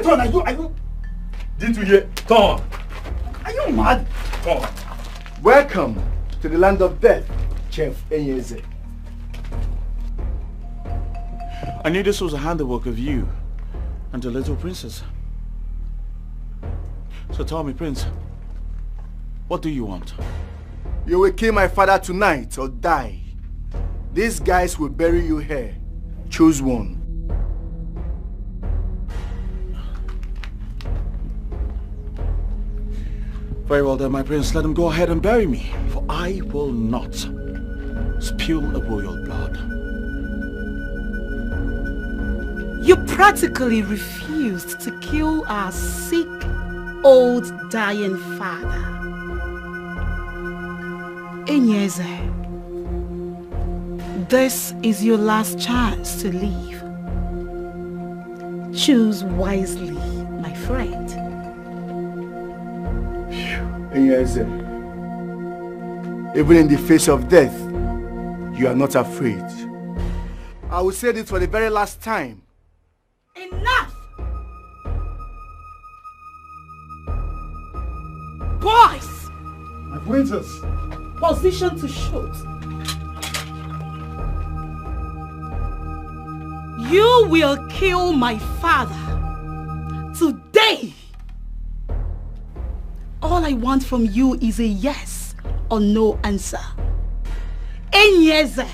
turn. Are you? Didn't you hear? Turn. Are you mad? Turn. Welcome to the land of death, Chef Enyeze. I knew this was a handiwork of you and the little princess. So tell me, Prince, what do you want? You will kill my father tonight or die. These guys will bury you here. Choose one. Very well then, my prince, let him go ahead and bury me, for I will not spill a royal blood. You practically refused to kill our sick, old, dying father. Enyeze, this is your last chance to leave. Choose wisely, my friend. Enyeze, even in the face of death, you are not afraid. I will say this for the very last time. Enough! Boys! My princess! Position to shoot. You will kill my father today. All I want from you is a yes or no answer. Enyeze,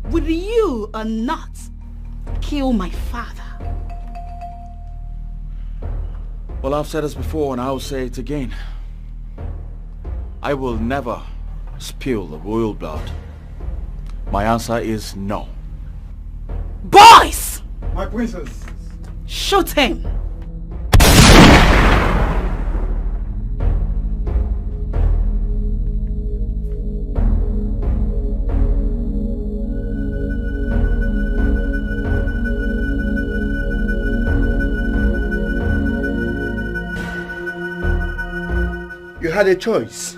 will you or not kill my father? Well, I've said this before and I'll say it again. I will never spill the royal blood. My answer is no. Boys! My princess! Shoot him! You had a choice.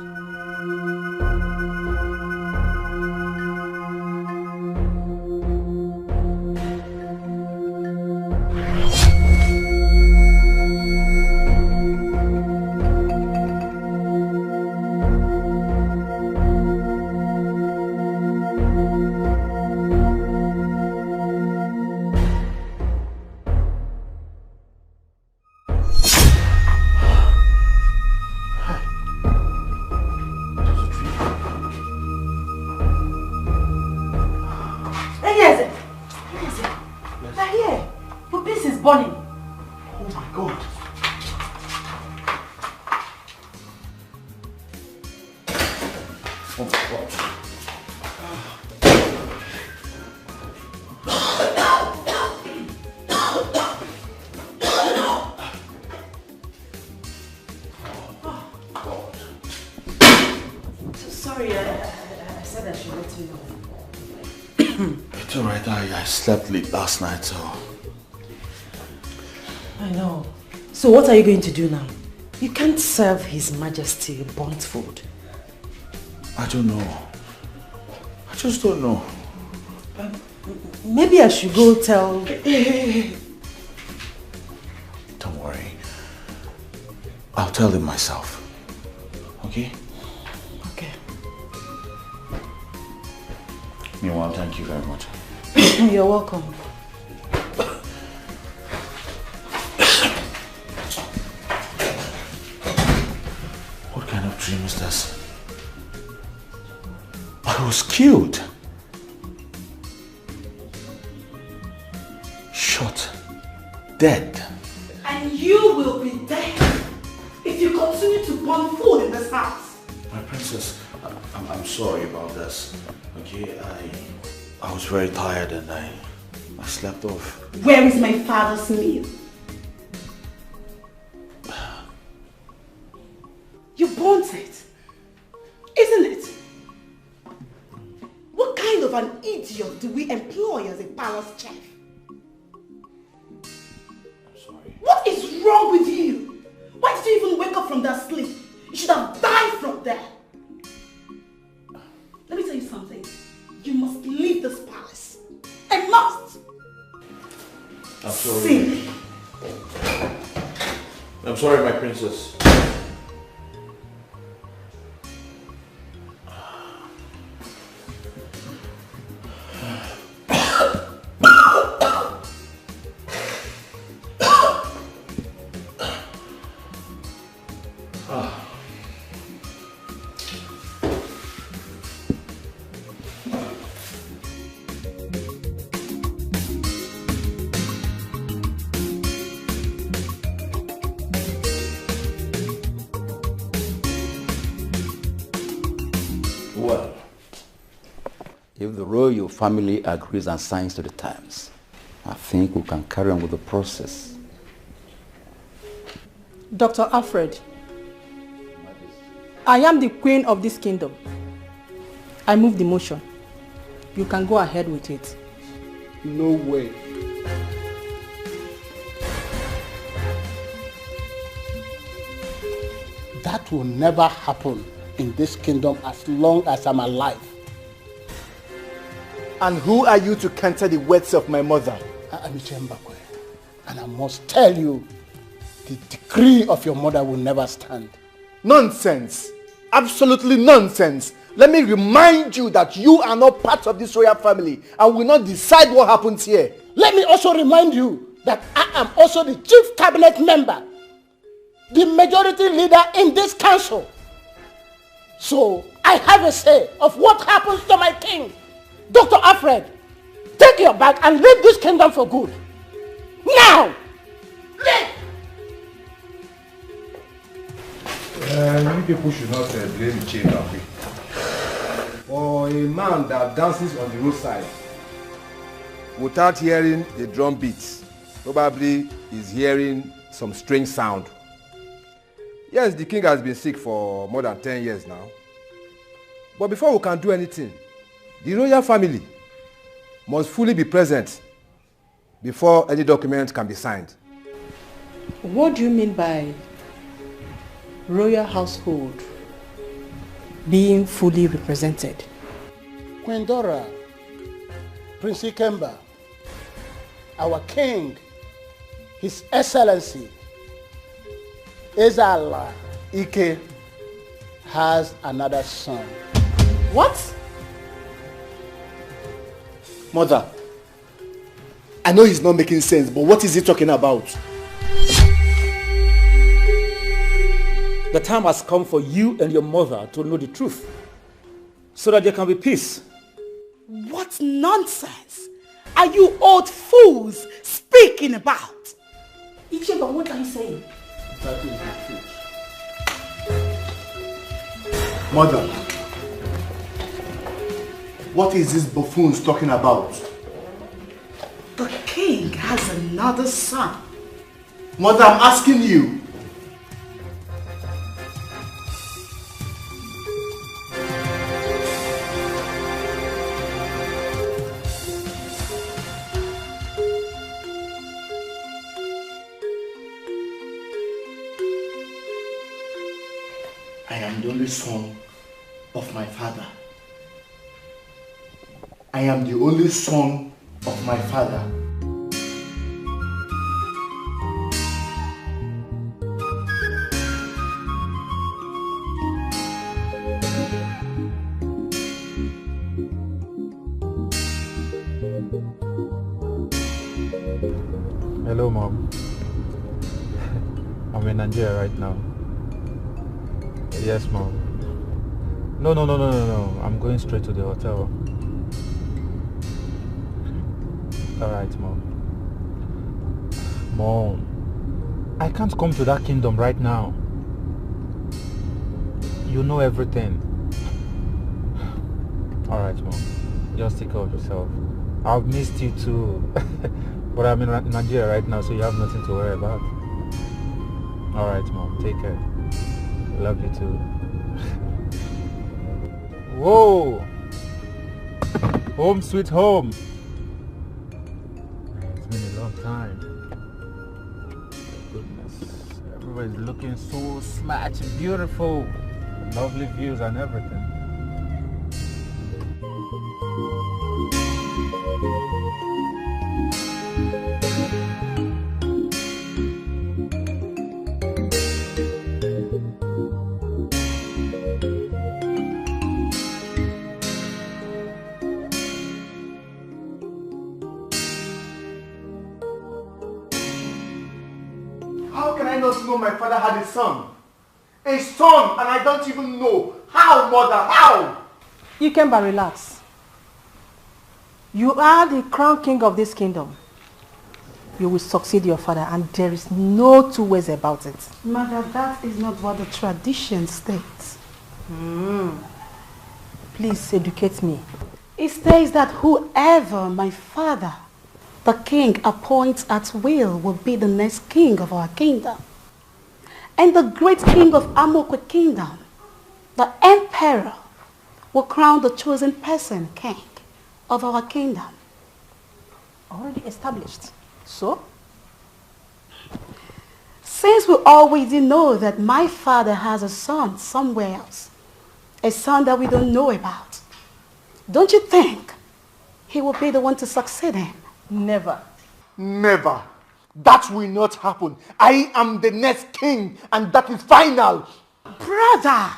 I slept late last night, so... I know. So what are you going to do now? You can't serve His Majesty burnt food. I don't know. I just don't know. Maybe I should go tell... Don't worry. I'll tell him myself. Okay? Okay. Meanwhile, thank you very much. You're welcome. What kind of dream is this? I was killed. Shot. Dead. And you will be dead if you continue to burn food in this house. My princess, I'm sorry about this. Okay, I was very tired and I slept off. Where is my father's meal? You burnt it, isn't it? What kind of an idiot do we employ as a palace chef? I'm sorry. What is wrong with you? Why did you even wake up from that sleep? You should have died from there. Let me tell you something. You must leave this palace. I must. I'm sorry. See. I'm sorry, my princess. Well, if the royal family agrees and signs to the terms, I think we can carry on with the process. Dr. Alfred, I am the queen of this kingdom. I move the motion. You can go ahead with it. No way. That will never happen in this kingdom as long as I'm alive. And who are you to counter the words of my mother? I'm Chembakwe, and I must tell you, the decree of your mother will never stand. Nonsense. Absolutely nonsense. Let me remind you that you are not part of this royal family and will not decide what happens here. Let me also remind you that I am also the chief cabinet member, the majority leader in this council. So I have a say of what happens to my king. Dr. Alfred, take your bag and leave this kingdom for good. Now! Leave! You people should not blame the chain of or a man that dances on the roadside without hearing the drum beats. Probably is hearing some strange sound. Yes, the king has been sick for more than 10 years now. But before we can do anything, the royal family must fully be present before any document can be signed. What do you mean by royal household being fully represented? Queen Dora, Prince Ikemba, our king, His Excellency, Ezala Ike, has another son. What? Mother, I know he's not making sense, but what is he talking about? The time has come for you and your mother to know the truth, so that there can be peace. What nonsense are you old fools speaking about? Icheba, what are you saying? That is the truth. Mother, what is this buffoons talking about? The king has another son. Mother, I'm asking you. I am the only son of my father. I am the only son of my father. Hello, Mom. I'm in Nigeria right now. Yes, Mom. No. I'm going straight to the hotel. Alright, Mom. Mom, I can't come to that kingdom right now. You know everything. Alright, Mom. Just take care of yourself. I've missed you too. But I'm in Nigeria right now, so you have nothing to worry about. Alright, Mom. Take care. Love you too. Whoa! Home sweet home. It's been a long time. Goodness. Everybody's looking so smart and beautiful. Lovely views and everything. I not know my father had a son? A son, and I don't even know. How, mother? How? Ikemba, relax. You are the crown king of this kingdom. You will succeed your father, and there is no two ways about it. Mother, that is not what the tradition states. Please educate me. It states that whoever my father, the king, appoints at will be the next king of our kingdom. And the great king of Amokwe kingdom, the emperor, will crown the chosen person king of our kingdom. Already established. So? Since we already know that my father has a son somewhere else, a son that we don't know about, don't you think he will be the one to succeed him? Never. Never. That will not happen. I am the next king, and that is final. Brother,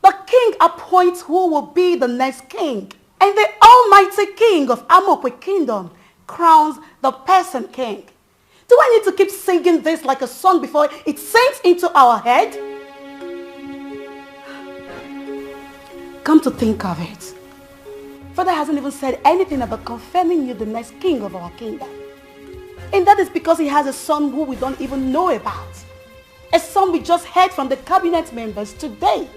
the king appoints who will be the next king, and the almighty king of Amokwe kingdom crowns the person king. Do I need to keep singing this like a song before it sinks into our head? Come to think of it, Father hasn't even said anything about confirming you the next king of our kingdom. And that is because he has a son who we don't even know about. A son we just heard from the cabinet members today.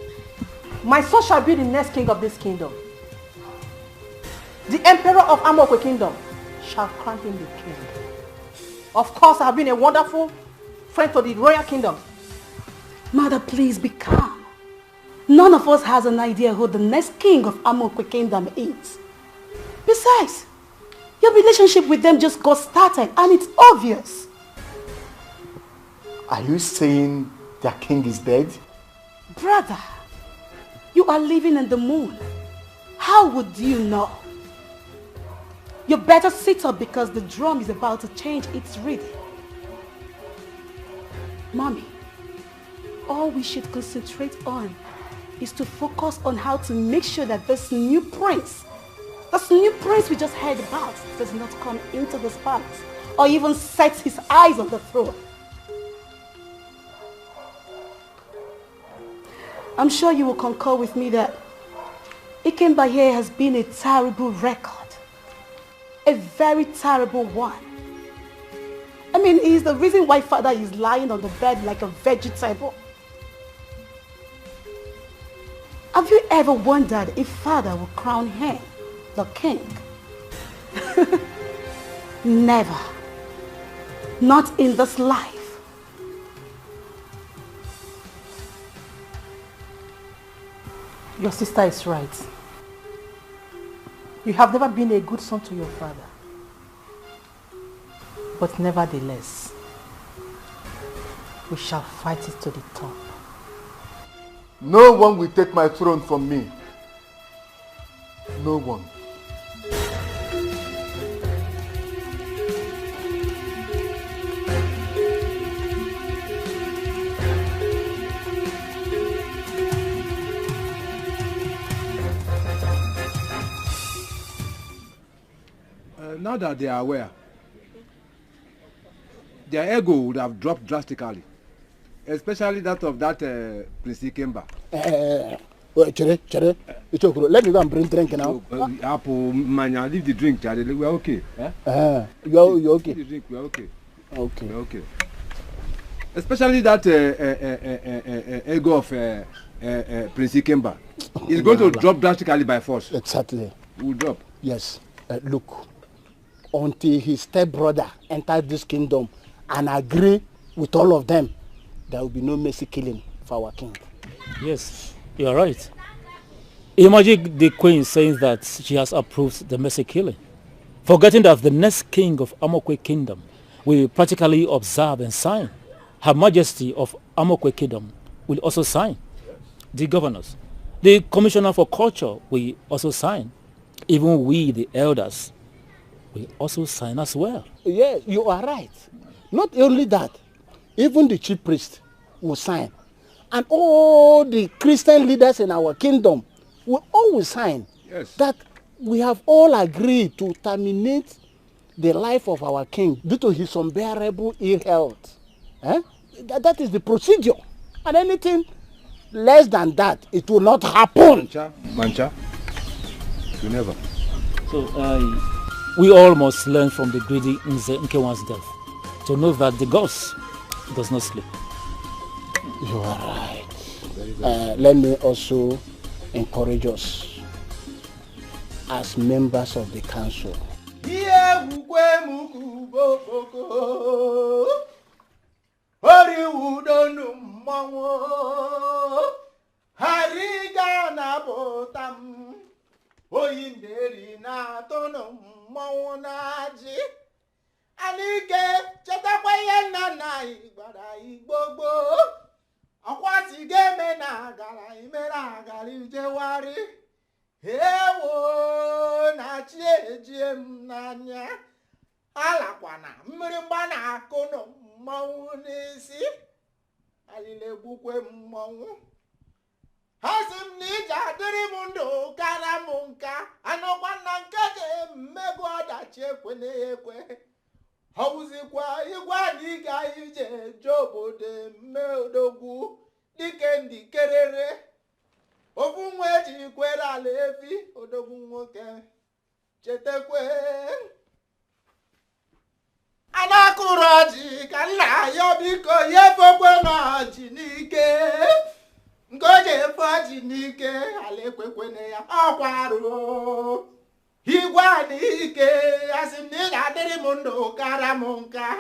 My son shall be the next king of this kingdom. The emperor of Amokwe kingdom shall crown him the king. Of course, I have been a wonderful friend to the royal kingdom. Mother, please be calm. None of us has an idea who the next king of Amokwe kingdom is. Besides, your relationship with them just got started and it's obvious. Are you saying their king is dead? Brother, you are living in the moon. How would you know? You better sit up because the drum is about to change its rhythm. Mommy, all we should concentrate on is to focus on how to make sure that this new prince we just heard about does not come into this palace or even set his eyes on the throne. I'm sure you will concur with me that Ikemba here has been a terrible record. A very terrible one. I mean, he's the reason why father is lying on the bed like a vegetable. Have you ever wondered if father will crown him the king? Never. Not in this life. Your sister is right. You have never been a good son to your father. But nevertheless, we shall fight it to the top. No one will take my throne from me. No one. Now that they are aware, their ego would have dropped drastically, especially that of that Prince Ikemba. Chere, it's okay. Let me go and bring drink now. Apple, man, leave the drink, Charlie. We're okay. You're okay. Leave the drink, we're okay. Okay. We're okay. Especially that ego of Prince Ikemba. It's going to drop drastically by force. Exactly. Will drop. Yes. Look. Until his stepbrother enters this kingdom and agree with all of them, there will be no mercy killing for our king. Yes, you are right. Imagine the queen saying that she has approved the mercy killing, forgetting that the next king of Amokwe kingdom will practically observe and sign. Her Majesty of Amokwe kingdom will also sign. The governors, the commissioner for culture will also sign. Even we, the elders, will also sign as well. Yes, you are right. Not only that, even the chief priest will sign. And all the Christian leaders in our kingdom will always sign. Yes. That we have all agreed to terminate the life of our king due to his unbearable ill health. That is the procedure. And anything less than that, it will not happen. Mancha, you never. So we all must learn from the greedy Nkewan's death to know that the gods does not sleep. You are right. Let me also encourage us as members of the council. Oyinderi na tono mmanwụ na-ajị anike chetakwa ihe nna nna anyị gwara igbogbo ọkwati ga-eme na agara imere agara ijewari ewo na chi ejie m n'anya alakwana mmiri mgba na-akụ nụ mmanwụ n'isi alile gbukwe mmanwụ Hasim ni jadiri mundo karamunka anokwana nkege mmego adachi ekwene ekwe hawuzikwa igwa diga ije jobode mmodogwu dike ndi kerere ofunwe ji kwera lefi odogwu nwoke chetekwe anakuroji ka nna ya biko yefokwe n'ọjị n'ike Ngoje faji nike alekwekwene ya akwaru Igwa nike asimni adiri mundo karamunka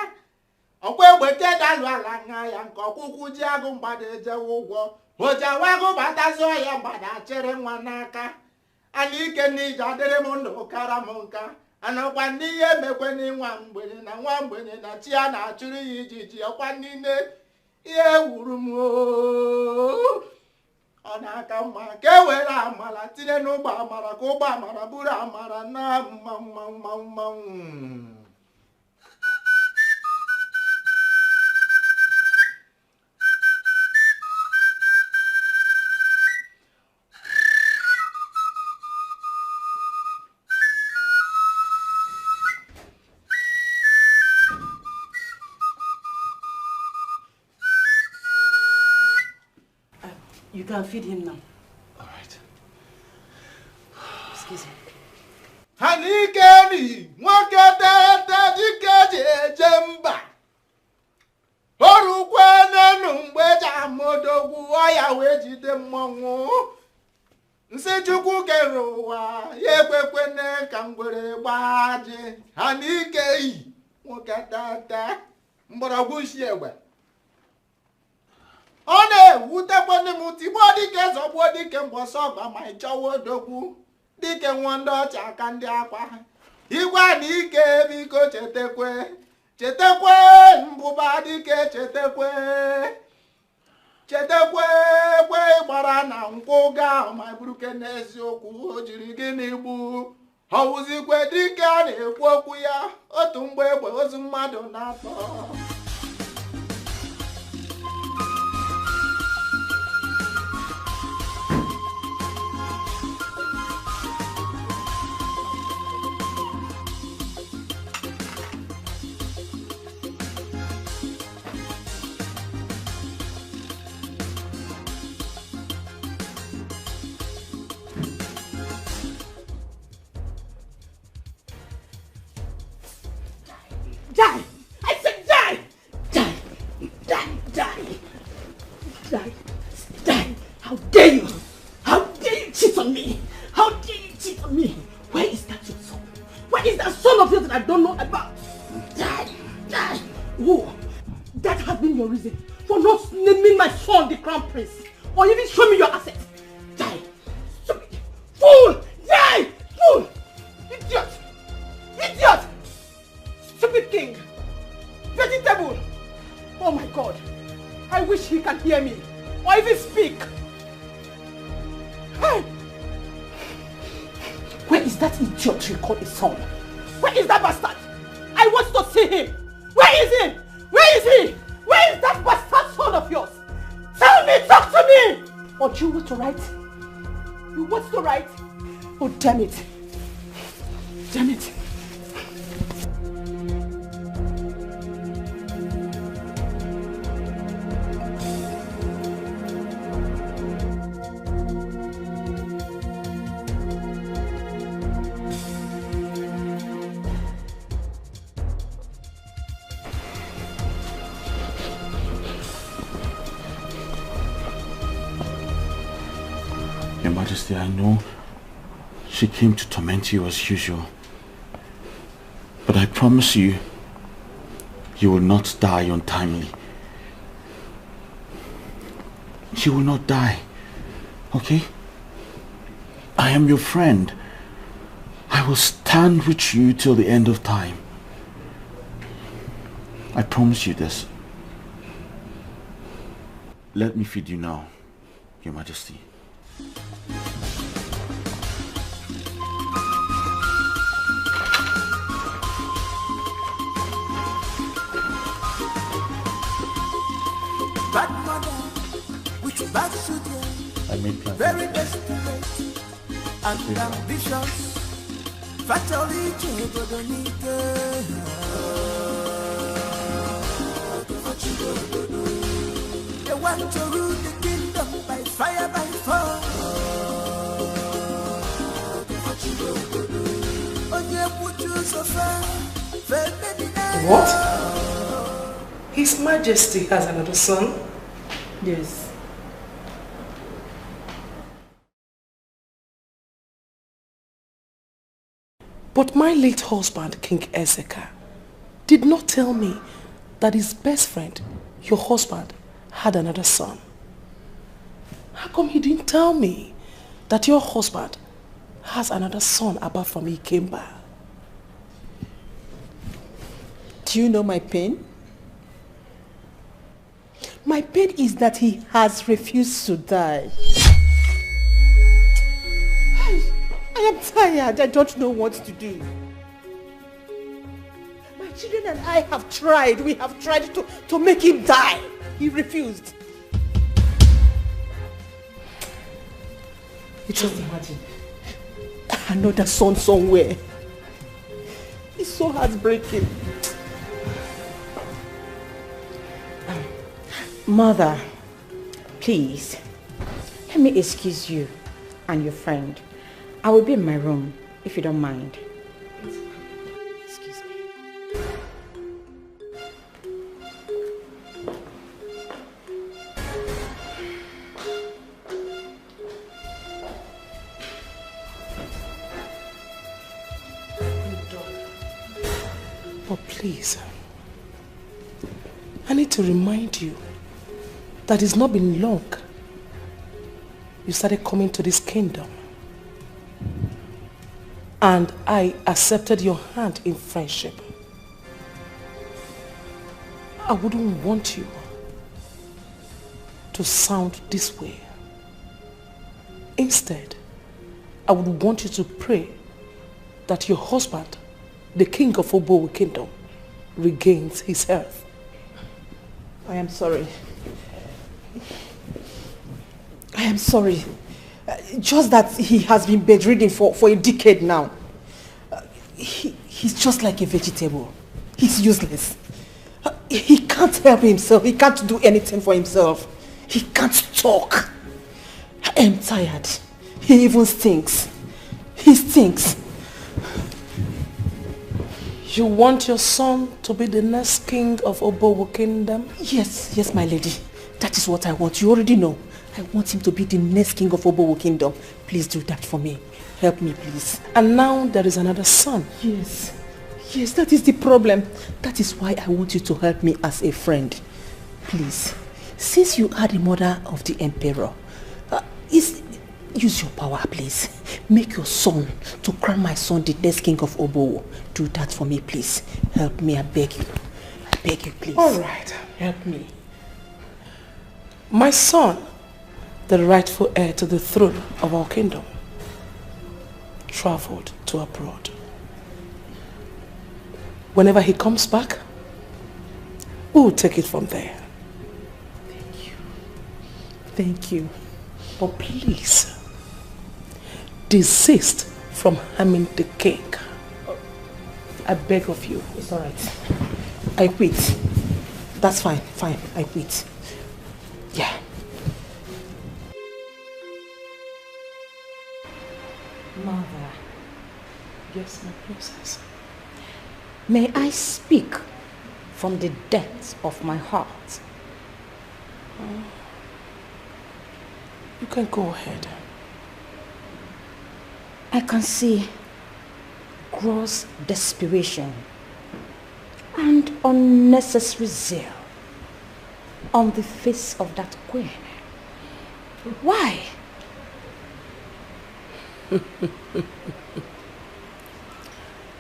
Okwegwete dalu alanga ya nkokuku ji agụ mgbada eje ụgwọ Oja wagu batazo ya mgbada chere nwa n'aka Alike nije adiri mundo karamunka Anọkwa n'ihe mekwene nwa mgbede na chi a na-achụrụ ya ijiji ọkwa niile ihe wuru m ọ na-aka mma ka e were amara tinye n'ụgbọ amara ka ụgbọ amara bụrụ amara na mmanwụ. You can feed him now. All right. Excuse me. Hanikeni mwakete dike jemba. Orukwe nenu mgbeja modogwu oya wejide mmanwụ. Nsi Chukwu kere ụwa yekwekwene ka ngwere gbaji. Hanikei mwakete mgbọrọgwụ isi egbe. Ọ na-ewutekwana m tigbuo dike zọgbuo dike mbọsọ ọgba ma ịchọwa odogwu dike nwa ndị ọcha aka ndị akwa igwe na ike biko chetekwe mbụba dike chetekwe kwe gbara na nkwụ ga ma buruke n'eziokwu o jiri gịnị gbu ọwụzikwe dike a na-ekwu okwu ya otu mgbe egbe ozu mmadụ na-atọ. Die! I said die! Die! Die! Die! Die! Die! How dare you! How dare you cheat on me! How dare you cheat on me! Where is that your son? Where is that son of yours that I don't know about? Die! Die! Oh, that has been your reason for not naming my son the crown prince or even show me your assets. Die! Stupid! Fool! Die! Fool! Idiot! Idiot! Stupid king! Vegetable! Oh my God! I wish he can hear me or even speak! Hey! Where is that idiot you call a son? Where is that bastard? I want to see him! Where is he? Where is he? Where is that bastard son of yours? Tell me! Talk to me! Or do you want to write? You want to write? Oh damn it! Damn it! Majesty, I know she came to torment you as usual. But I promise you, you will not die untimely. You will not die, okay? I am your friend. I will stand with you till the end of time. I promise you this. Let me feed you now, Your Majesty. Bad mother, with bad children, I made plans. very desperate and ambitious. Fatally, they want to rule the kingdom by fire, by force. What? His Majesty has another son? Yes. But my late husband, King Ezeka, did not tell me that his best friend, your husband, had another son. How come he didn't tell me that your husband has another son apart from Ikemba? Do you know my pain? My pain is that he has refused to die. I am tired. I don't know what to do. My children and I have tried. We have tried to make him die. He refused. Just imagine. Another son somewhere. It's so heartbreaking. Mother, please, let me excuse you and your friend. I will be in my room, if you don't mind. Excuse me. But please, I need to remind you that it's not been long you started coming to this kingdom. And I accepted your hand in friendship. I wouldn't want you to sound this way. Instead, I would want you to pray that your husband, the king of Obowo Kingdom, regains his health. I am sorry. I am sorry. Just that he has been bedridden for a decade now. He's just like a vegetable. He's useless. He can't help himself. He can't do anything for himself. He can't talk. I am tired. He even stinks. He stinks. You want your son to be the next king of Obowo Kingdom? Yes, my lady. That is what I want. You already know. I want him to be the next king of Obowo Kingdom. Please do that for me. Help me, please. And now there is another son. Yes, that is the problem. That is why I want you to help me as a friend. Please, since you are the mother of the emperor, use your power, please. Make your son to crown my son the next king of Obowo. Do that for me, please. Help me, I beg you. I beg you, please. All right. Help me. My son, the rightful heir to the throne of our kingdom, traveled to abroad. Whenever he comes back, we'll take it from there. Thank you. Thank you. But please, desist from harming the king. I beg of you. It's all right. I quit. That's fine. I quit. Yeah. Mother. Yes, my princess. May I speak from the depths of my heart? You can go ahead. I can see gross desperation and unnecessary zeal on the face of that queen. Why?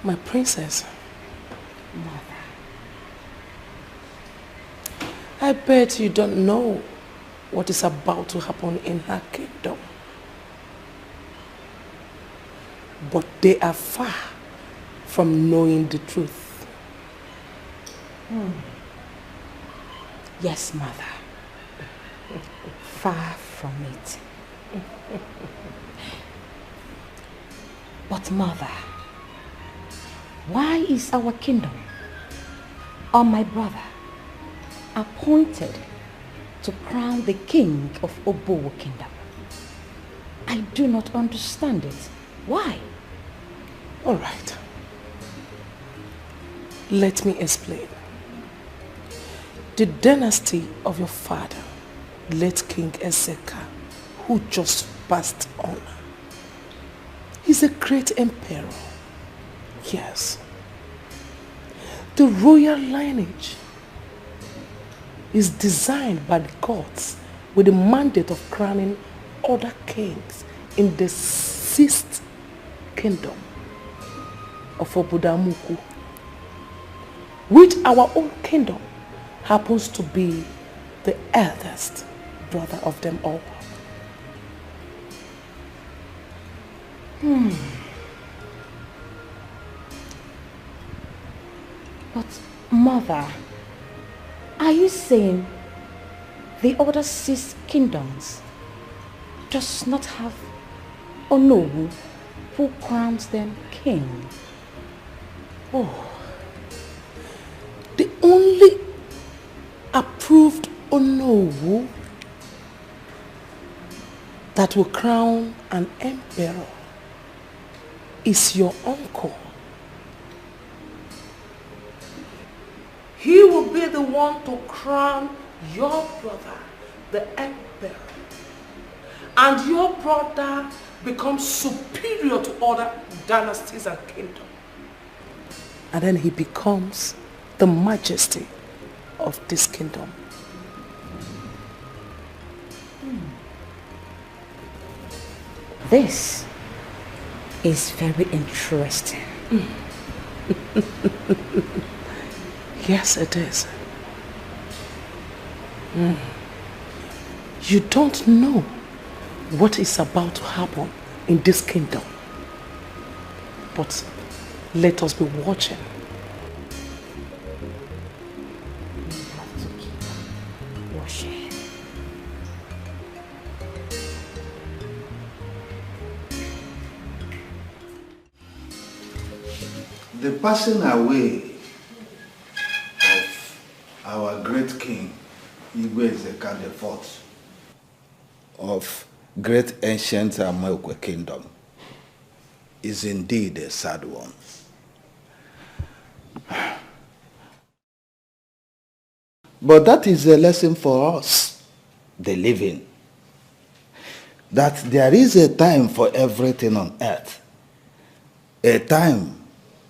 My princess. Mother. I bet you don't know what is about to happen in her kingdom. But they are far from knowing the truth. Yes, Mother. Far from it. But Mother, why is our kingdom, or my brother, appointed to crown the king of Obowo kingdom? I do not understand it. Why? All right. Let me explain. The dynasty of your father, late King Ezeka, who just passed on, is a great emperor. Yes. The royal lineage is designed by the gods with the mandate of crowning other kings in the 6th kingdom of Obodamuku, which our own kingdom happens to be the eldest brother of them all. But Mother, are you saying the other 6 kingdoms does not have Onowu who crowns them king? Oh, the only approved Onowu that will crown an emperor is your uncle. He will be the one to crown your brother, the emperor. And your brother becomes superior to other dynasties and kingdoms. And then he becomes the majesty of this kingdom. This is very interesting. Yes, it is. You don't know what is about to happen in this kingdom. But let us be watching. We have to keep watching. The passing away of our great king, Igwe Ezeka IV, of great ancient Amoekwe kingdom, is indeed a sad one. But that is a lesson for us, the living, that there is a time for everything on earth, a time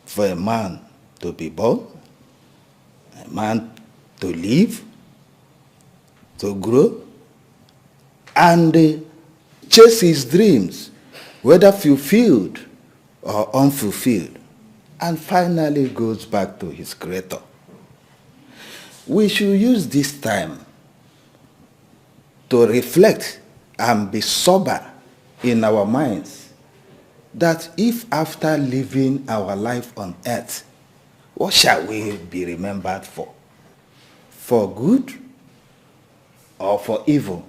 for a man to be born, a man to live, to grow, and chase his dreams, whether fulfilled or unfulfilled, and finally goes back to his creator. We should use this time to reflect and be sober in our minds that if after living our life on earth, what shall we be remembered for? For good or for evil?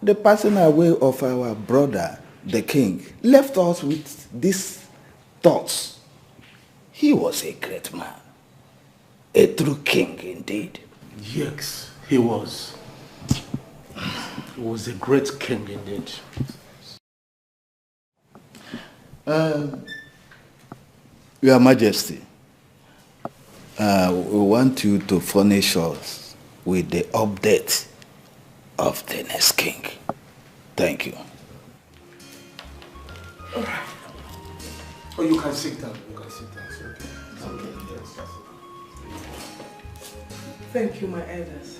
The passing away of our brother, the king, left us with these thoughts. He was a great man, a true king indeed. Yes, he was. He was a great king indeed. Your Majesty, we want you to furnish us with the update of the next king. Thank you. Oh, you can sit down. You can sit down. It's okay. It's okay. Yes, that's it. Thank you, my elders.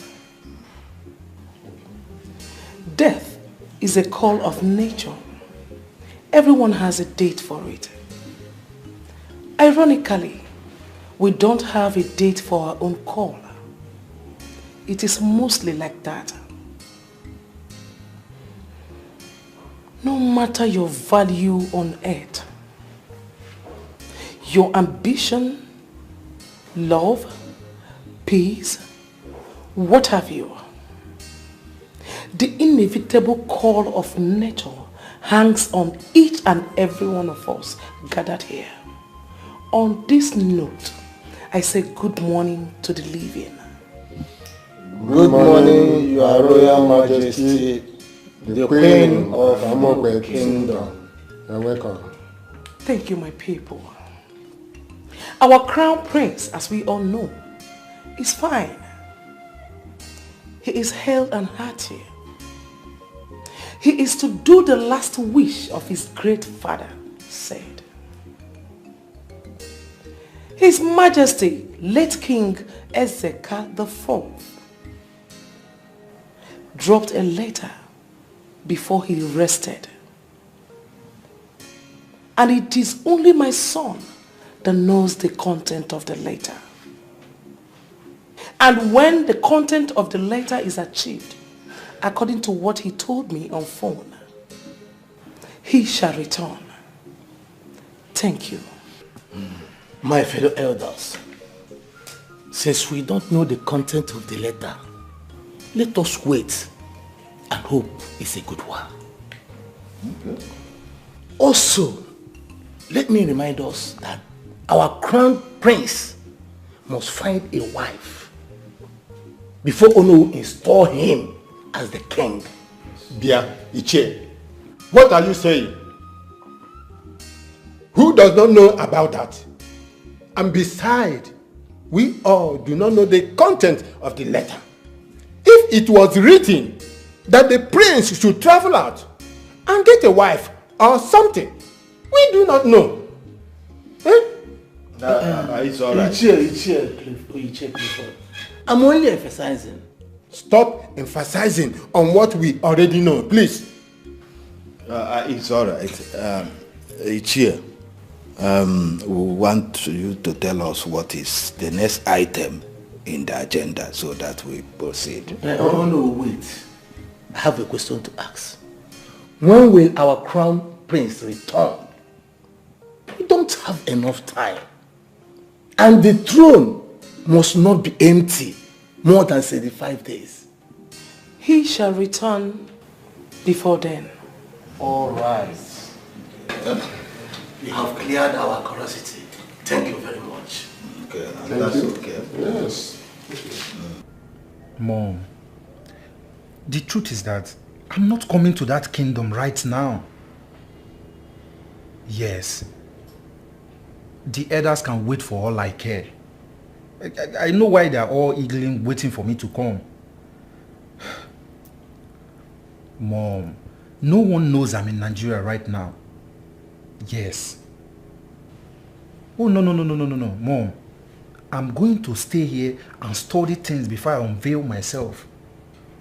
Death is a call of nature. Everyone has a date for it. Ironically, we don't have a date for our own call. It is mostly like that. No matter your value on earth, your ambition, love, peace, what have you, the inevitable call of nature hangs on each and every one of us gathered here. On this note, I say good morning to the living. Good morning, Your Royal Majesty, the Queen of Amokwe Kingdom. You're welcome. Thank you, my people. Our crown prince, as we all know, is fine. He is hale and hearty. He is to do the last wish of his great father said. His Majesty, late King Ezekiel IV, dropped a letter before he rested. And it is only my son that knows the content of the letter. And when the content of the letter is achieved, according to what he told me on phone, he shall return. Thank you. My fellow elders, since we don't know the content of the letter, let us wait and hope it's a good one. Okay. Also, let me remind us that our crown prince must find a wife before Ono install him as the king. Dear Iche, what are you saying? Who does not know about that? And besides, we all do not know the content of the letter. If it was written that the prince should travel out and get a wife or something, we do not know. Eh? It's all right. Iche, I'm only emphasizing. Stop emphasizing on what we already know, please. It's all right. Ichie, we want you to tell us what is the next item in the agenda so that we proceed. Oh no, wait. I have a question to ask. When will our crown prince return? We don't have enough time. And the throne must not be empty more than 75 days. He shall return before then. All right. You have cleared our curiosity. Thank you very much. Okay, and that's okay. Yes. Mom, the truth is that I'm not coming to that kingdom right now. Yes. The elders can wait for all I care. I know why they are all eagerly waiting for me to come. Mom, no one knows I'm in Nigeria right now. Yes. Oh, no. Mom, I'm going to stay here and study things before I unveil myself.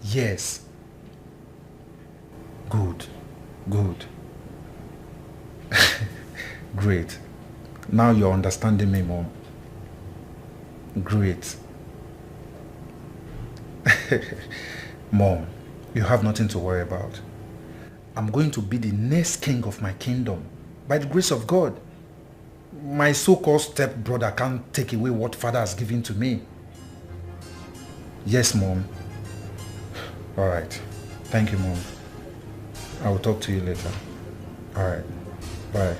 Yes. Good. Great. Now you're understanding me, Mom. Great. Mom, you have nothing to worry about. I'm going to be the next king of my kingdom by the grace of God. My so-called stepbrother can't take away what Father has given to me. Yes, Mom. All right. Thank you, Mom. I will talk to you later. All right. Bye.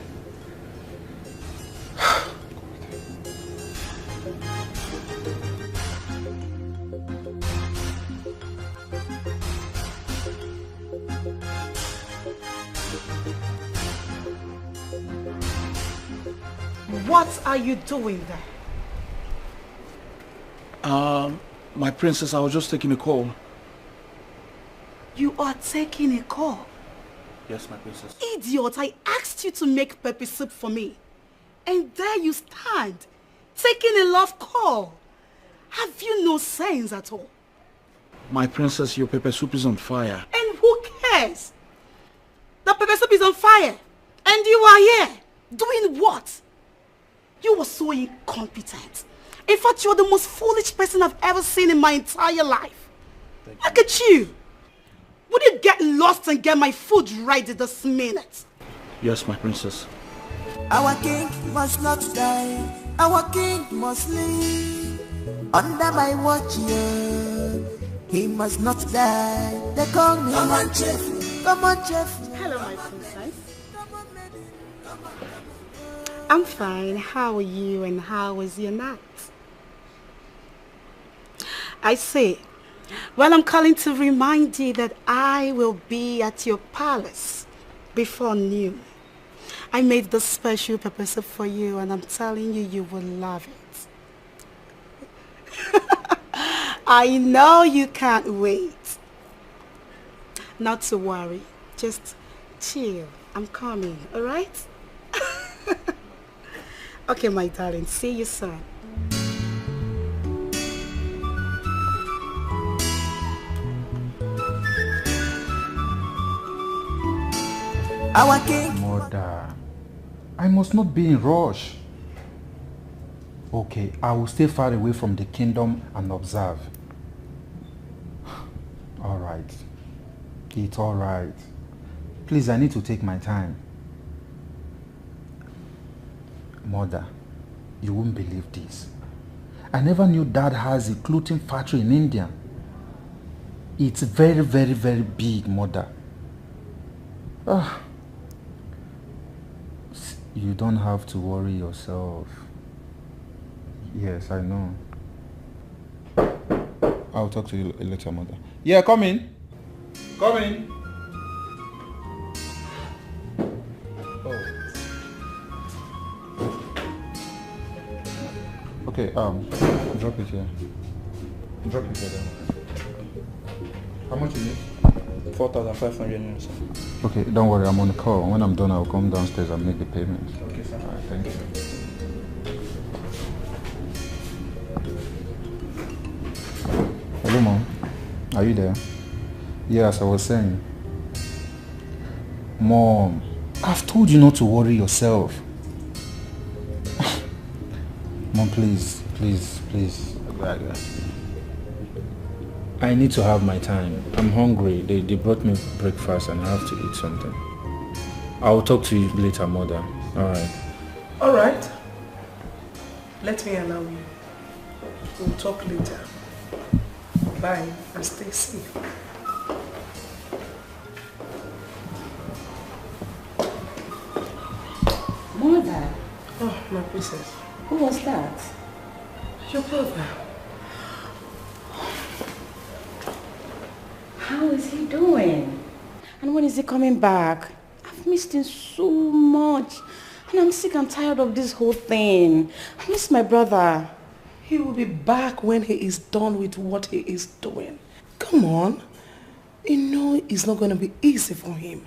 What are you doing there? My princess, I was just taking a call. You are taking a call? Yes, my princess. Idiot, I asked you to make pepper soup for me. And there you stand, taking a love call. Have you no sense at all? My princess, your pepper soup is on fire. And who cares? The pepper soup is on fire. And you are here. Doing what? You were so incompetent. In fact, you're the most foolish person I've ever seen in my entire life. Look at you. Would you get lost and get my food ready this minute? Yes, my princess. Our king must not die. Our king must live. Under my watch, yeah. He must not die. They call me. Come on, Chief. Come on, Chief. Hello, my princess. I'm fine. How are you and how was your night? I say, well, I'm calling to remind you that I will be at your palace before noon. I made the special pepper soup for you and I'm telling you, you will love it. I know you can't wait. Not to worry, just chill. I'm coming, all right? Okay, my darling, see you soon. Our king. Mother, I must not be in rush. Okay, I will stay far away from the kingdom and observe. All right. It's all right. Please, I need to take my time. Mother, you won't believe this. I never knew Dad has a clothing factory in India. It's very, very, very big, Mother. You don't have to worry yourself. Yes, I know. I'll talk to you later, Mother. Yeah, come in. Come in. Oh. Okay, drop it here. Drop it here. How much is it? 4,500, sir. Okay, don't worry, I'm on the call. When I'm done, I'll come downstairs and make the payment. Okay, sir. All right, thank you. Hello, Mom. Are you there? Yes, I was saying. Mom, I've told you not to worry yourself. Mom, please, please, please. I need to have my time. I'm hungry. They brought me breakfast and I have to eat something. I'll talk to you later, Mother. Alright. Alright. Let me allow you. We'll talk later. Bye and stay safe. Mother. Oh, my princess. Who was that? Your brother. How is he doing? And when is he coming back? I've missed him so much. And I'm sick and tired of this whole thing. I miss my brother. He will be back when he is done with what he is doing. Come on. You know it's not going to be easy for him.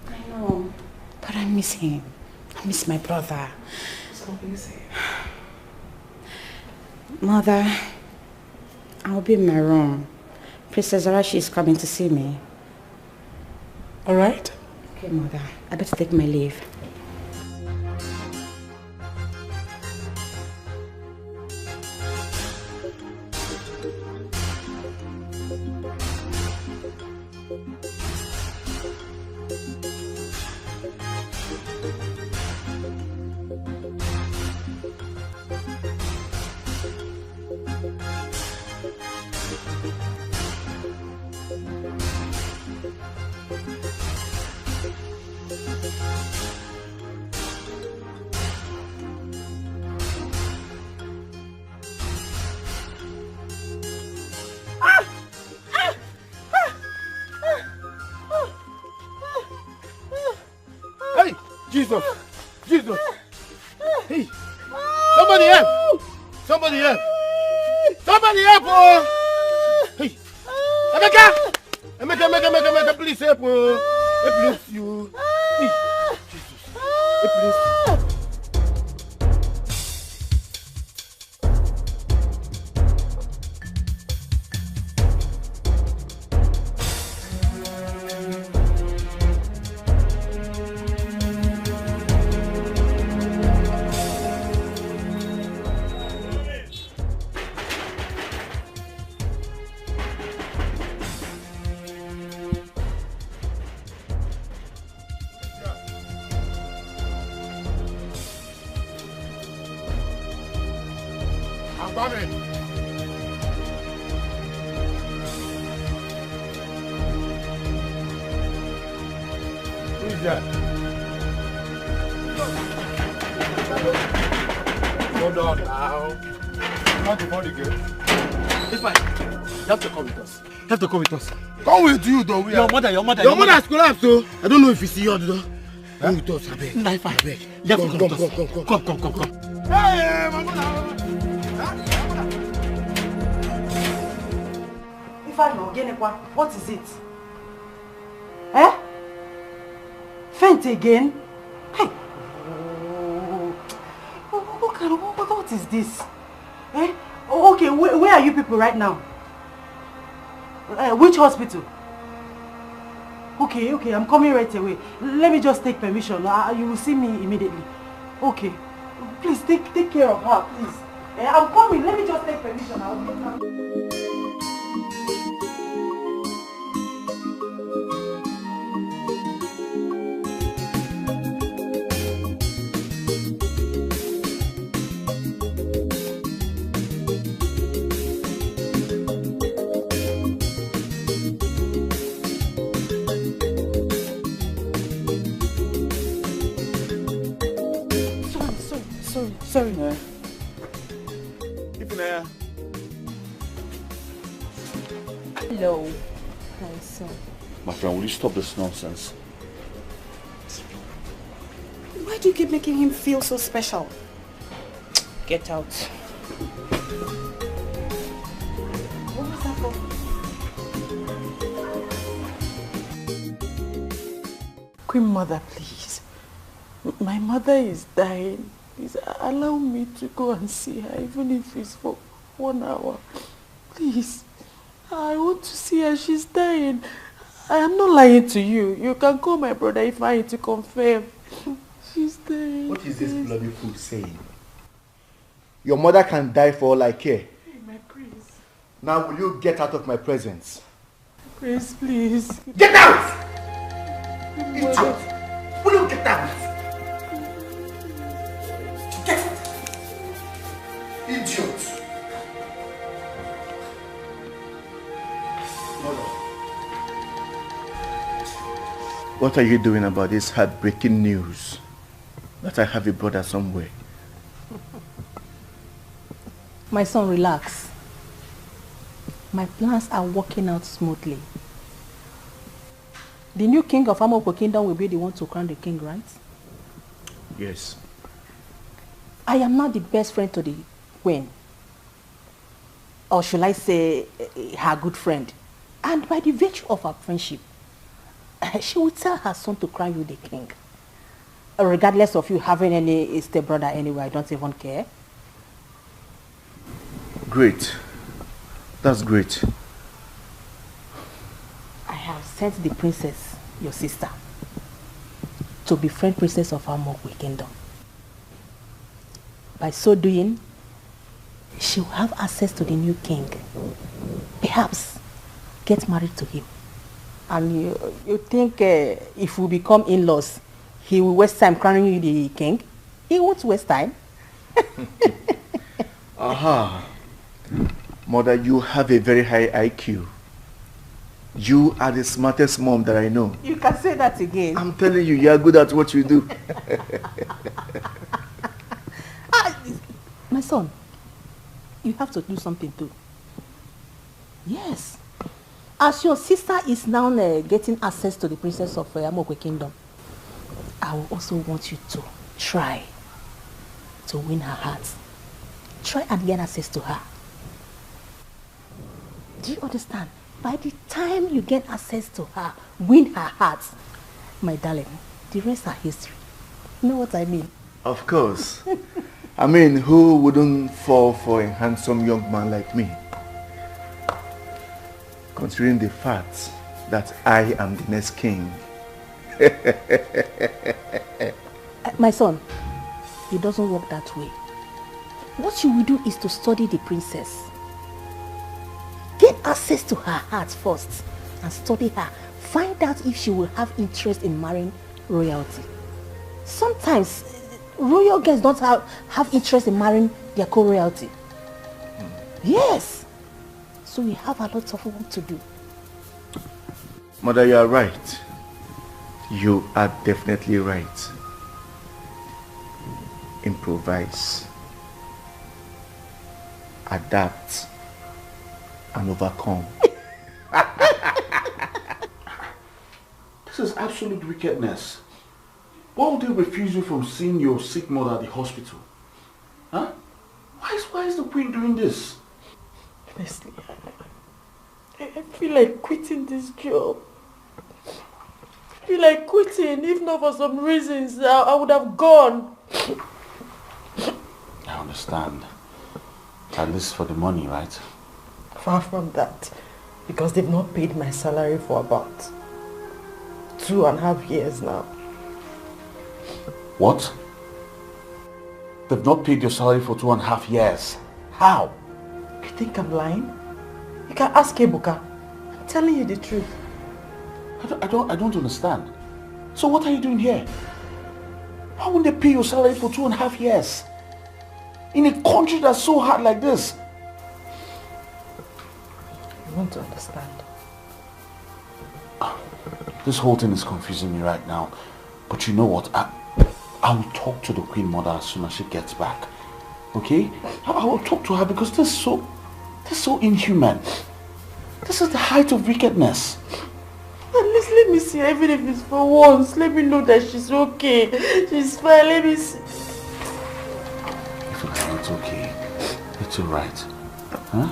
I know. But I miss him. I miss my brother. It's not easy. Mother, I'll be in my room. Princess Arashi is coming to see me. All right? Okay, Mother. I better take my leave. Jesus! Jesus! Hey! Somebody help! Somebody help! Somebody help! Oh! Hey! Emeka! Emeka, please help! Oh! Help you! Hey! Jesus! Help please! I'm coming. Who is that? Hold on now. You want to call the girl? It's fine. You have to come with us. You have to come with us. Come with you, though. Your mother. Your mother has collapsed, so I don't know if you see your though. Come with us, I beg. Knife, I beg. You have to come with us. Come. Hey, my mother. If I know, what is it? Eh? Faint again? Hey! What is this? Eh? Oh, okay, where are you people right now? Which hospital? Okay, I'm coming right away. Let me just take permission. You will see me immediately. Okay. Please, take care of her, please. I'm coming. Let me just take permission. I'll get her. Sorry. Hello. Hi, son. My friend, will you stop this nonsense? Why do you keep making him feel so special? Get out. What was that for? Queen Mother, please. My mother is dying. Please allow me to go and see her, even if it's for 1 hour. Please. I want to see her. She's dying. I am not lying to you. You can call my brother if I need to confirm. She's dying. What is this bloody fool saying? Your mother can die for all I care. Hey, my Prince. Now will you get out of my presence? Prince, please. Get out! Idiot! Will you get out? Get out! Idiot! What are you doing about this heartbreaking news that I have a brother somewhere? My son, relax. My plans are working out smoothly. The new king of Amokwe Kingdom will be the one to crown the king, right? Yes. I am not the best friend to the queen. Or should I say, her good friend. And by the virtue of our friendship, she will tell her son to crown you the king. Regardless of you having any stepbrother anyway, I don't even care. Great. That's great. I have sent the princess, your sister, to befriend princess of Amokwe Kingdom. By so doing, she will have access to the new king. Perhaps get married to him. And you think if we become in-laws, he will waste time crowning you the king? He won't waste time. Aha. Mother, you have a very high IQ. You are the smartest mom that I know. You can say that again. I'm telling you, you are good at what you do. My son, you have to do something too. Yes. As your sister is now getting access to the princess of Amokwe Kingdom, I will also want you to try to win her heart. Try and get access to her. Do you understand? By the time you get access to her, win her heart, my darling, the rest are history. You know what I mean? Of course. I mean, who wouldn't fall for a handsome young man like me? Considering the fact that I am the next king. My son, it doesn't work that way. What you will do is to study the princess. Get access to her heart first and study her. Find out if she will have interest in marrying royalty. Sometimes royal girls don't have interest in marrying their co-royalty. Yes. So we have a lot of work to do. Mother, you are right. You are definitely right. Improvise, adapt, and overcome. This is absolute wickedness. Why would they refuse you from seeing your sick mother at the hospital? Huh? Why is the queen doing this? Honestly, I feel like quitting this job. I feel like quitting. If not for some reasons, I would have gone. I understand. At least for the money, right? Far from that. Because they've not paid my salary for about 2.5 years now. What? They've not paid your salary for 2.5 years. How? You think I'm lying? You can ask Ebuka. I'm telling you the truth. I don't understand. So what are you doing here? Why wouldn't they pay your salary for 2.5 years? In a country that's so hard like this? You want to understand? This whole thing is confusing me right now. But you know what? I will talk to the Queen Mother as soon as she gets back. Okay? I will talk to her because this is so inhuman. This is the height of wickedness. At least let me see her, even if it's for once. Let me know that she's okay. She's fine. Let me see. If it's okay, it's alright. Huh?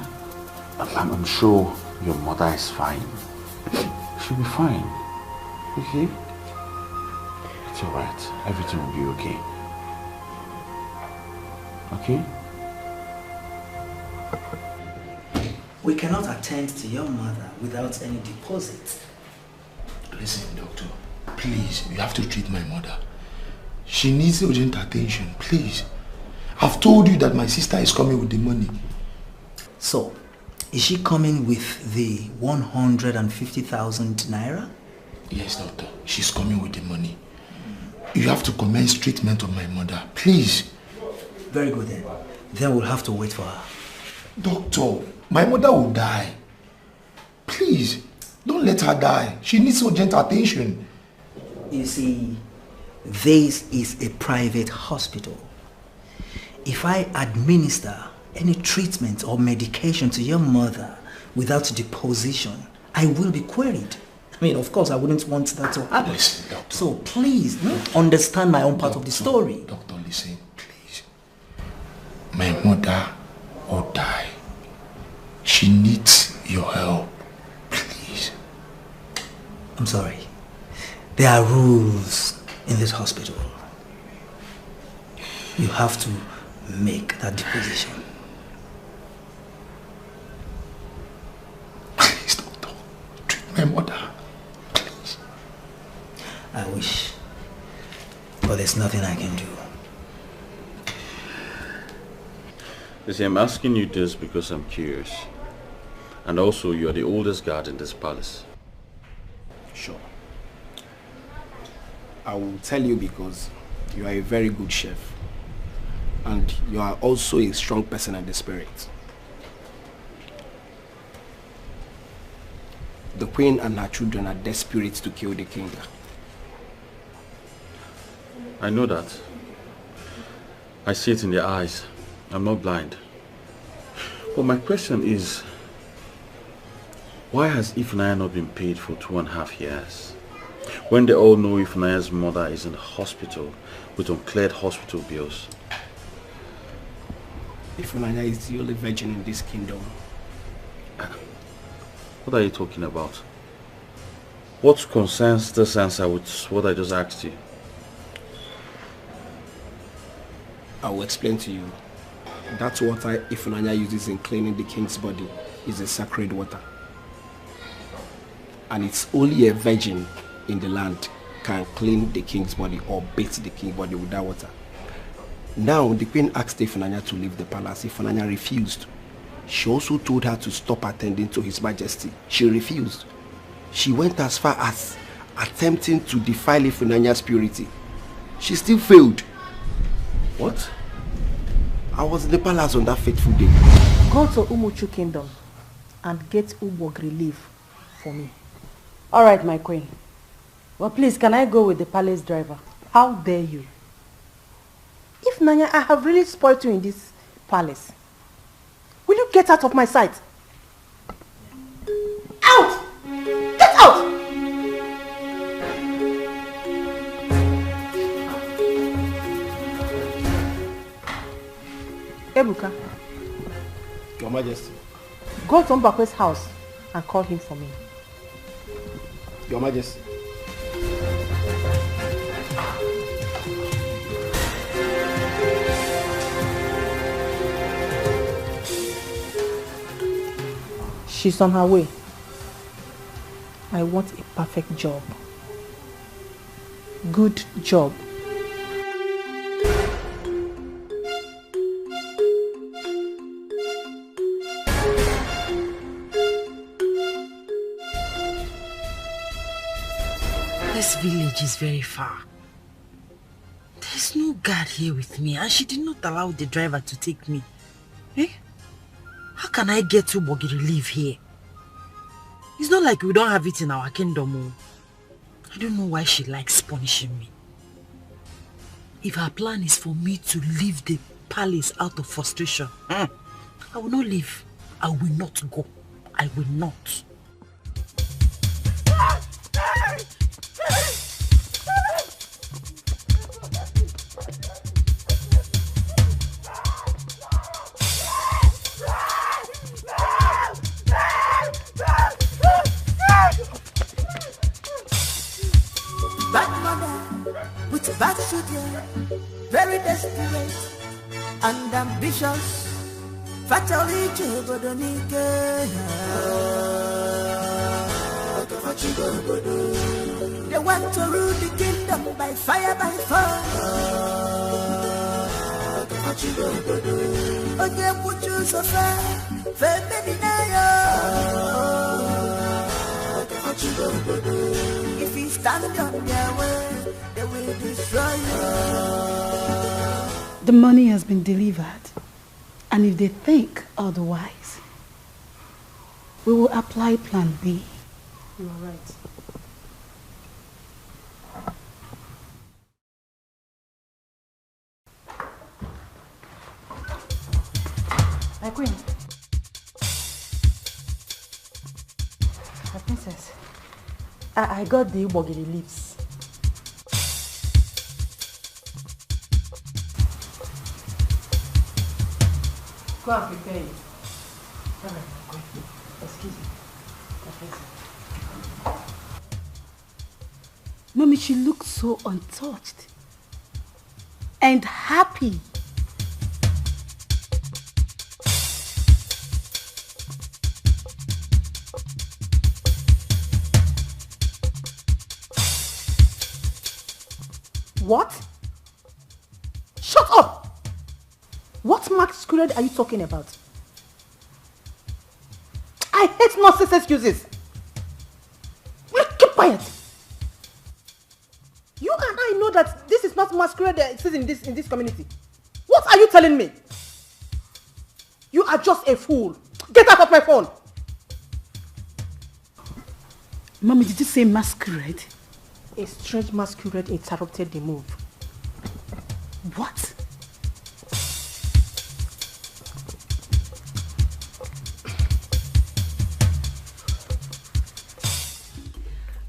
I'm sure your mother is fine. She'll be fine. Okay? It's alright. Everything will be okay. Okay? We cannot attend to your mother without any deposit. Listen, doctor. Please, you have to treat my mother. She needs urgent attention, please. I've told you that my sister is coming with the money. So, is she coming with the 150,000 naira? Yes, doctor. She's coming with the money. You have to commence treatment of my mother, please. Very good then. Then we'll have to wait for her. Doctor, my mother will die. Please, don't let her die. She needs urgent attention. You see, this is a private hospital. If I administer any treatment or medication to your mother without deposition, I will be queried. I mean, of course, I wouldn't want that to happen. Listen, doctor. So please, understand my own part of the story. Doctor, listen, please. My mother will die. She needs your help. Please. I'm sorry. There are rules in this hospital. You have to make that deposition. Please, doctor. Treat my mother. Please. I wish. But there's nothing I can do. You see, I'm asking you this because I'm curious. And also, you are the oldest guard in this palace. Sure. I will tell you because you are a very good chef. And you are also a strong person in the spirit. The queen and her children are desperate to kill the king. I know that. I see it in their eyes. I'm not blind. But my question is, why has Ifunanya not been paid for 2.5 years? When they all know Ifunanya's mother is in the hospital with uncleared hospital bills. Ifunanya is the only virgin in this kingdom. What are you talking about? What concerns this answer with what I just asked you? I will explain to you. That water Ifunanya uses in cleaning the king's body is a sacred water. And it's only a virgin in the land can clean the king's body or bathe the king's body with that water. Now, the queen asked Ifunanya to leave the palace. Ifunanya refused. She also told her to stop attending to his majesty. She refused. She went as far as attempting to defile Ifunanya's purity. She still failed. What? I was in the palace on that fateful day. Go to Umuchu Kingdom and get Ubog relief for me. All right, my queen. Well, please, can I go with the palace driver? How dare you? If Nanya, I have really spoiled you in this palace. Will you get out of my sight? Out! Get out! Ebuka. Your Majesty. Go to Mbakwe's house and call him for me. Your Majesty. She's on her way. I want a perfect job. Good job. This village is very far. There's no guard here with me, and she did not allow the driver to take me. Eh? How can I get to Bogi relief here? It's not like we don't have it in our kingdom. I don't know why she likes punishing me. If her plan is for me to leave the palace out of frustration, I will not leave. I will not go. I will not. Bad mother with bad children, very desperate and ambitious. Fatally they want to rule the kingdom by fire, by force. Oye mucho suffer, if he stand on their way, they will destroy you. The money has been delivered, and if they think otherwise, we will apply plan B. You are right. My queen. My princess. I got the Ubogiri leaves. Go and prepare it. All right, my queen. Excuse me. My princess. Mommy, she looks so untouched and happy. What? Shut up! What masquerade are you talking about? I hate nonsense excuses. Will you keep quiet? You and I know that this is not masquerade that exists in this community. What are you telling me? You are just a fool. Get out of my phone. Mommy, did you say masquerade? A strange masquerade interrupted the move. What?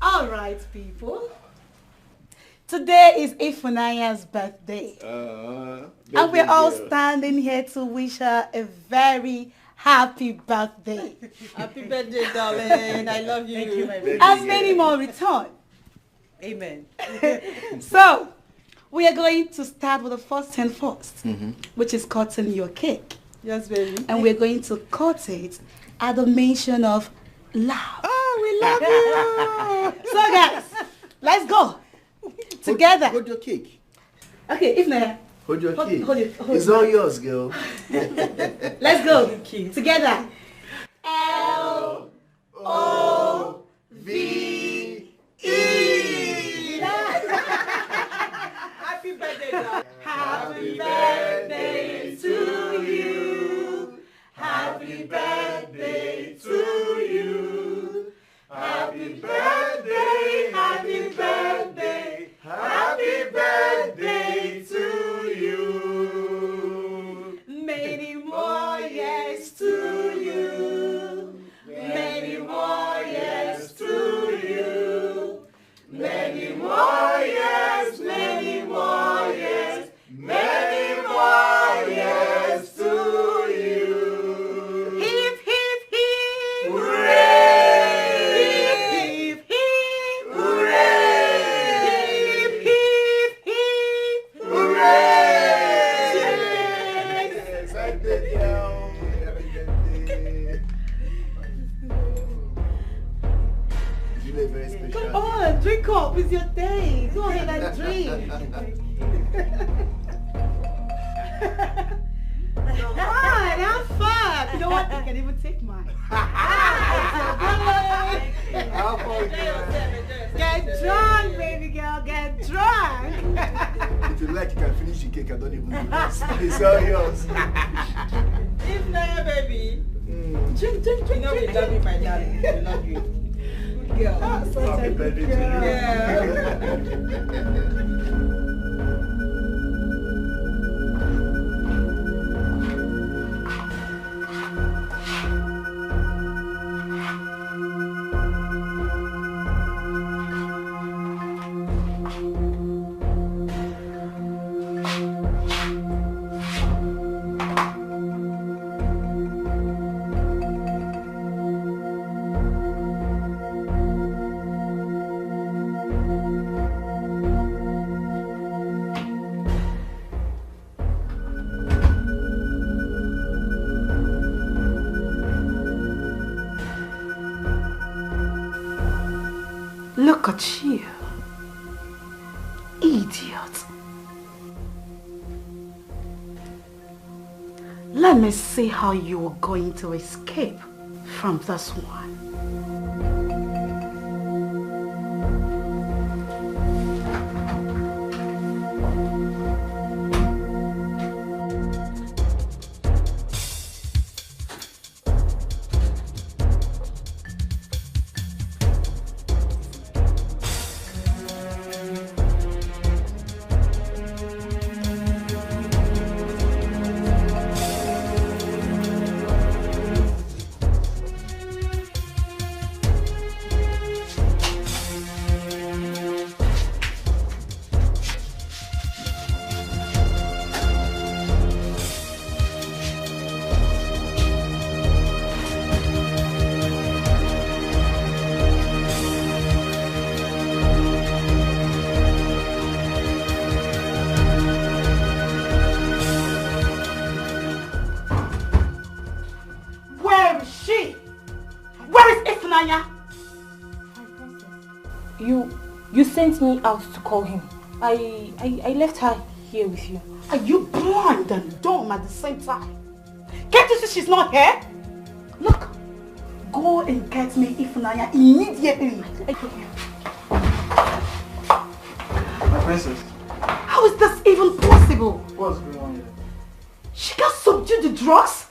All right, people. Today is Ifunaya's birthday. And we're all standing here to wish her a very happy birthday. Happy birthday, darling. I love you. Thank you, my baby. And many more return. Amen. So, we are going to start with the first thing first, which is cutting your cake. Yes, baby. And we're going to cut it at the mention of love. Oh, we love you. So, guys, let's go. Together. Hold your cake. Okay, Ifnaya. Hold your cake. Hold it. It's all yours, girl. Let's go. Together. L-O-V-E. Happy birthday, darling. Happy birthday to you. Happy Come on, have fun. You know what? You can even take mine. Get drunk, baby girl. Get drunk. If you like, you can finish the cake. I don't even do this. It's all yours. If not, baby. Drink. You know we love you, my darling. We love you. Good girl. Happy birthday to you. Yeah. Look at you, idiot. Let me see how you are going to escape from this one. You sent me out to call him. I left her here with you. Are you blind and dumb at the same time? Can't you see she's not here? Look, go and get me Ifunanya immediately. My princess. How is this even possible? What's going on here? She can't subdue the drugs.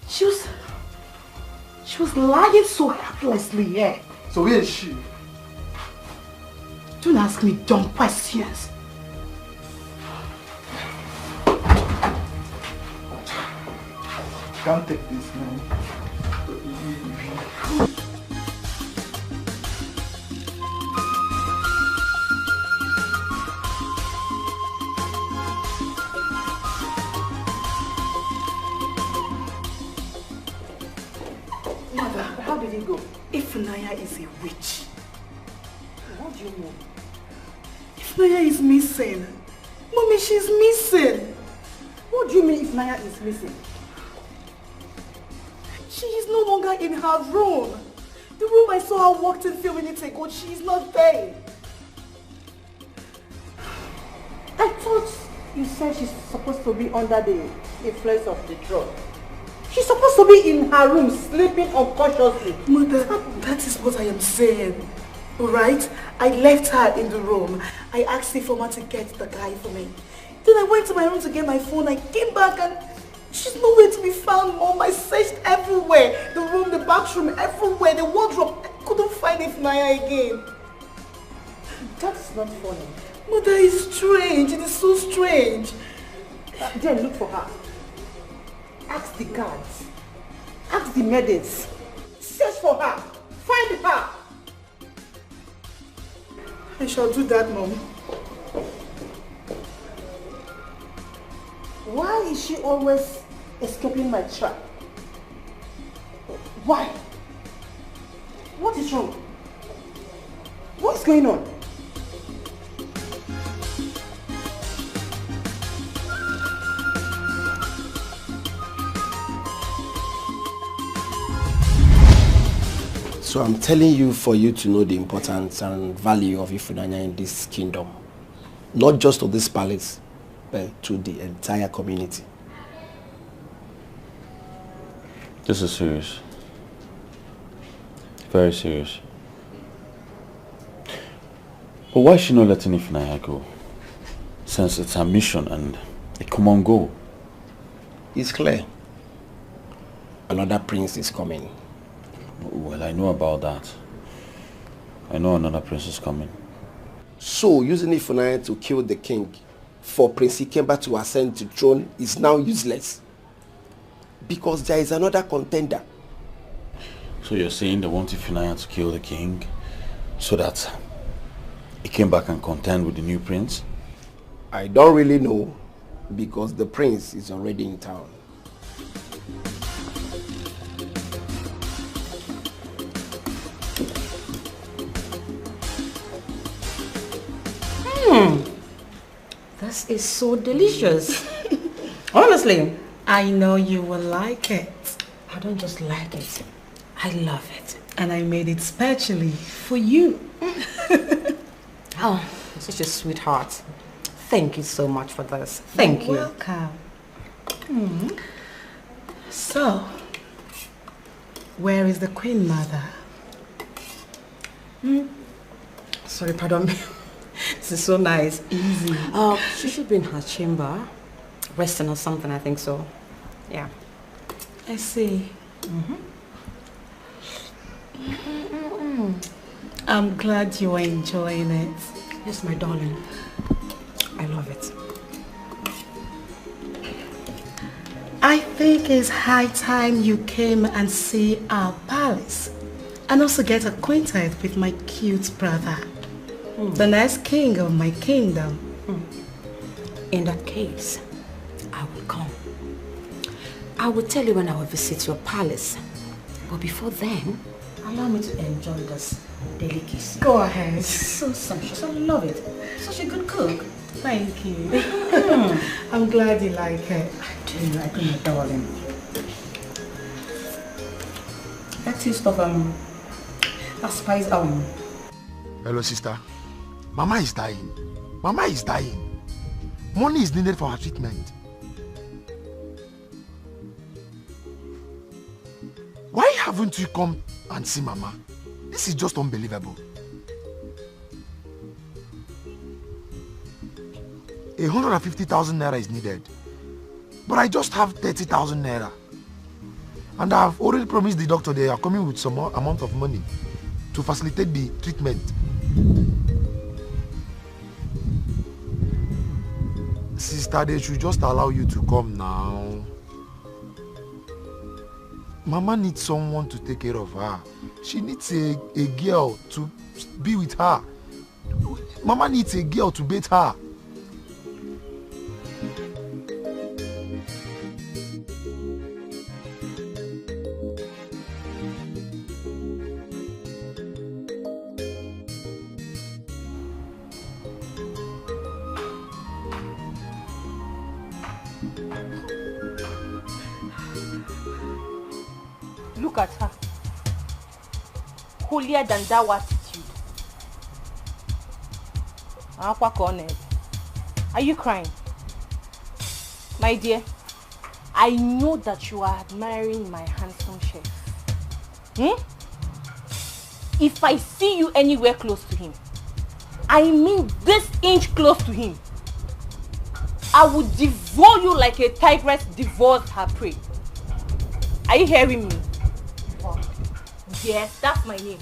She was lying so helplessly here. So where is she? Don't ask me dumb questions. Can't take this now. Mother, how did it go? Ifunanya is a witch. What do you mean? Ifunanya is missing. Mommy, she's missing. What do you mean Ifunanya is missing? She is no longer in her room. The room I saw her walked in a few minutes ago, she is not there. I thought you said she's supposed to be under the influence of the drug. She's supposed to be in her room, sleeping unconsciously. Mother, that is what I am saying. Alright? I left her in the room. I asked Philmond to get the guy for me. Then I went to my room to get my phone. I came back and she's nowhere to be found, Mom. I searched everywhere. The room, the bathroom, everywhere. The wardrobe. I couldn't find Ifunanya again. That's not funny. Mother, it's strange. It is so strange. Then look for her. Ask the guards. Ask the medics. Search for her. Find her. I shall do that, Mom. Why is she always escaping my trap? Why? What is wrong? What's going on? So I'm telling you for you to know the importance and value of Ifunanya in this kingdom. not just to this palace, but to the entire community. This is serious. Very serious. But why is she not letting Ifunanya go? Since it's her mission and a common goal. It's clear. Another prince is coming. Well, I know about that. I know another prince is coming. So, using Ifunanya to kill the king for Prince Ikemba to ascend to the throne is now useless. Because there is another contender. So you're saying they want Ifunanya to kill the king so that Ikemba can contend with the new prince? I don't really know, because the prince is already in town. This is so delicious. Honestly, I know you will like it. I don't just like it, I love it. And I made it specially for you. Oh, you're such a sweetheart. Thank you so much for this. Thank you. Welcome. So, where is the Queen Mother? Sorry, pardon me. This is so nice. Easy. She should be in her chamber, resting or something, I think so. Yeah. I see. I'm glad you are enjoying it. Yes, my darling. I love it. I think it's high time you came and see our palace and also get acquainted with my cute brother, the next king of my kingdom. In that case, I will come. I will tell you when I will visit your palace. But before then, allow me to enjoy this delicacy. Go ahead. It's so sumptuous. I love it. Such a good cook. Thank you. I'm glad you like it. I do, I do, my darling. That taste of that spice Hello, sister. Mama is dying. Mama is dying. Money is needed for her treatment. Why haven't you come and see Mama? This is just unbelievable. 150,000 naira is needed. But I just have 30,000 naira. And I've already promised the doctor they are coming with some amount of money to facilitate the treatment. Sister, they should just allow you to come now. Mama needs someone to take care of her. She needs a girl to be with her. Mama needs a girl to bathe her. Look at her. Holier than thou attitude. Are you crying? My dear, I know that you are admiring my handsome chef. If I see you anywhere close to him, I mean this inch close to him, I would devour you like a tigress devours her prey. Are you hearing me? Yes, that's my name.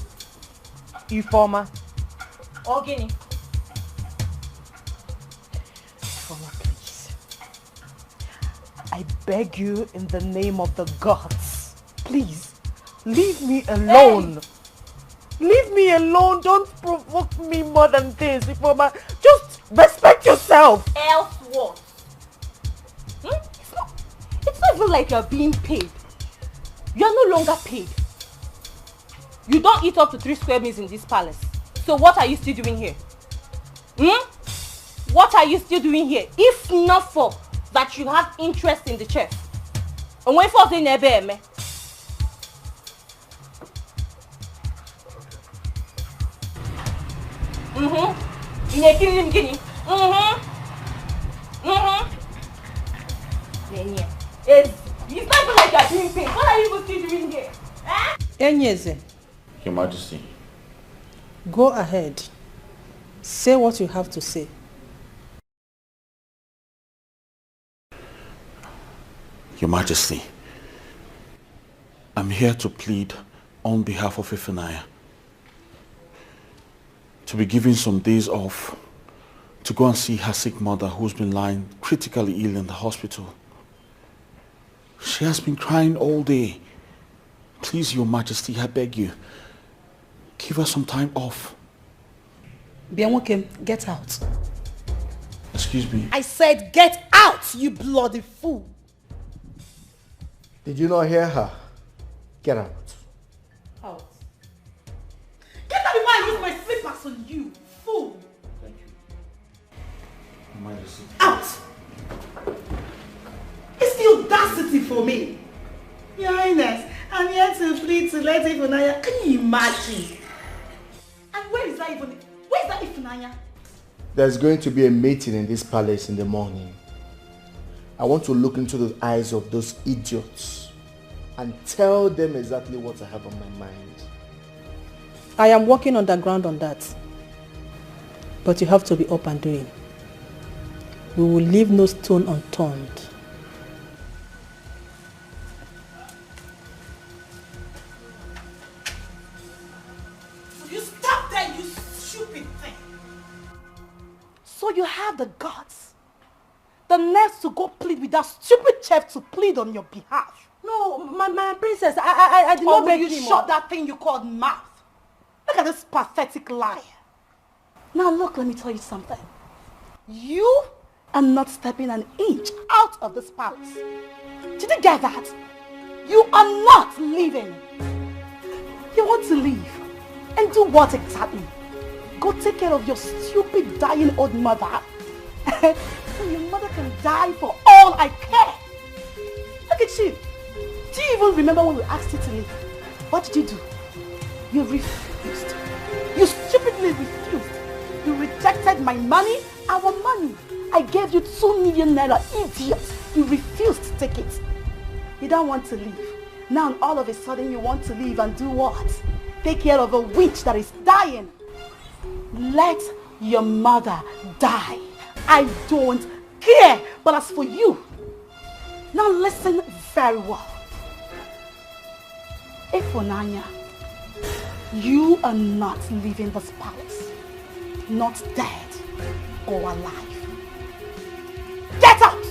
Ifoma. Ogini. Ifoma, please. I beg you in the name of the gods. Please, leave me alone. Hey. Leave me alone. Don't provoke me more than this, Ifoma. Just respect yourself. Else what? It's not even like you're being paid. You're no longer paid. You don't eat up to 3 square meals in this palace. So what are you still doing here? What are you still doing here? If not for that you have interest in the chef. And when for the nebe. In a killing guinea. It's not like you're doing things. What are you even still doing here? Enyeze, Your Majesty. go ahead. Say what you have to say. Your Majesty, I'm here to plead on behalf of Ifunanya to be given some days off to go and see her sick mother who's been lying critically ill in the hospital. She has been crying all day. Please, Your Majesty, I beg you, give her some time off. Bianwokem, get out. Excuse me. I said get out, you bloody fool. Did you not hear her? Get out. Out. Get out before I lose my slippers on you, fool. Thank you. Your Majesty. Out. It's the audacity for me. Your Highness, I'm here to plead to let Ifunanya. Can you imagine? And where is that Ifunanya? There's going to be a meeting in this palace in the morning. I want to look into the eyes of those idiots and tell them exactly what I have on my mind. I am working underground on that. But you have to be up and doing. We will leave no stone unturned. You stop there, you stupid thing. So you have the guts, the nerve to go plead with that stupid chef to plead on your behalf. No, my princess, I did not beg you him. shut that thing you called mouth. Look at this pathetic liar. Now look, let me tell you something. You are not stepping an inch out of this palace. Did you get that? You are not leaving. You want to leave. And do what exactly? Go take care of your stupid dying old mother. So your mother can die for all I care. Look at you. Do you even remember when we asked you to leave? What did you do? You refused. You stupidly refused. You rejected my money, our money. I gave you 2 million naira, idiot. You refused to take it. You don't want to leave. Now all of a sudden you want to leave and do what? Take care of a witch that is dying. Let your mother die. I don't care. But as for you, now listen very well. Ifunanya, you are not leaving this palace. Not dead or alive. Get out!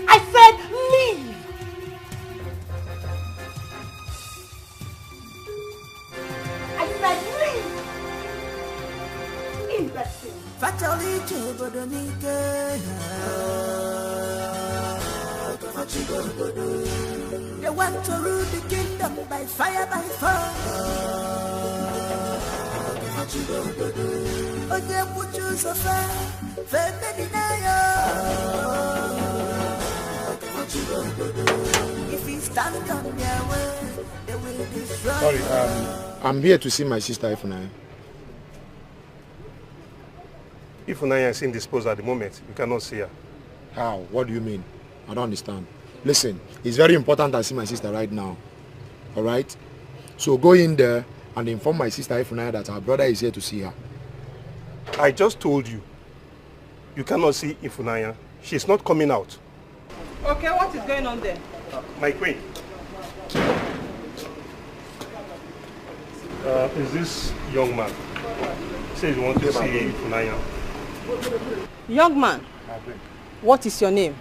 I said leave! I said leave! Imbecile. They want to rule the kingdom by fire, by force. Oh, they put you so far, if you stand on their way, they will destroy. Sorry, I'm here to see my sister Ifunanya. Ifunanya is indisposed at the moment. You cannot see her. How? What do you mean? I don't understand. Listen, it's very important I see my sister right now. Alright? So go in there and inform my sister Ifunanya that her brother is here to see her. I just told you. You cannot see Ifunanya. She's not coming out. Okay, what is going on there? My queen. Is this young man? He says he wants to see Ifunanya. Young man, what is your name?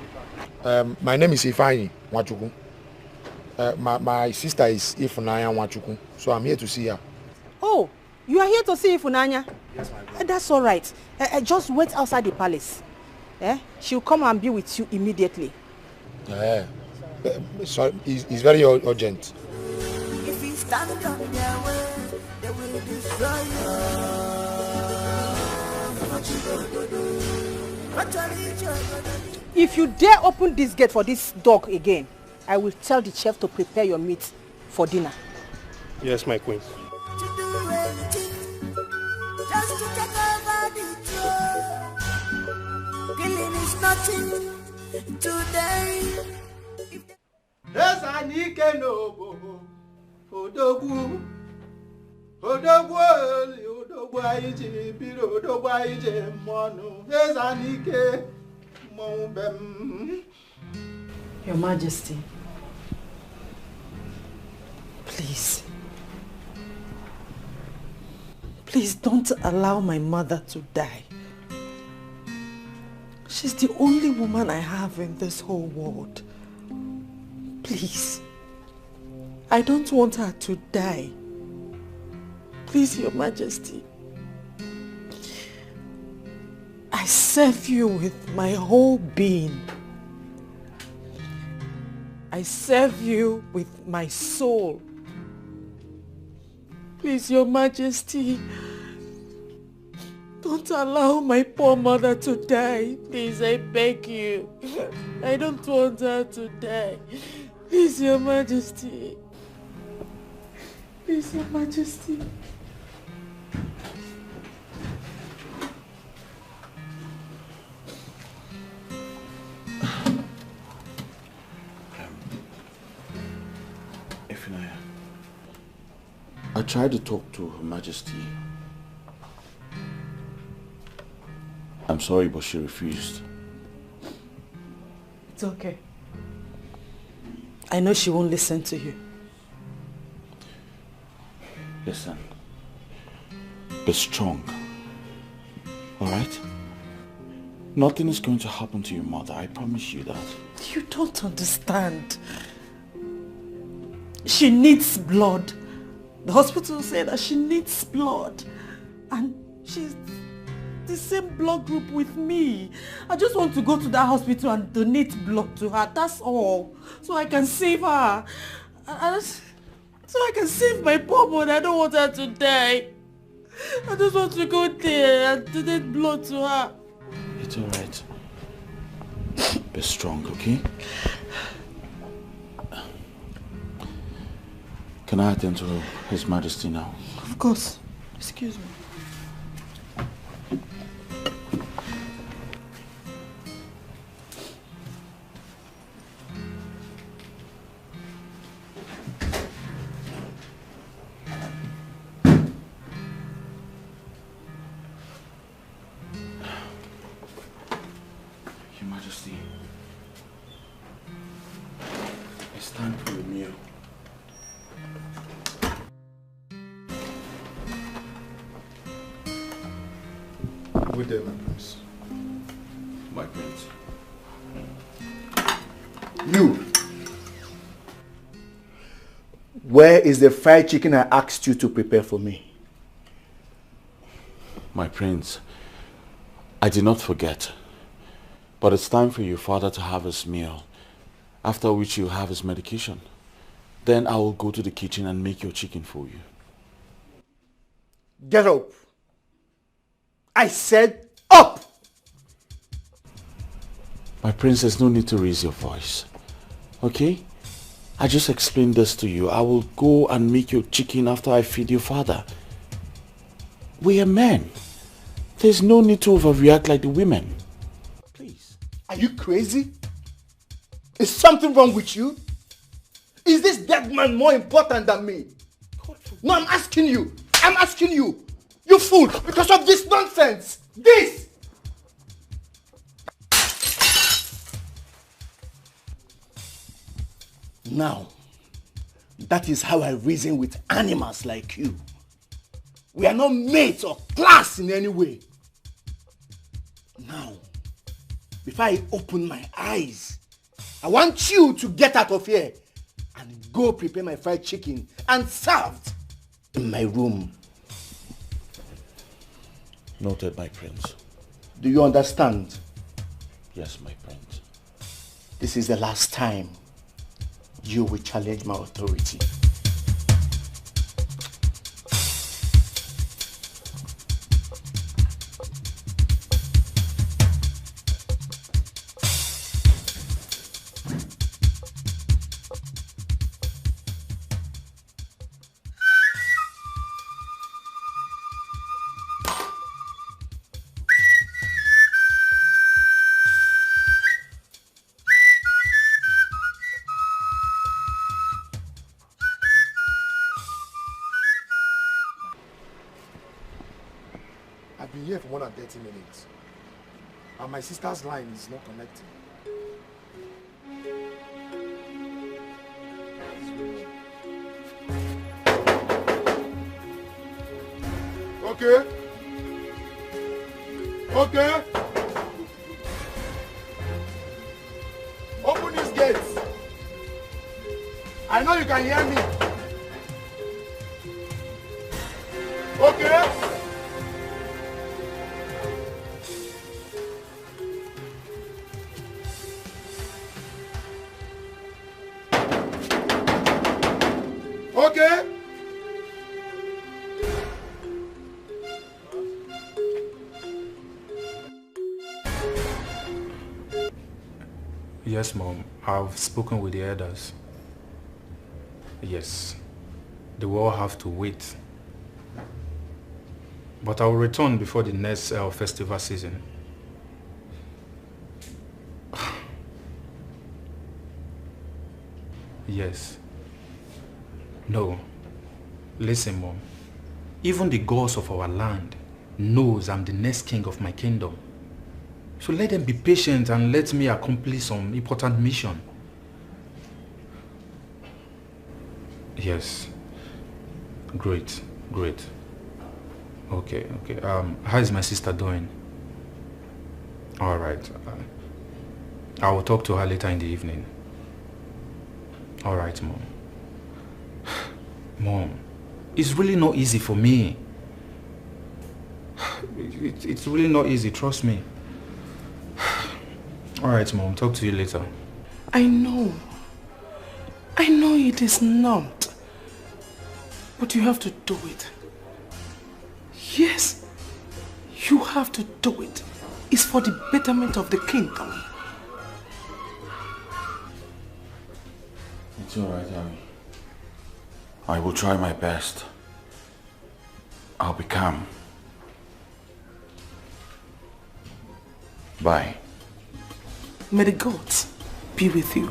My name is Ifeanyi Nwachukwu. My sister is Ifunanya Nwachukwu, so I'm here to see her. Oh, you are here to see Ifunanya? Yes, my girl. That's all right. Just wait outside the palace. She'll come and be with you immediately. So it's very urgent. If you stand on their way, they will destroy you. If you dare open this gate for this dog again, I will tell the chef to prepare your meat for dinner. Yes, my queen. To do anything, just to take over the throne. nothing today. Yes, I need to know. Odogwu, Odogwu, Aiji, Biro, Odogwu, Aiji, Monu. Yes, I need to know. Your Majesty, please. Please don't allow my mother to die. She's the only woman I have in this whole world. Please. I don't want her to die. Please, Your Majesty. I serve you with my whole being. I serve you with my soul. Please, Your Majesty, don't allow my poor mother to die. Please, I beg you. I don't want her to die. Please, Your Majesty. Please, Your Majesty. I tried to talk to Her Majesty. I'm sorry, but she refused. It's okay. I know she won't listen to you. Listen. Be strong. Alright? Nothing is going to happen to your mother. I promise you that. You don't understand. She needs blood. The hospital said that she needs blood. And she's the same blood group with me. I just want to go to that hospital and donate blood to her. That's all. So I can save her. So I can save my poor mother. I don't want her to die. I just want to go there and donate blood to her. It's alright. Be strong, okay? Can I attend to His Majesty now? Of course. Excuse me. Your Majesty, it's time for a meal. Good day, my prince. My prince. You! Where is the fried chicken I asked you to prepare for me? My prince, I did not forget. But it's time for your father to have his meal, after which you'll have his medication. Then I will go to the kitchen and make your chicken for you. Get up! I said up! My prince, there's no need to raise your voice. Okay? I just explained this to you. I will go and make your chicken after I feed your father. We are men. There's no need to overreact like the women. Please. Are you crazy? Is something wrong with you? Is this dead man more important than me? No, I'm asking you. I'm asking you. You fool, because of this nonsense. This! Now, that is how I reason with animals like you. We are not mates or class in any way. Now, before I open my eyes, I want you to get out of here and go prepare my fried chicken and serve it in my room. Noted, my prince. Do you understand? Yes, my prince. This is the last time you will challenge my authority. here for more than 30 minutes. And my sister's line is not connecting. Okay. Okay. Open these gates. I know you can hear me. Okay. Okay. Yes, Mom. I've spoken with the elders. Yes. They will all have to wait. But I will return before the next festival season. Yes. No. Listen, Mom. Even the gods of our land knows I'm the next king of my kingdom. So let them be patient and let me accomplish some important mission. Yes. Great. Great. Okay. How is my sister doing? All right. I will talk to her later in the evening. All right, Mom. Mom, it's really not easy for me. It's really not easy, trust me. All right, Mom, talk to you later. I know it is not. But you have to do it. Yes, you have to do it. It's for the betterment of the kingdom. It's all right, Abby. I will try my best. I'll be calm. Bye. May the gods be with you.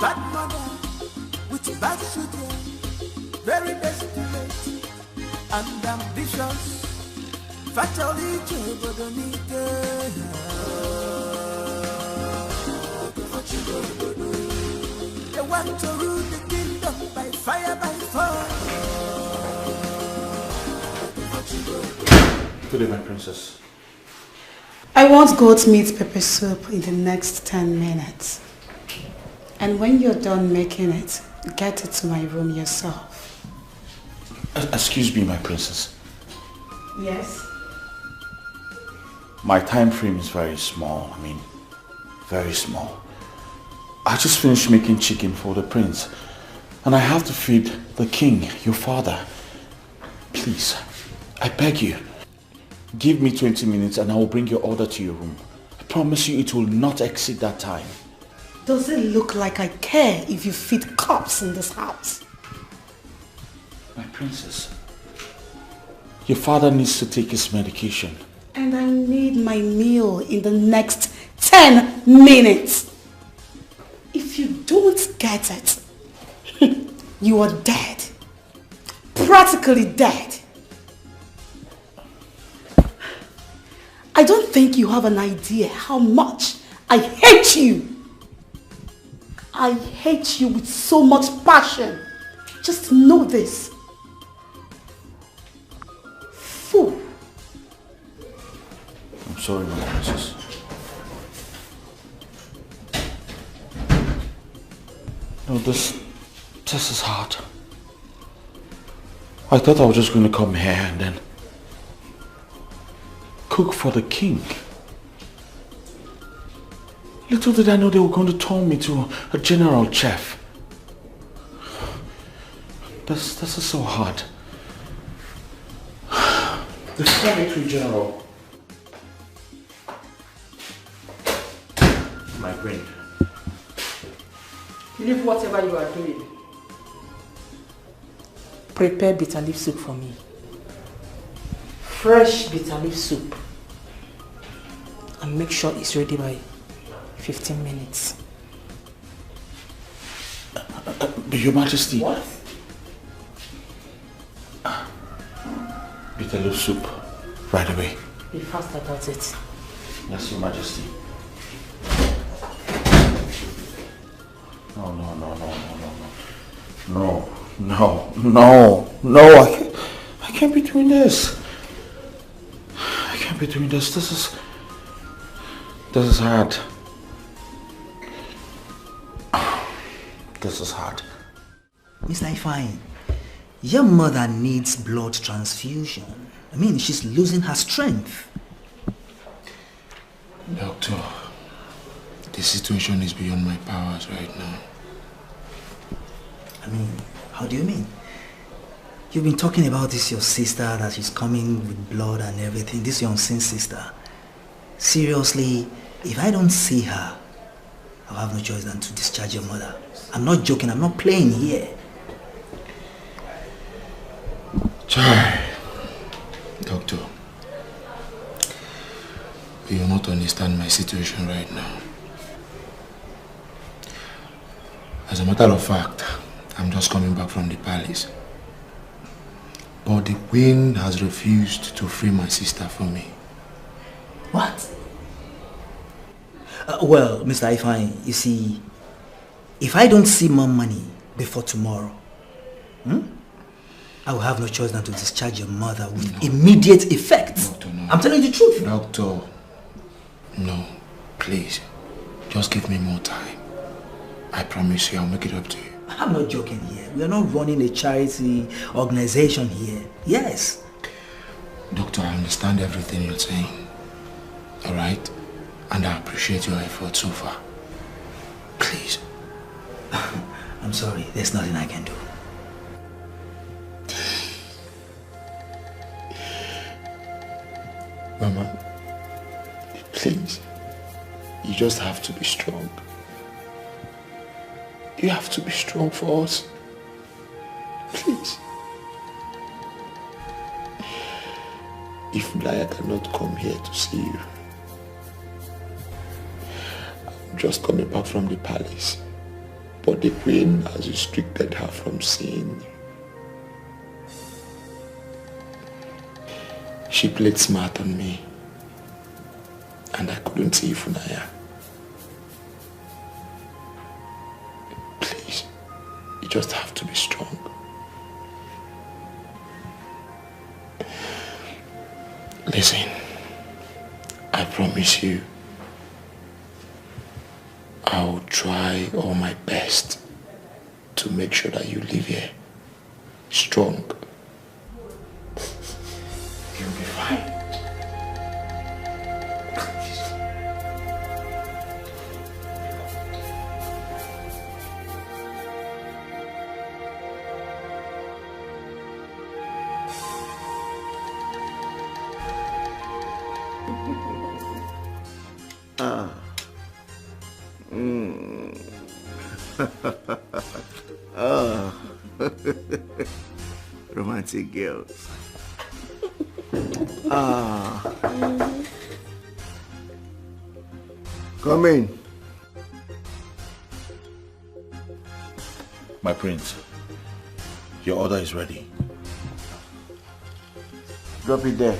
Bad mother with bad children, very desperate and ambitious. Fatally they want to rule the kingdom by fire, by force. Good day, my princess. I want goat's meat pepper soup in the next 10 minutes. And when you're done making it, get it to my room yourself. Excuse me, my princess. Yes? My time frame is very small. I mean, very small. I just finished making chicken for the prince. And I have to feed the king, your father. Please, I beg you. Give me 20 minutes and I will bring your order to your room. I promise you it will not exceed that time. Does it look like I care if you feed cops in this house? My princess, your father needs to take his medication. And I need my meal in the next 10 minutes. If you don't get it, you are dead. Practically dead. I don't think you have an idea how much I hate you. I hate you with so much passion. Just know this. Fool. I'm sorry, my princess. No, this is hard. I thought I was just going to come here and then cook for the king. Little did I know they were going to turn me to a general chef. This is so hard. The secretary general. My brain. Leave whatever you are doing. Prepare bitter leaf soup for me. Fresh bitter leaf soup. And make sure it's ready by 15 minutes. Your Majesty. What? Betrayal soup. Right away. Be fast about it. Yes, Your Majesty. No, I can't be doing this. I can't be doing this. This is hard. This is hard. Mr. Ifeanyi, your mother needs blood transfusion. I mean, she's losing her strength. Doctor, the situation is beyond my powers right now. I mean, how do you mean? You've been talking about this, your sister, that she's coming with blood and everything. This your unseen sister. Seriously, if I don't see her, I'll have no choice than to discharge your mother. I'm not joking, I'm not playing here. Doctor, you will not understand my situation right now. As a matter of fact, I'm just coming back from the palace. But the queen has refused to free my sister from me. What? Well, Mr. Ifeanyi, you see, if I don't see more money before tomorrow, I will have no choice than to discharge your mother with immediate effect. Doctor, no. I'm telling you the truth. Doctor, no, please, just give me more time. I promise you I'll make it up to you. I'm not joking here. We are not running a charity organization here. Yes. Doctor, I understand everything you're saying. Alright? And I appreciate your effort so far. Please. I'm sorry. There's nothing I can do. Mama, please. You just have to be strong. You have to be strong for us. Please. If Naya cannot come here to see you, I'm just coming back from the palace. But the queen has restricted her from seeing you. She played smart on me. And I couldn't see Funaya. Please, you just have to be strong. Listen, I promise you, I'll try all my best to make sure that you live here strong. You'll be fine. Romantic girls. Come in. My prince, your order is ready. Drop it there.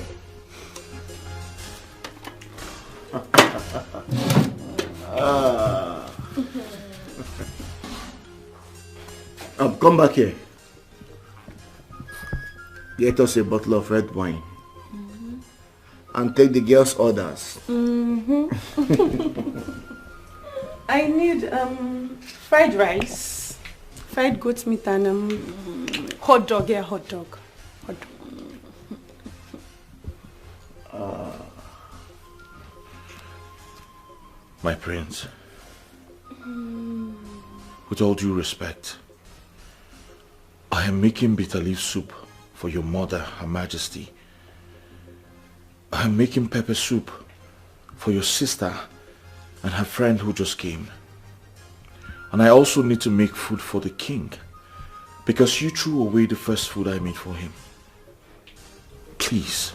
Come back here. Get us a bottle of red wine. And take the girls' orders. I need fried rice, fried goat meat and hot dog. Yeah, hot dog. Hot dog. My prince, with all due respect, I am making bitter leaf soup for your mother, Her Majesty. I am making pepper soup for your sister and her friend who just came. And I also need to make food for the king, because you threw away the first food I made for him. Please,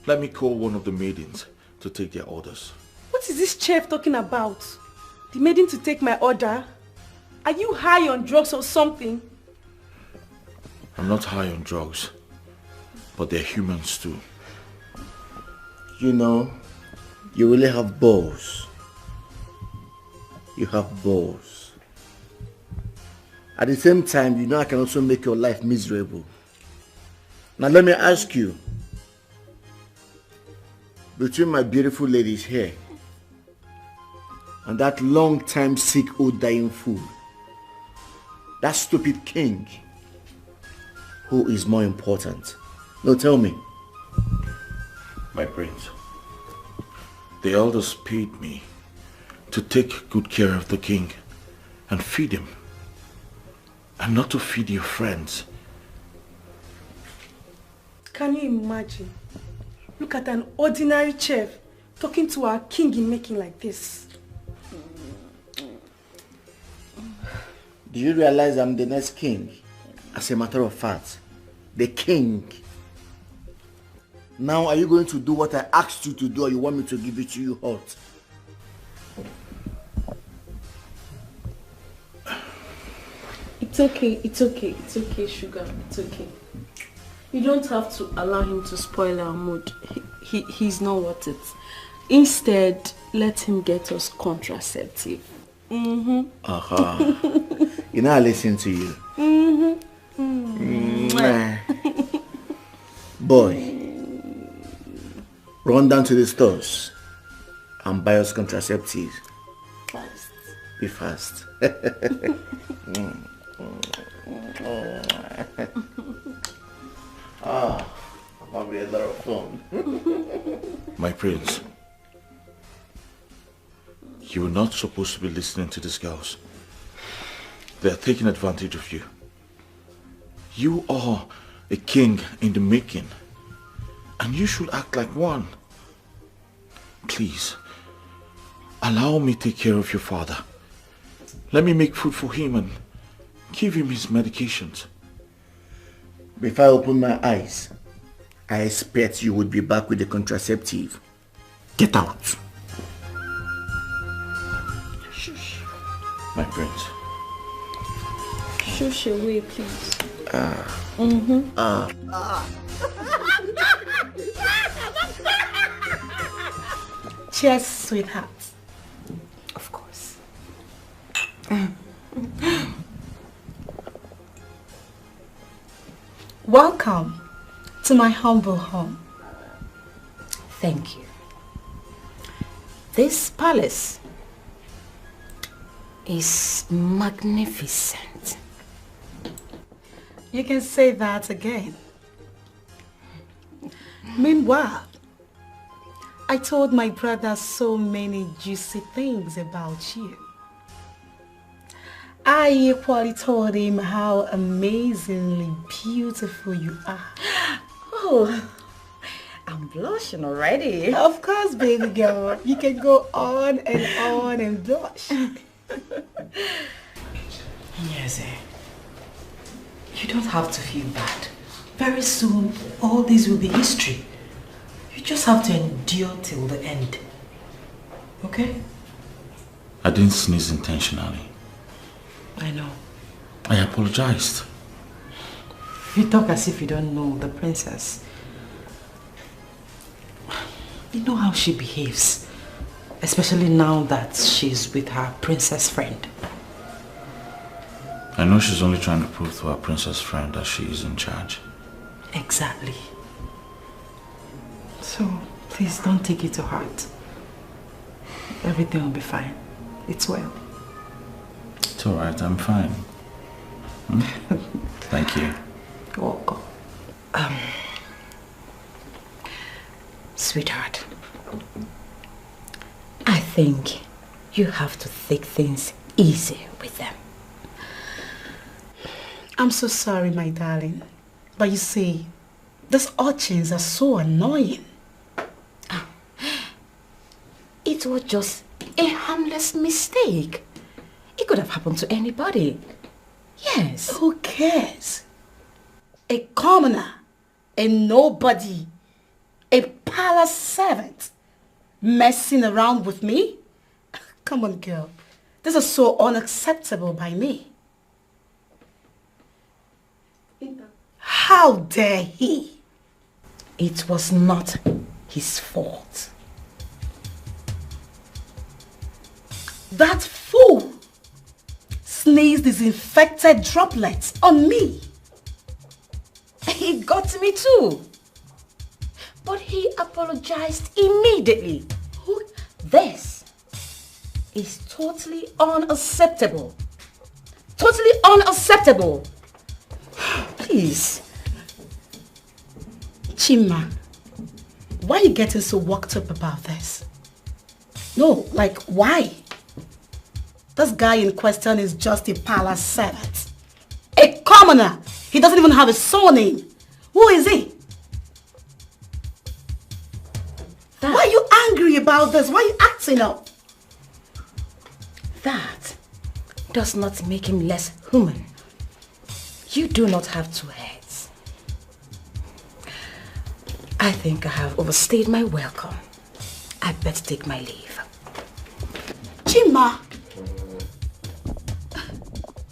let me call one of the maidens to take their orders. What is this chef talking about? The maiden to take my order? Are you high on drugs or something? I'm not high on drugs, but they're humans too. You know, you really have balls. You have balls. At the same time, you know I can also make your life miserable. Now let me ask you, between my beautiful ladies here and that long-time sick old dying fool, that stupid king, who is more important? No, tell me. My prince, the elders paid me to take good care of the king and feed him, and not to feed your friends. Can you imagine? Look at an ordinary chef talking to our king in making like this. Do you realize I'm the next king? As a matter of fact, the king. Now are you going to do what I asked you to do, or you want me to give it to you hot? It's okay, sugar, it's okay. You don't have to allow him to spoil our mood. He's not worth it. Instead, let him get us contraceptive. You know I listen to you. Boy, run down to the stores and buy us contraceptives. Fast. Be fast. That'll be a lot of fun. My prince, you were not supposed to be listening to these girls. They are taking advantage of you. You are a king in the making, and you should act like one. Please, allow me to take care of your father. Let me make food for him and give him his medications. Before I open my eyes, I expect you would be back with the contraceptive. Get out. Shush. My prince. Shush away, please. Cheers, sweetheart. Of course. Welcome to my humble home. Thank you. This palace is magnificent. You can say that again. Meanwhile, I told my brother so many juicy things about you. I equally told him how amazingly beautiful you are. Oh, I'm blushing already. Of course, baby girl. You can go on and blush. Yes, you don't have to feel bad. Very soon, all this will be history. You just have to endure till the end. Okay? I didn't sneeze intentionally. I know. I apologized. You talk as if you don't know the princess. You know how she behaves. Especially now that she's with her princess friend. I know she's only trying to prove to her princess friend that she is in charge. Exactly. So, please don't take it to heart. Everything will be fine. It's well. It's alright, I'm fine. Thank you. You're welcome. Sweetheart, I think you have to take things easy with them. I'm so sorry, my darling. But you see, these urchins are so annoying. It was just a harmless mistake. It could have happened to anybody. Yes. Who cares? A commoner, a nobody, a palace servant messing around with me? Come on, girl. This is so unacceptable by me. How dare he? It was not his fault. That fool sneezed his infected droplets on me. He got me too. But he apologized immediately. This is totally unacceptable. Totally unacceptable. Please. Chima, why are you getting so worked up about this? No, like why? This guy in question is just a palace servant. A commoner. He doesn't even have a surname. Who is he? Why are you angry about this? Why are you acting up? That does not make him less human. You do not have two heads. I think I have overstayed my welcome. I better take my leave. Chima!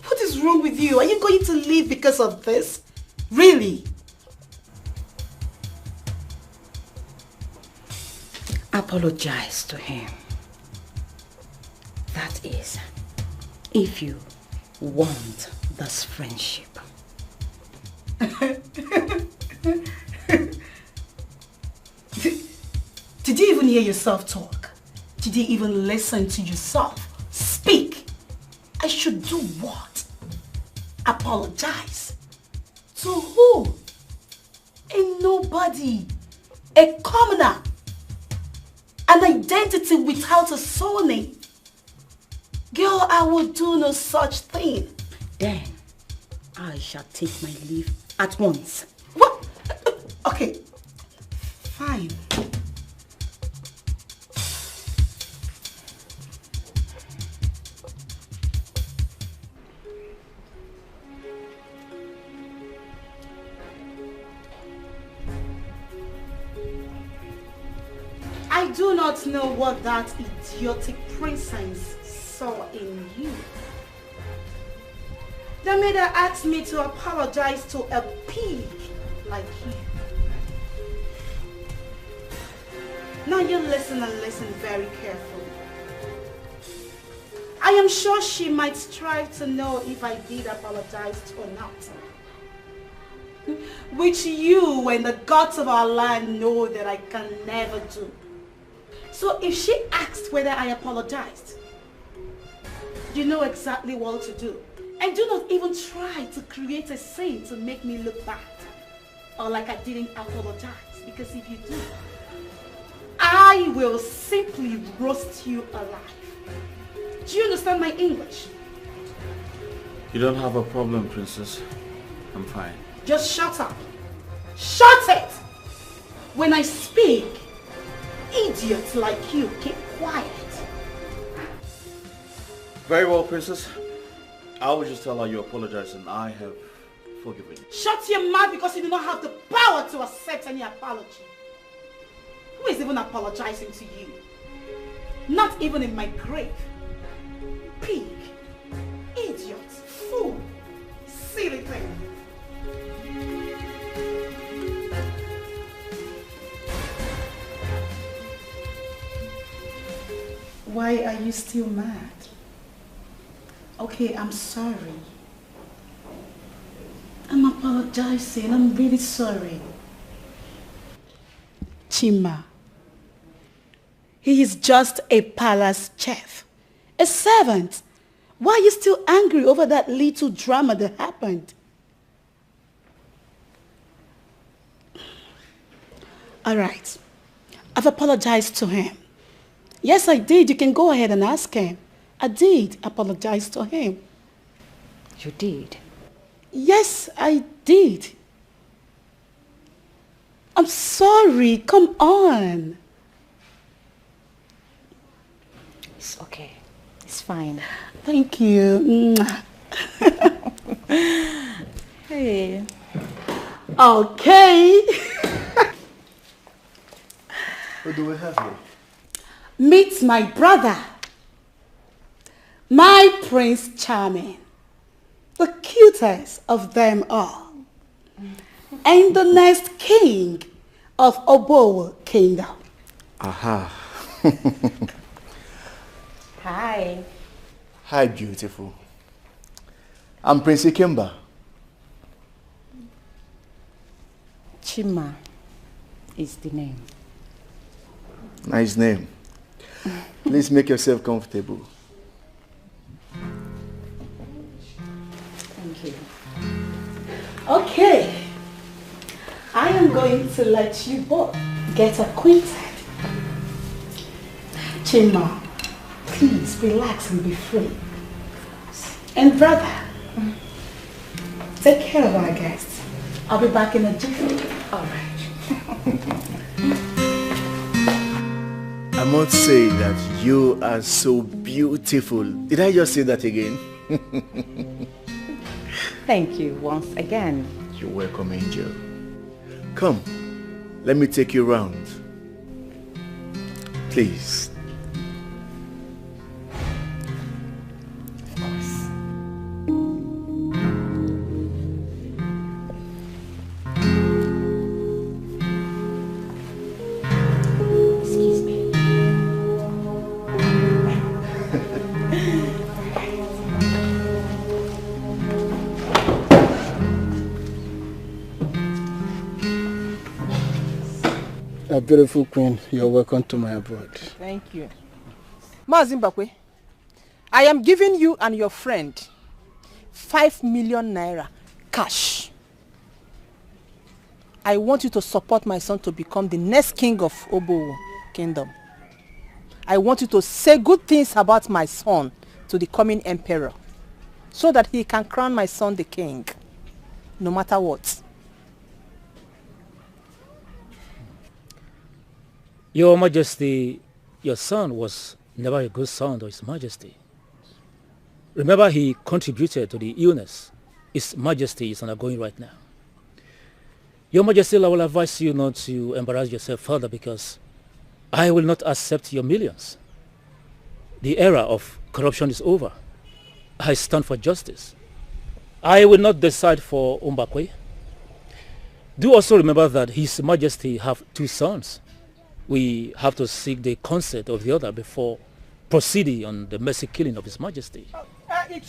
What is wrong with you? Are you going to leave because of this? Really? Apologize to him. That is, if you want this friendship. Did you even hear yourself talk? Did you even listen to yourself speak? I should do what? Apologize? To who? A nobody. A commoner. An identity without a surname. Girl, I will do no such thing. Then, I shall take my leave at once. What? Okay, fine. I do not know what that idiotic princess saw in you. That made her ask me to apologize to a pig like you. Now you listen and listen very carefully. I am sure she might strive to know if I did apologize or not. Which you and the gods of our land know that I can never do. So if she asked whether I apologized, you know exactly what to do. And do not even try to create a scene to make me look bad or like I didn't apologize, because if you do, I will simply roast you alive. Do you understand my English? You don't have a problem, princess. I'm fine. Just shut up. Shut it! When I speak, idiots like you keep quiet. Very well, princess. I will just tell her you apologize and I have forgiven you. Shut your mouth, because you do not have the power to accept any apology. Who is even apologizing to you? Not even in my grave. Pig, idiot, fool, silly thing. Why are you still mad? Okay, I'm sorry. I'm apologizing. I'm really sorry. Chima, he is just a palace chef, a servant. Why are you still angry over that little drama that happened? All right, I've apologized to him. Yes, I did. You can go ahead and ask him. I did apologize to him. You did? Yes, I did. I'm sorry. Come on. It's okay. It's fine. Thank you. Hey. Okay. What do we have here? Meet my brother. my Prince Charming, the cutest of them all, and the next king of Obowo Kingdom. Aha. Hi. Hi, beautiful. I'm Prince Ikemba. Chima is the name. Nice name. Please make yourself comfortable. Thank you. Okay. I am going to let you both get acquainted. Chima, please relax and be free. And brother, take care of our guests. I'll be back in a jiffy. All right. I must say that you are so beautiful. Did I just say that again? Thank you once again. You're welcome, angel. Come, let me take you round. Please. A beautiful queen, you're welcome to my abode. Thank you. Mazimbakwe, I am giving you and your friend 5 million naira cash. I want you to support my son to become the next king of Obowo Kingdom. I want you to say good things about my son to the coming emperor so that he can crown my son the king, no matter what. Your Majesty, your son was never a good son to His Majesty. Remember, he contributed to the illness His Majesty is undergoing right now. Your Majesty, I will advise you not to embarrass yourself further because I will not accept your millions. The era of corruption is over. I stand for justice. I will not decide for Umbakwe. Do also remember that His Majesty have 2 sons. We have to seek the consent of the other before proceeding on the mercy killing of His Majesty. I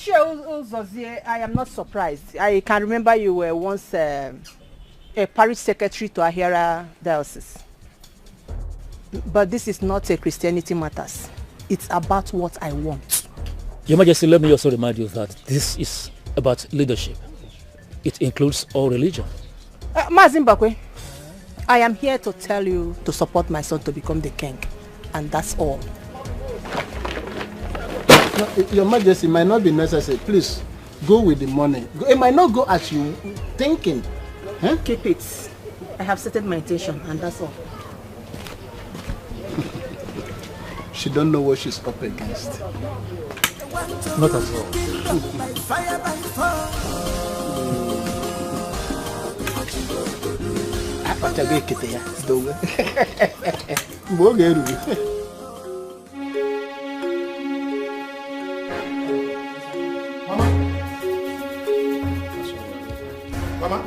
am not surprised. I can remember you were once a parish secretary to Ahira diocese. But this is not a Christianity matters. It's about what I want. Your Majesty, let me also remind you that this is about leadership. It includes all religion. Mazimbakwe, I am here to tell you to support my son to become the king. And that's all. No, Your Majesty, it might not be necessary. Please, go with the money. It might not go as you thinking. Huh? Keep it. I have stated my intention and that's all. She don't know what she's up against. Not at all. Mama?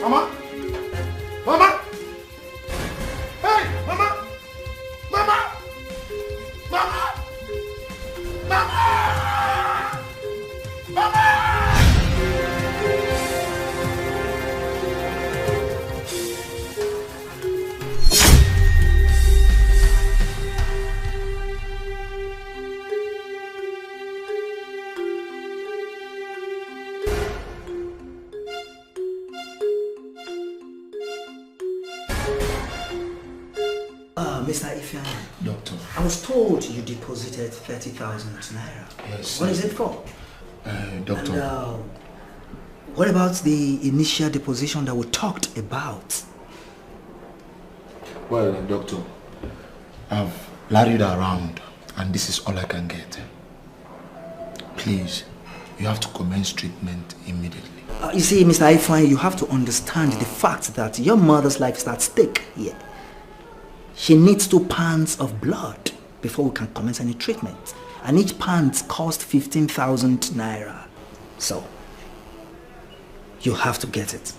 Mama? Mama? Hey, Mama? Mama? Mama? Mama? Mama? Mr. Ifeanyi. Doctor. I was told you deposited 30,000 naira. Yes. What is it for? Doctor. And, what about the initial deposition that we talked about? Well, doctor, I've larried around and this is all I can get. Please, you have to commence treatment immediately. You see, Mr. Ifeanyi, you have to understand the fact that your mother's life is at stake here. She needs 2 pounds of blood before we can commence any treatment. And each pants cost 15,000 naira. So, you have to get it.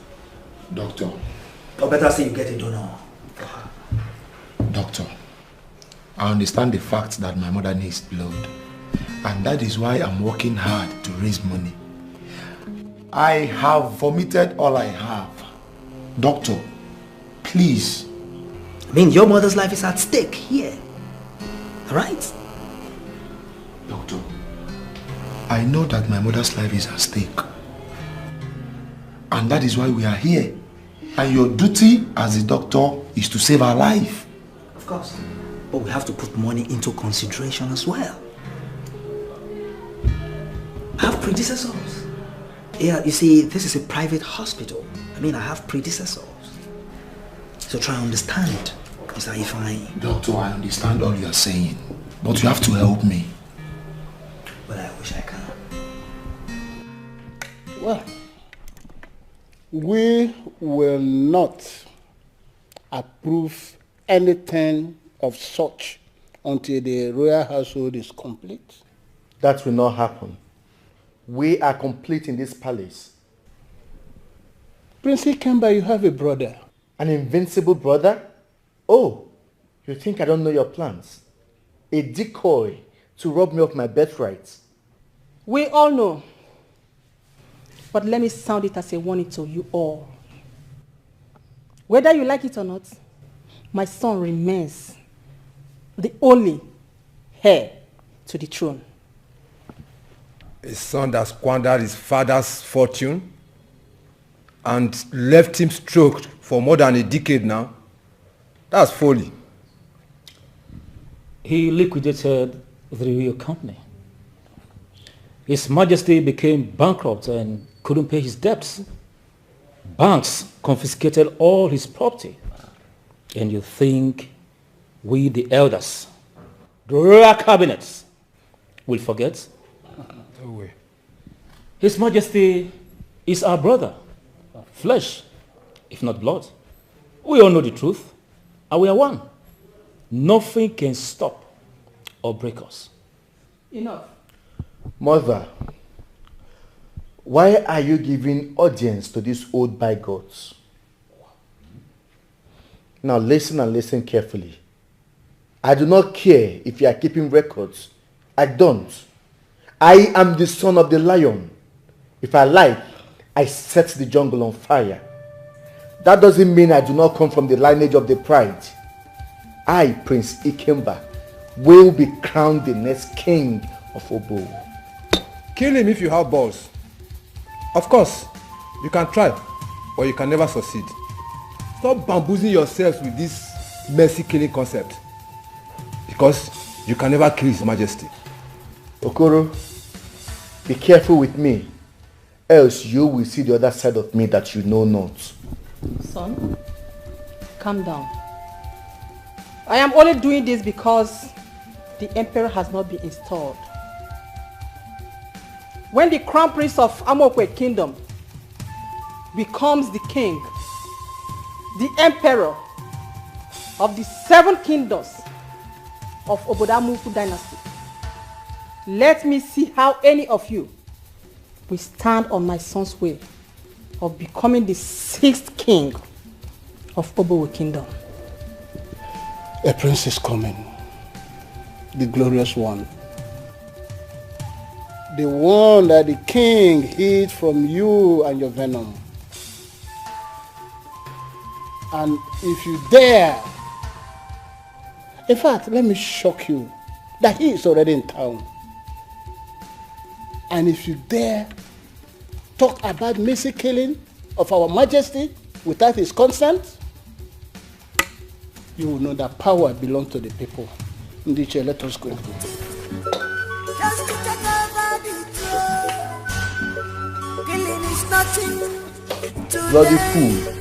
Doctor. Or better say you get a donor. Doctor, I understand the fact that my mother needs blood. And that is why I'm working hard to raise money. I have vomited all I have. Doctor, please. I mean, your mother's life is at stake here. Right? Doctor, I know that my mother's life is at stake. And that is why we are here. And your duty as a doctor is to save her life. Of course. But we have to put money into consideration as well. I have predecessors. Yeah, you see, this is a private hospital. I mean, I have predecessors. So try to understand, Mr. Ifeanyi. Doctor, I understand all you are saying. But you have to help me. But I wish I can. Well, we will not approve anything of such until the royal household is complete. That will not happen. We are complete in this palace. Prince Ikemba, you have a brother. An invincible brother? Oh, you think I don't know your plans? A decoy to rob me of my birthright. We all know. But let me sound it as a warning to you all. Whether you like it or not, my son remains the only heir to the throne. A son that squandered his father's fortune and left him stroked for more than a decade now. That's folly. He liquidated the real company. His Majesty became bankrupt and couldn't pay his debts. Banks confiscated all his property. And you think we, the elders, the royal cabinets, will forget? No way. His Majesty is our brother, flesh, if not blood. We all know the truth, and we are one. Nothing can stop or break us. Enough. Mother, why are you giving audience to these old bigots? Now listen and listen carefully. I do not care if you are keeping records. I don't. I am the son of the lion. If I like, I set the jungle on fire. That doesn't mean I do not come from the lineage of the pride. I, Prince Ikemba, will be crowned the next king of Obo. Kill him if you have balls. Of course, you can try, but you can never succeed. Stop bamboozling yourselves with this mercy killing concept. Because you can never kill His Majesty. Okoro, be careful with me, else you will see the other side of me that you know not. Son, calm down. I am only doing this because the emperor has not been installed. When the crown prince of Amokwe kingdom becomes the king, the emperor of the 7 kingdoms of Obodamuku dynasty, let me see how any of you will stand on my son's way of becoming the 6th king of Obowe kingdom. A prince is coming, the glorious one. The one that the king hid from you and your venom. And if you dare, in fact, let me shock you, that he is already in town. And if you dare talk about mercy killing of our Majesty without his consent, you will know that power belongs to the people. Ndiche, let us go. Just to take over the throne. Killing is nothing to Bloody them. fool.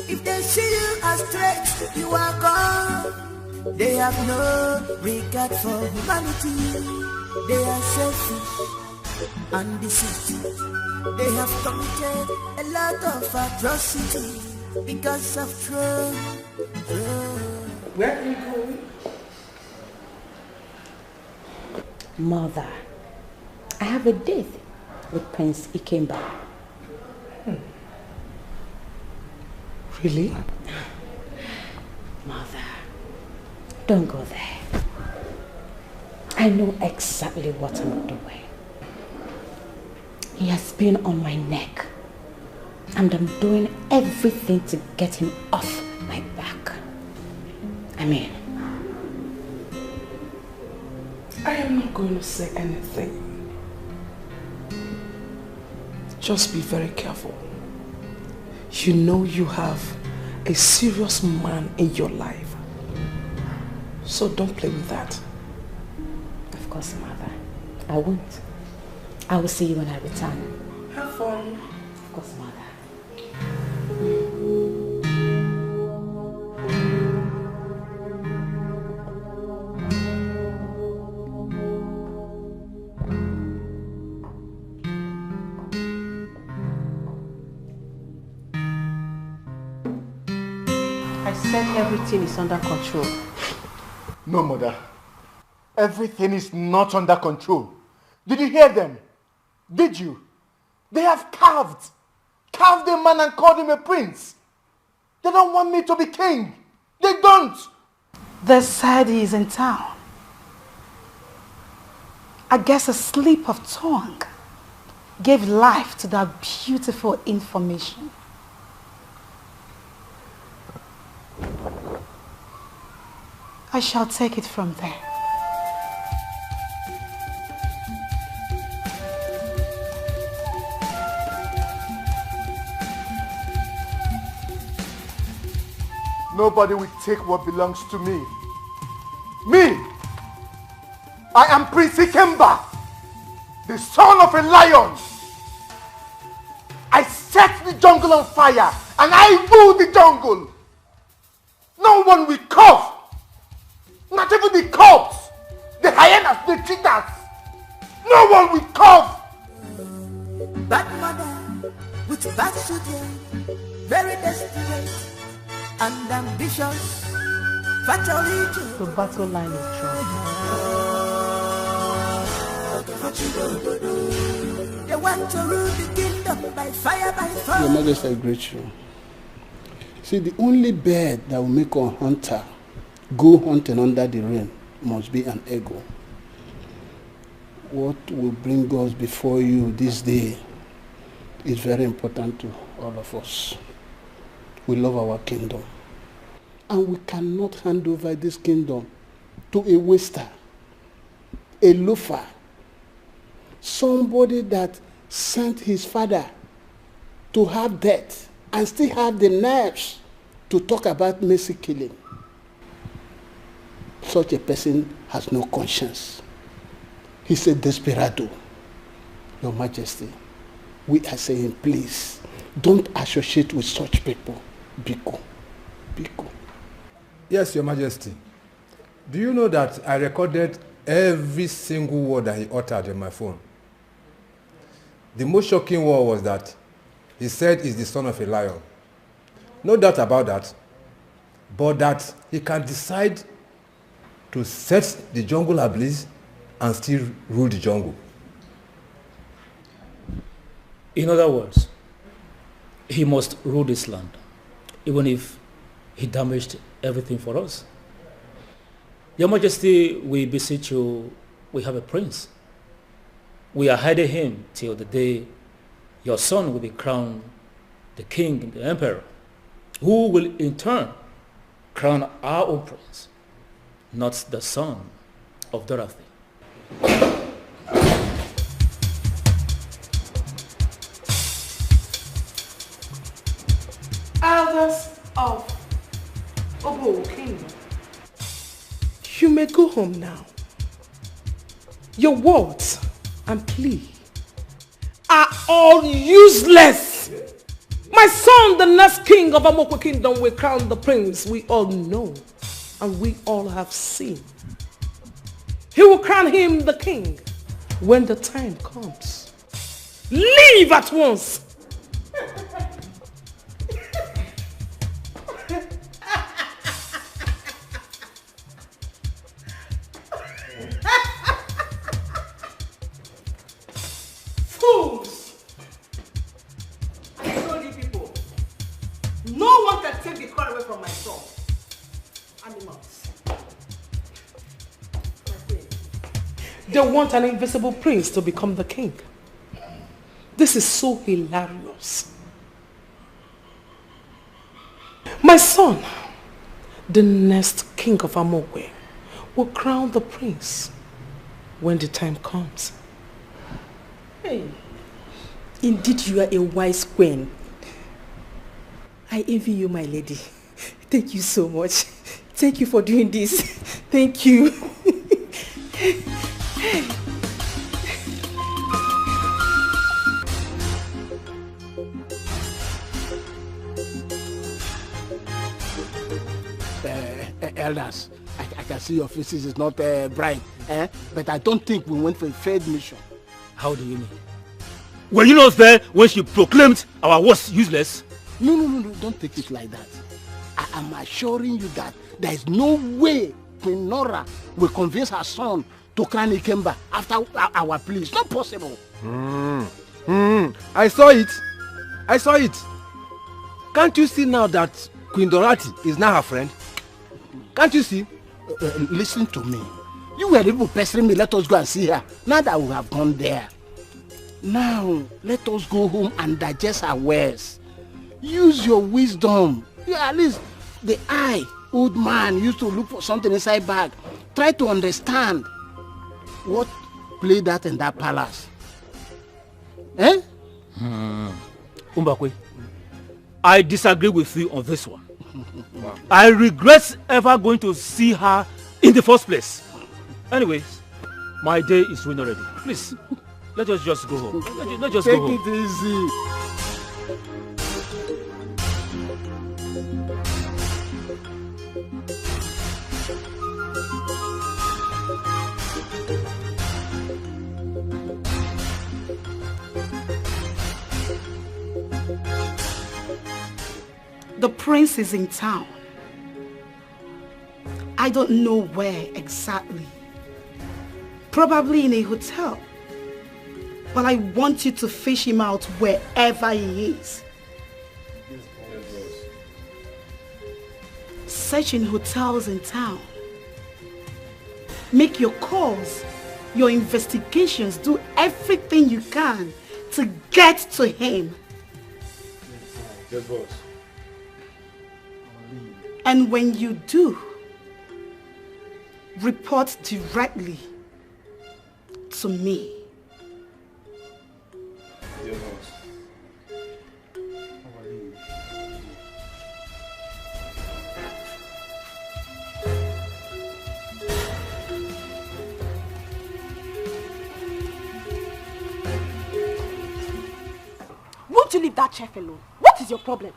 If they see you as threats, you are gone. They have no regard for humanity. They are selfish and deceitful. They have committed a lot of atrocity because of throne. Where are you going? Mother, I have a date with Prince Ikemba. Really? Mother, don't go there. I know exactly what I'm doing. He has been on my neck, and I'm doing everything to get him off my back. I mean, I am not going to say anything. Just be very careful. You know you have a serious man in your life. So don't play with that. Of course, Mother. I won't. I will see you when I return. Have fun. Of course, Mother. I said everything is under control. No, Mother. Everything is not under control. Did you hear them? Did you? They have carved a man and called him a prince. They don't want me to be king. They don't. They said he is in town. I guess a slip of tongue gave life to that beautiful information. I shall take it from there. Nobody will take what belongs to me. Me! I am Prince Ikemba, the son of a lion. I set the jungle on fire and I rule the jungle. No one will cough. Not even the corpse, the hyenas, the cheetahs. No one will cough. Bad mother with bad children, very desperate and ambitious. The battle line is drawn. They want to rule the kingdom by fire, by fire. Your Majesty, I greet you. See, the only bird that will make a hunter go hunting under the rain must be an eagle. What will bring us before you this day is very important to all of us. We love our kingdom. And we cannot hand over this kingdom to a waster, a loafer, somebody that sent his father to have death and still have the nerves to talk about mercy killing. Such a person has no conscience. He's a desperado. Your Majesty, we are saying, please, don't associate with such people. Biko. Biko. Yes, Your Majesty. Do you know that I recorded every single word that he uttered in my phone? The most shocking word was that he said he's the son of a lion. No doubt about that. But that he can decide to set the jungle ablaze and still rule the jungle. In other words, he must rule this land, even if he damaged everything for us. Your Majesty, we beseech you, we have a prince. We are hiding him till the day your son will be crowned the king and the emperor, who will in turn crown our own prince, not the son of Dorothy. Elders of Obo Kingdom, you may go home now. Your words and plea are all useless. My son, the next king of Amokwe Kingdom, will crown the prince we all know and we all have seen. He will crown him the king when the time comes. Leave at once. animals. They want an invisible prince to become the king. This is so hilarious. My son, the next king of Amokwe, will crown the prince when the time comes. Hey, indeed you are a wise queen. I envy you, my lady. Thank you so much. Thank you for doing this. Thank you. Elders, I can see your faces is not bright, but I don't think we went for a failed mission. How do you mean? Were you not there when she proclaimed our words useless? No, don't take it like that. I am assuring you that there is no way Queen Nora will convince her son to crown Ikemba after our plea. It's not possible. I saw it. Can't you see now that Queen Dorothy is now her friend? Can't you see? Listen to me. You were even pestering me. Let us go and see her. Now that we have gone there. Now, let us go home and digest our words. Use your wisdom. Yeah, at least the old man, used to look for something inside bag. Try to understand what played that in that palace. Umbakwe, I disagree with you on this one. Wow. I regret ever going to see her in the first place. Anyways, my day is ruined already. Please, let us just go home. Let's just go home. Take it easy. The prince is in town. I don't know where exactly. Probably in a hotel. But I want you to fish him out wherever he is. Search in hotels in town. Make your calls, your investigations, do everything you can to get to him. Yes, boss. And when you do, report directly to me. Yes, boss. Won't you leave that chef alone? What is your problem?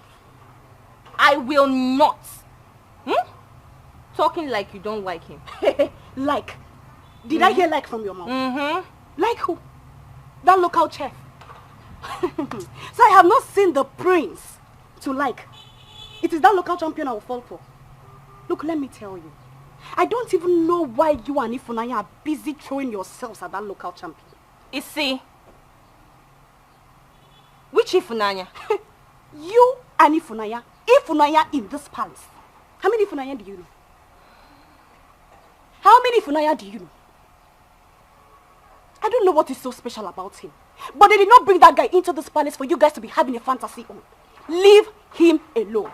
I will not. Talking like you don't like him. Like? Did I hear like from your mouth? Mm-hmm. Like who? That local chef. So I have not seen the prince to like. It is that local champion I will fall for. Look, let me tell you. I don't even know why you and Ifunanya are busy throwing yourselves at that local champion. You see? Which Ifunanya? You and Ifunanya. Ifunanya in this palace. How many Ifunanya do you know? How many Ifunanya do you know? I don't know what is so special about him. But they did not bring that guy into this palace for you guys to be having a fantasy on. Leave him alone.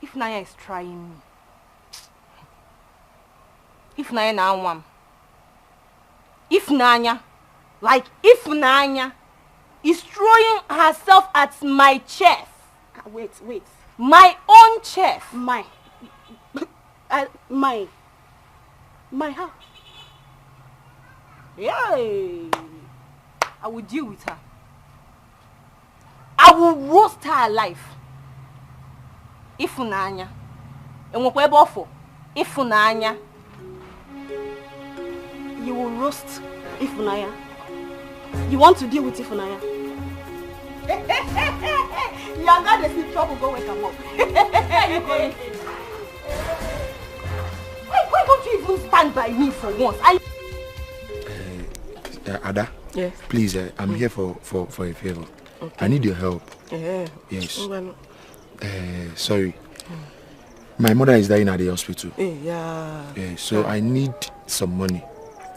Ifunanya is trying me. Ifunanya na one. Ifunanya, like Ifunanya, is throwing herself at my chest. Wait. My own chest. My how? Yay! I will deal with her. I will roast her alive. Ifunanya. Enwokwebofo. Ifunanya. You will roast Ifunanya. You want to deal with Ifunanya? You are going to see trouble. Go wake up. Why don't you even stand by me for once? Ada, yes. Please, I'm here for a favor. Okay. I need your help. Yeah. Yes. Well, Sorry. My mother is dying at the hospital. Yeah. Yeah, so I need some money.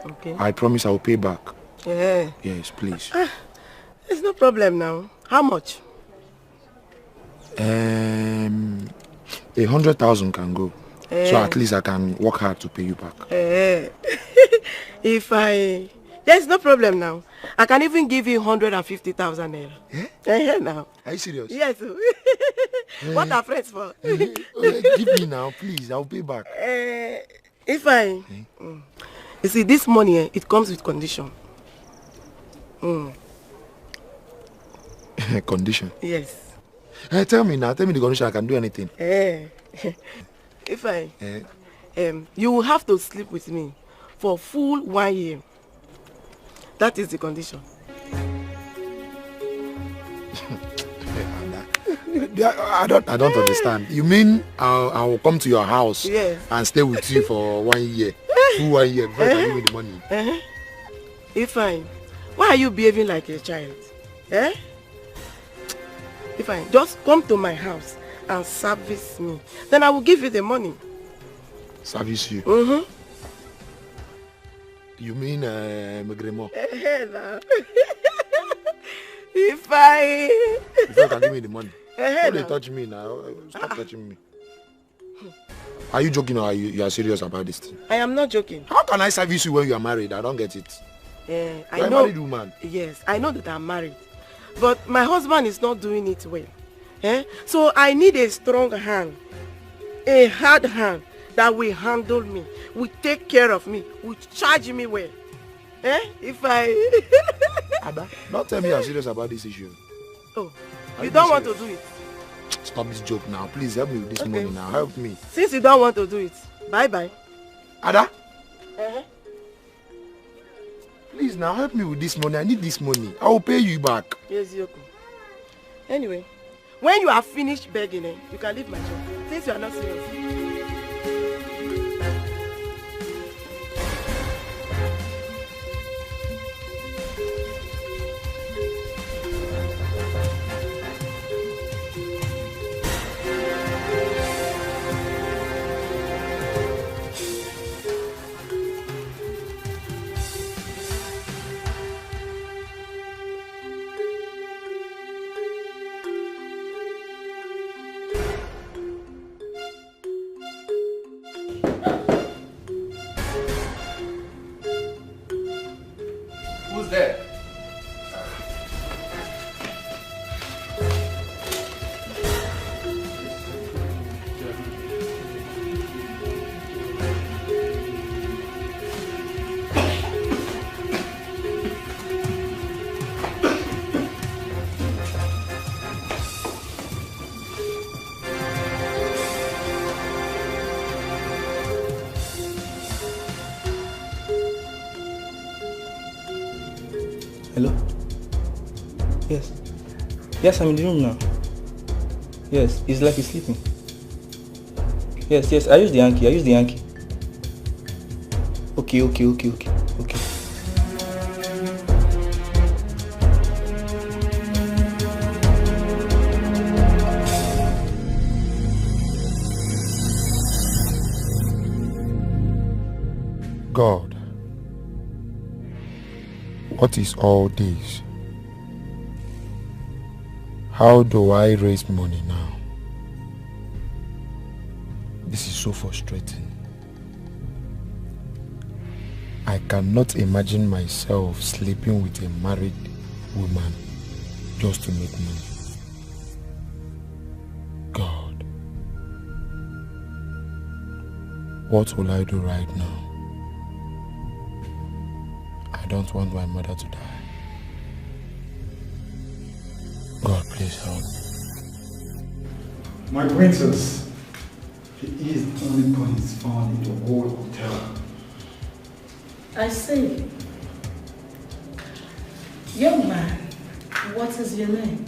Okay. I promise I will pay back. Yeah. Yes, please. There's no problem now. How much? 100,000 can go. So at least I can work hard to pay you back. There's no problem now. I can even give you 150,000 naira. Yeah? Now. Are you serious? Yes. What are friends for? Give me now, please. I'll pay back. You see, this money, it comes with condition. Condition? Yes. Tell me now. Tell me the condition. I can do anything. You will have to sleep with me for full 1 year. That is the condition. I don't understand. You mean I will come to your house and stay with you for 1 year? Full 1 year before I give me the money? Why are you behaving like a child? Just come to my house and service me. Then I will give you the money. Service you? You mean Magremo? If I can give me the money. Don't they touch me now? Stop touching me. Are you joking or you are serious about this thing? I am not joking. How can I service you when you are married? I don't get it. I know. Married woman. Yes, I know that I'm married. But my husband is not doing it well. So I need a strong hand. A hard hand that will handle me, will take care of me, will charge me well. Ada, don't tell me you're serious about this issue. Oh, you don't want to do it? Stop this joke now. Please help me with this money now. Help me. Since you don't want to do it, bye-bye. Ada? Please now help me with this money. I need this money. I will pay you back. Yes, Yoko. Anyway, when you are finished begging, you can leave my job. Since you are not serious. Hello? Yes. Yes, I'm in the room now. Yes, it's like he's sleeping. Yes, I use the Yankee. Okay. God, what is all this? How do I raise money now? This is so frustrating. I cannot imagine myself sleeping with a married woman just to make money. God, what will I do right now? I don't want my mother to die. God, please help me. My princess, he is the only prince found in the whole hotel. I see. Young man, what is your name?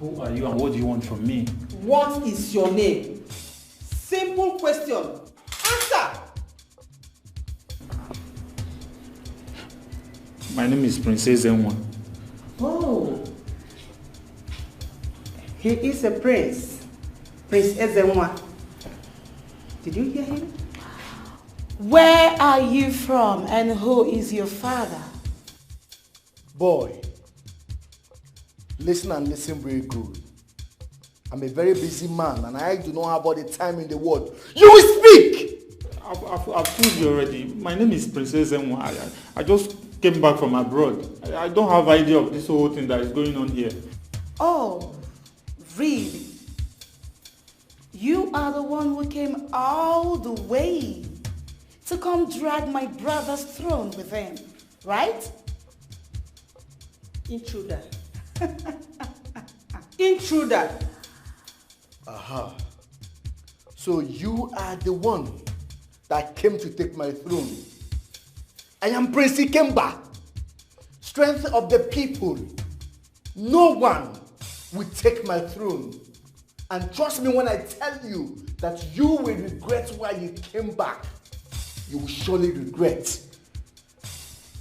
Who are you and what do you want from me? What is your name? Simple question. Answer! My name is Princess Enwa. Oh. He is a prince. Prince Ezenwa. Did you hear him? Where are you from and who is your father? Boy, listen and listen very good. I'm a very busy man and I do not have all the time in the world. You will speak! I've told you already. My name is Princess Enwa. I just came back from abroad. I don't have idea of this whole thing that is going on here. Oh, really? You are the one who came all the way to come drag my brother's throne with him, right? Intruder. Intruder. Aha. So you are the one that came to take my throne. I am Prince Ikemba, strength of the people. No one will take my throne. And trust me when I tell you that you will regret why you came back. You will surely regret.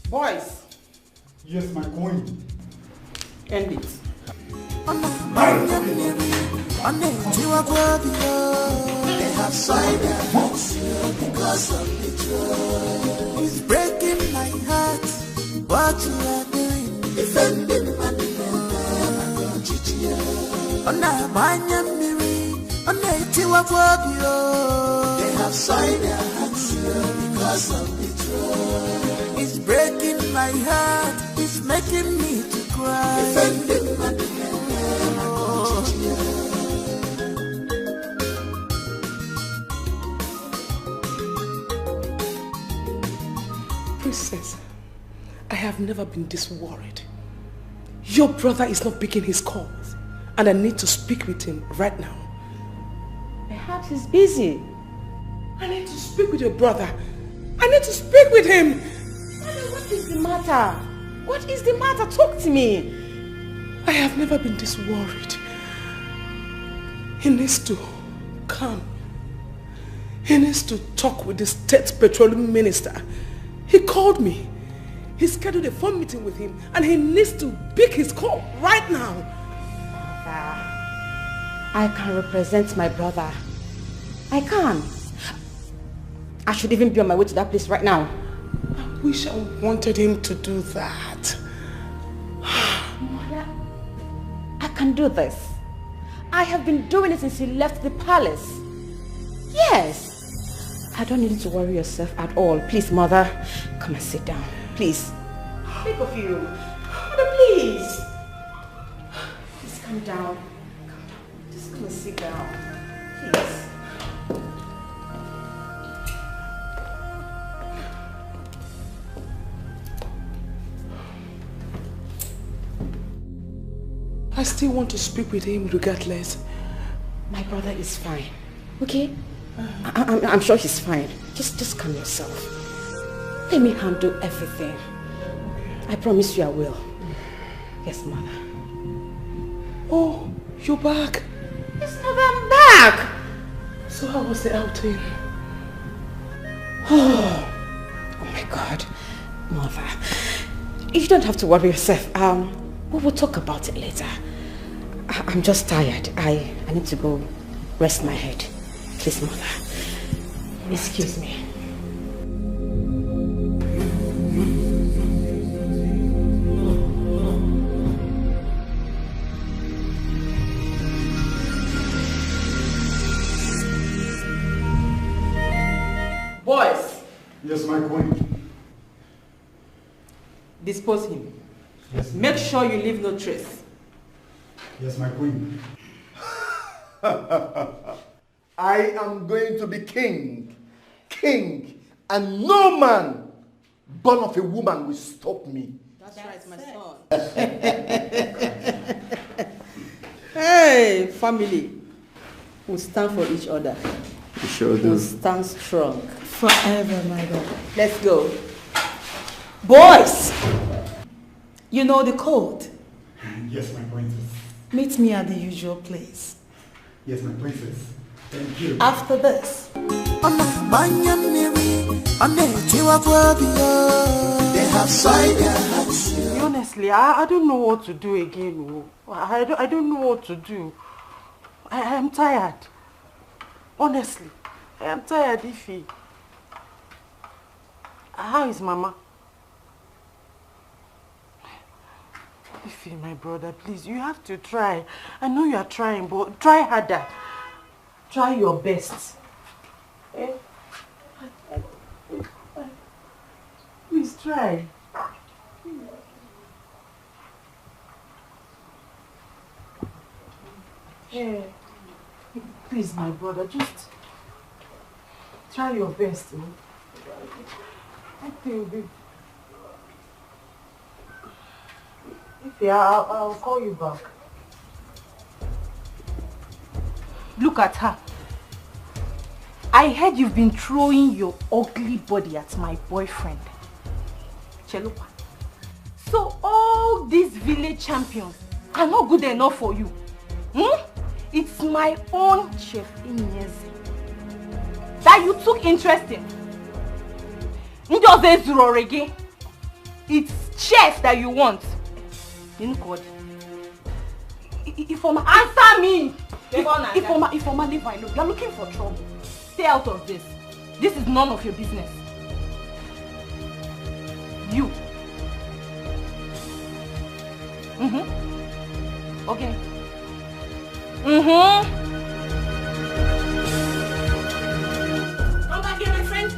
Boys. Yes, my queen. End it. They have signed their hearts because of betrayal. It's breaking my heart. What you are doing? Defending my They have signed their hearts because of betrayal. It's breaking my heart. It's making me to cry. Defending my Princess, I have never been this worried. Your brother is not picking his calls, and I need to speak with him right now. Perhaps he's busy. I need to speak with your brother. I need to speak with him. What is the matter? What is the matter? Talk to me. I have never been this worried. He needs to come. He needs to talk with the state petroleum minister. He called me. He scheduled a phone meeting with him and he needs to pick his call right now. I can represent my brother. I can. I should even be on my way to that place right now. I wish I wanted him to do that. Mother, I can do this. I have been doing it since he left the palace. Yes. I don't need you to worry yourself at all. Please, Mother, come and sit down. Please. Think of you. Mother, please. Please calm down. Just come and sit down. Please. I still want to speak with him regardless. My brother is fine. Okay? I'm sure he's fine. Just calm yourself. Let me handle everything. I promise you I will. Yes, Mother. Oh, you're back. Yes, Mother, I'm back. So how was the outing? Oh my God. Mother, you don't have to worry yourself. We will talk about it later. I'm just tired. I need to go rest my head. Please, Mother. Excuse me. Boys. Yes, my queen. Dispose him. Yes. Make sure you leave no trace. Yes, my queen. I am going to be king, and no man born of a woman will stop me. That's right, my son. Hey, family. We stand for each other. We sure do. We stand strong. Forever, my God. Let's go. Boys! You know the code. Yes, my princess. Meet me at the usual place. Yes, my princess. Thank you. After this. They have signed their hearts. Honestly, I don't know what to do again. I don't know what to do. I am tired. Honestly. I am tired, Ify. How is Mama? Ify, my brother, please, you have to try. I know you are trying, but try harder. Try your best. Eh? Please try. Yeah. Please, my brother, just try your best. I'll call you back. Look at her. I heard you've been throwing your ugly body at my boyfriend. Chelupa. So all these village champions are not good enough for you. Hmm? It's my own chef Ini that you took interest in. It's chef that you want. God. Ifoma, answer me! Ifoma, leave my look. You're looking for trouble. Stay out of this. This is none of your business. You. Okay. Come back here, my friend.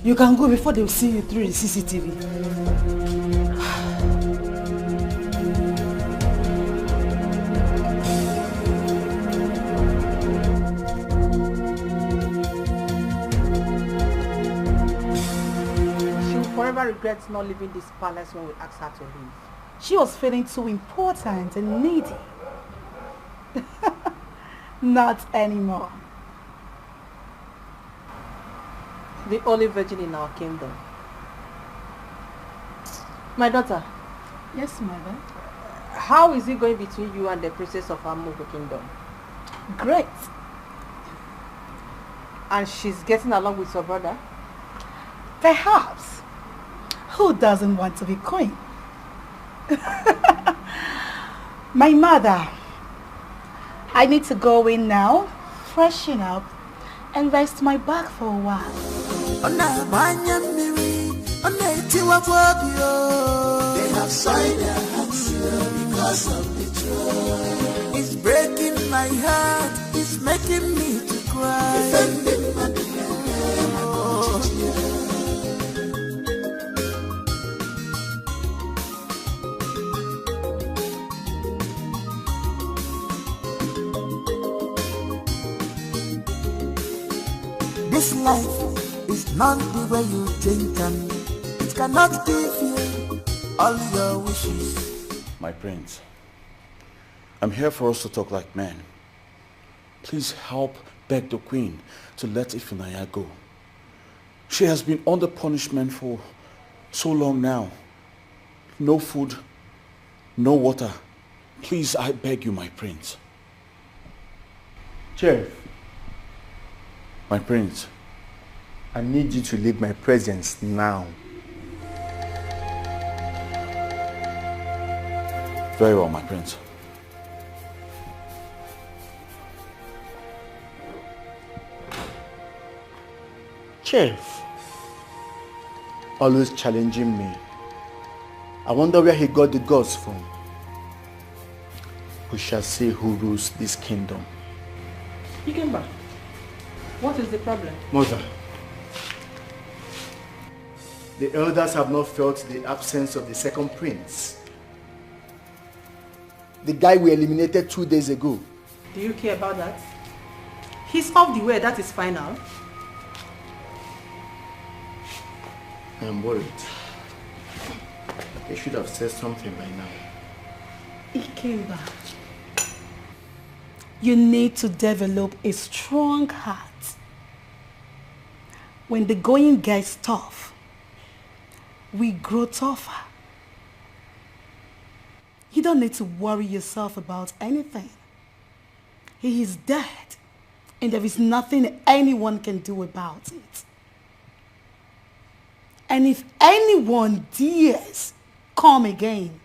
You can go before they see you through the CCTV. She will forever regret not leaving this palace when we asked her to leave. She was feeling too important and needy. Not anymore. The only virgin in our kingdom. My daughter. Yes, mother. How is it going between you and the princess of our Mogo kingdom? Great. And she's getting along with your brother? Perhaps. Who doesn't want to be queen? My mother. I need to go in now, freshen up, and rest my back for a while. They have signed their hands because of betrayal. It's breaking my heart, it's making me to cry. Defending my This life is not the way you think, and it cannot give you all your wishes. My prince, I'm here for us to talk like men. Please help beg the queen to let Ifunanya go. She has been under punishment for so long now. No food, no water. Please, I beg you, my prince. Chef. My prince. I need you to leave my presence now. Very well, my prince. Chef. Always challenging me. I wonder where he got the guts from. We shall see who rules this kingdom. You came back. What is the problem? Mother, The elders have not felt the absence of the second prince. The guy we eliminated 2 days ago. Do you care about that? He's off the way, that is final. I'm worried. They should have said something by now. Ikemba, you need to develop a strong heart. When the going gets tough, we grow tougher. You don't need to worry yourself about anything. He is dead, and there is nothing anyone can do about it. And if anyone dares come again,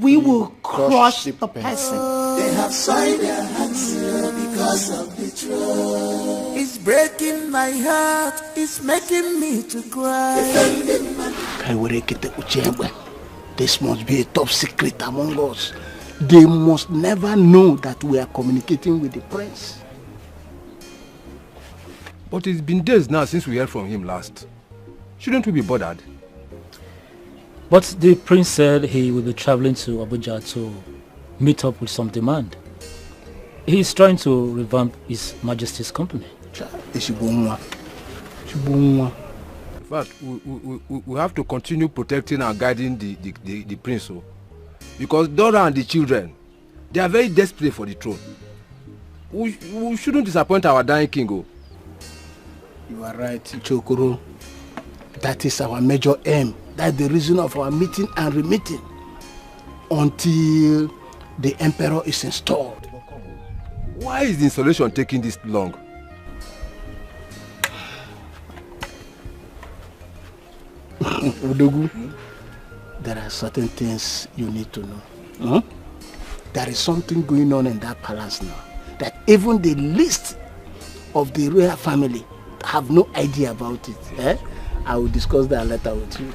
we will crush the person. They have soiled their hands because of betrayal. It's breaking my heart, it's making me to cry. This must be a top secret among us. They must never know that we are communicating with the prince. But it's been days now since we heard from him last. Shouldn't we be bothered? But the prince said he will be traveling to Abuja to meet up with some demand. He's trying to revamp His Majesty's company. In fact, we have to continue protecting and guiding the prince. Because Dora and the children, they are very desperate for the throne. We shouldn't disappoint our dying king. You are right, Chokoro. That is our major aim. That's the reason of our meeting and remeeting. Until the emperor is installed. Why is the installation taking this long? Odogu, there are certain things you need to know. Huh? There is something going on in that palace now that even the least of the royal family have no idea about it. Eh? I will discuss that later with you.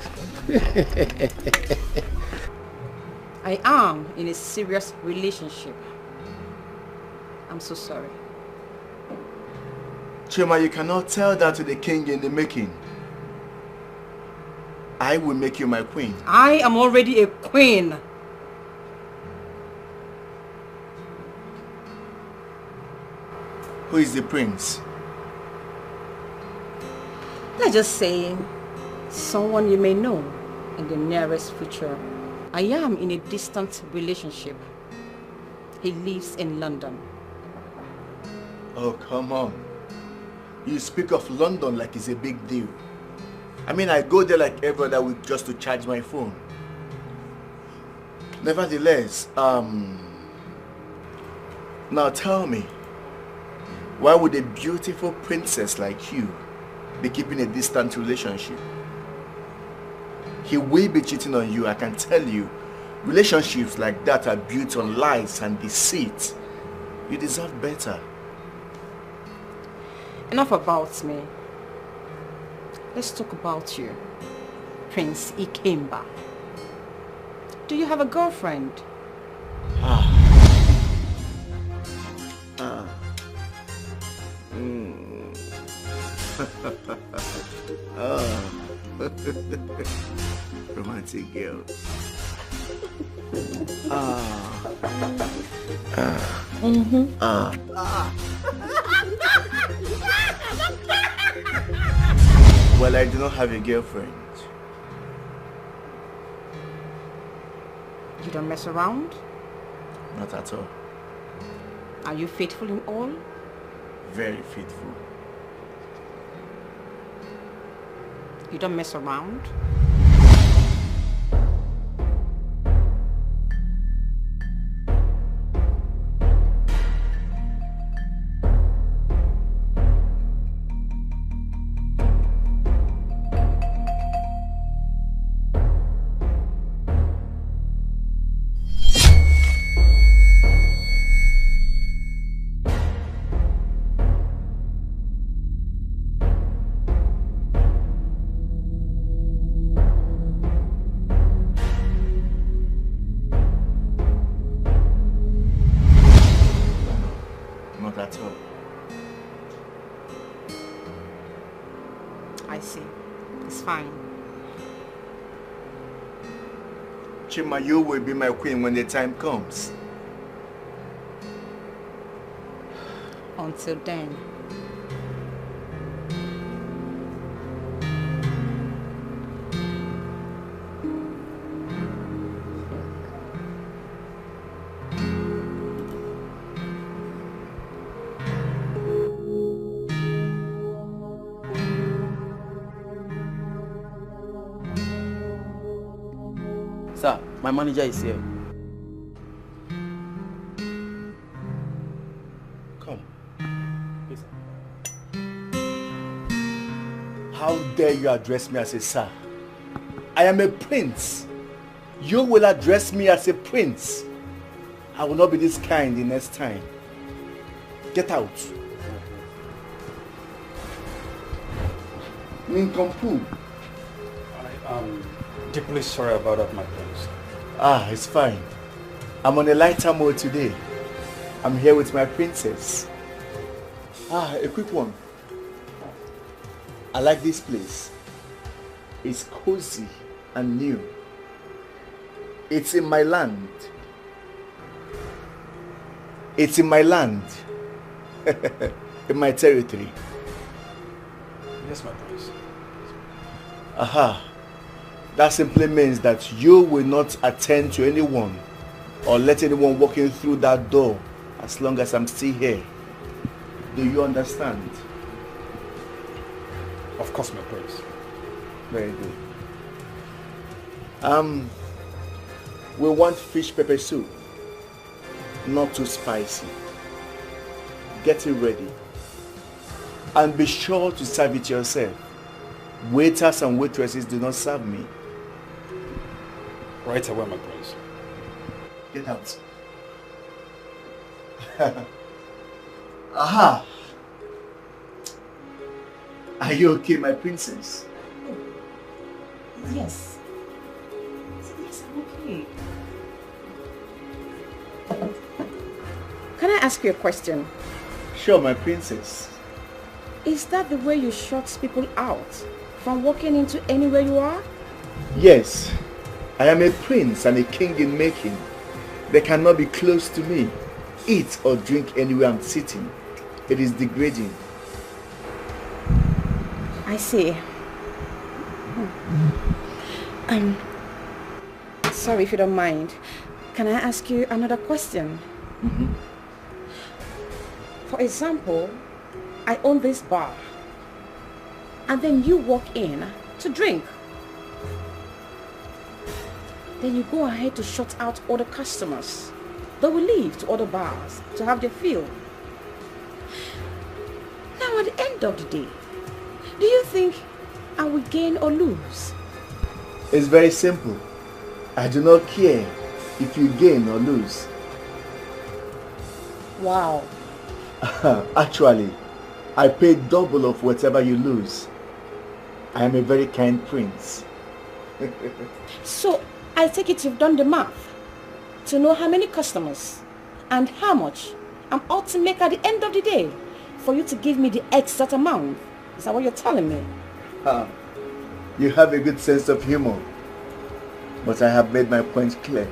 I am in a serious relationship. I'm so sorry. Chima, you cannot tell that to the king in the making. I will make you my queen. I am already a queen. Who is the prince? Let's just say someone you may know in the nearest future. I am in a distant relationship. He lives in London. Oh, come on. You speak of London like it's a big deal. I mean, I go there like every other week just to charge my phone. Nevertheless, now tell me, why would a beautiful princess like you be keeping a distant relationship? He will be cheating on you, I can tell you. Relationships like that are built on lies and deceit. You deserve better. Enough about me. Let's talk about you, Prince Ikemba. Do you have a girlfriend? Romantic girl. Well, I do not have a girlfriend. You don't mess around? Not at all. Are you faithful in all? Very faithful. You don't mess around? I see. It's fine. Chima, you will be my queen when the time comes. Until then. Sir, my manager is here. Come. Yes, how dare you address me as a sir? I am a prince. You will address me as a prince. I will not be this kind the next time. Get out. Nincompoop. I am deeply sorry about that, my prince. Ah, it's fine. I'm on a lighter mode today. I'm here with my princess. Ah, a quick one. I like this place. It's cozy and new. It's in my land. It's in my land. In my territory. Yes, my prince. Aha. That simply means that you will not attend to anyone or let anyone walking through that door as long as I'm still here. Do you understand? Of course, my prince. Very good. We want fish pepper soup. Not too spicy. Get it ready. And be sure to serve it yourself. Waiters and waitresses do not serve me. Right away, my prince. Get out. Aha! Are you okay, my princess? Yes. Yes, I'm okay. Can I ask you a question? Sure, my princess. Is that the way you shut people out from walking into anywhere you are? Yes. I am a prince and a king in making. They cannot be close to me. Eat or drink anywhere I'm sitting. It is degrading. I see. Sorry if you don't mind. Can I ask you another question? Mm-hmm. For example, I own this bar. And then you walk in to drink. Then you go ahead to shut out other customers. They will leave to other bars to have their fill. Now at the end of the day, do you think I will gain or lose? It's very simple. I do not care if you gain or lose. Wow. Actually, I pay double of whatever you lose. I am a very kind prince. So, I take it you've done the math to know how many customers and how much I'm ought to make at the end of the day for you to give me the exact amount. Is that what you're telling me? You have a good sense of humor, but I have made my point clear.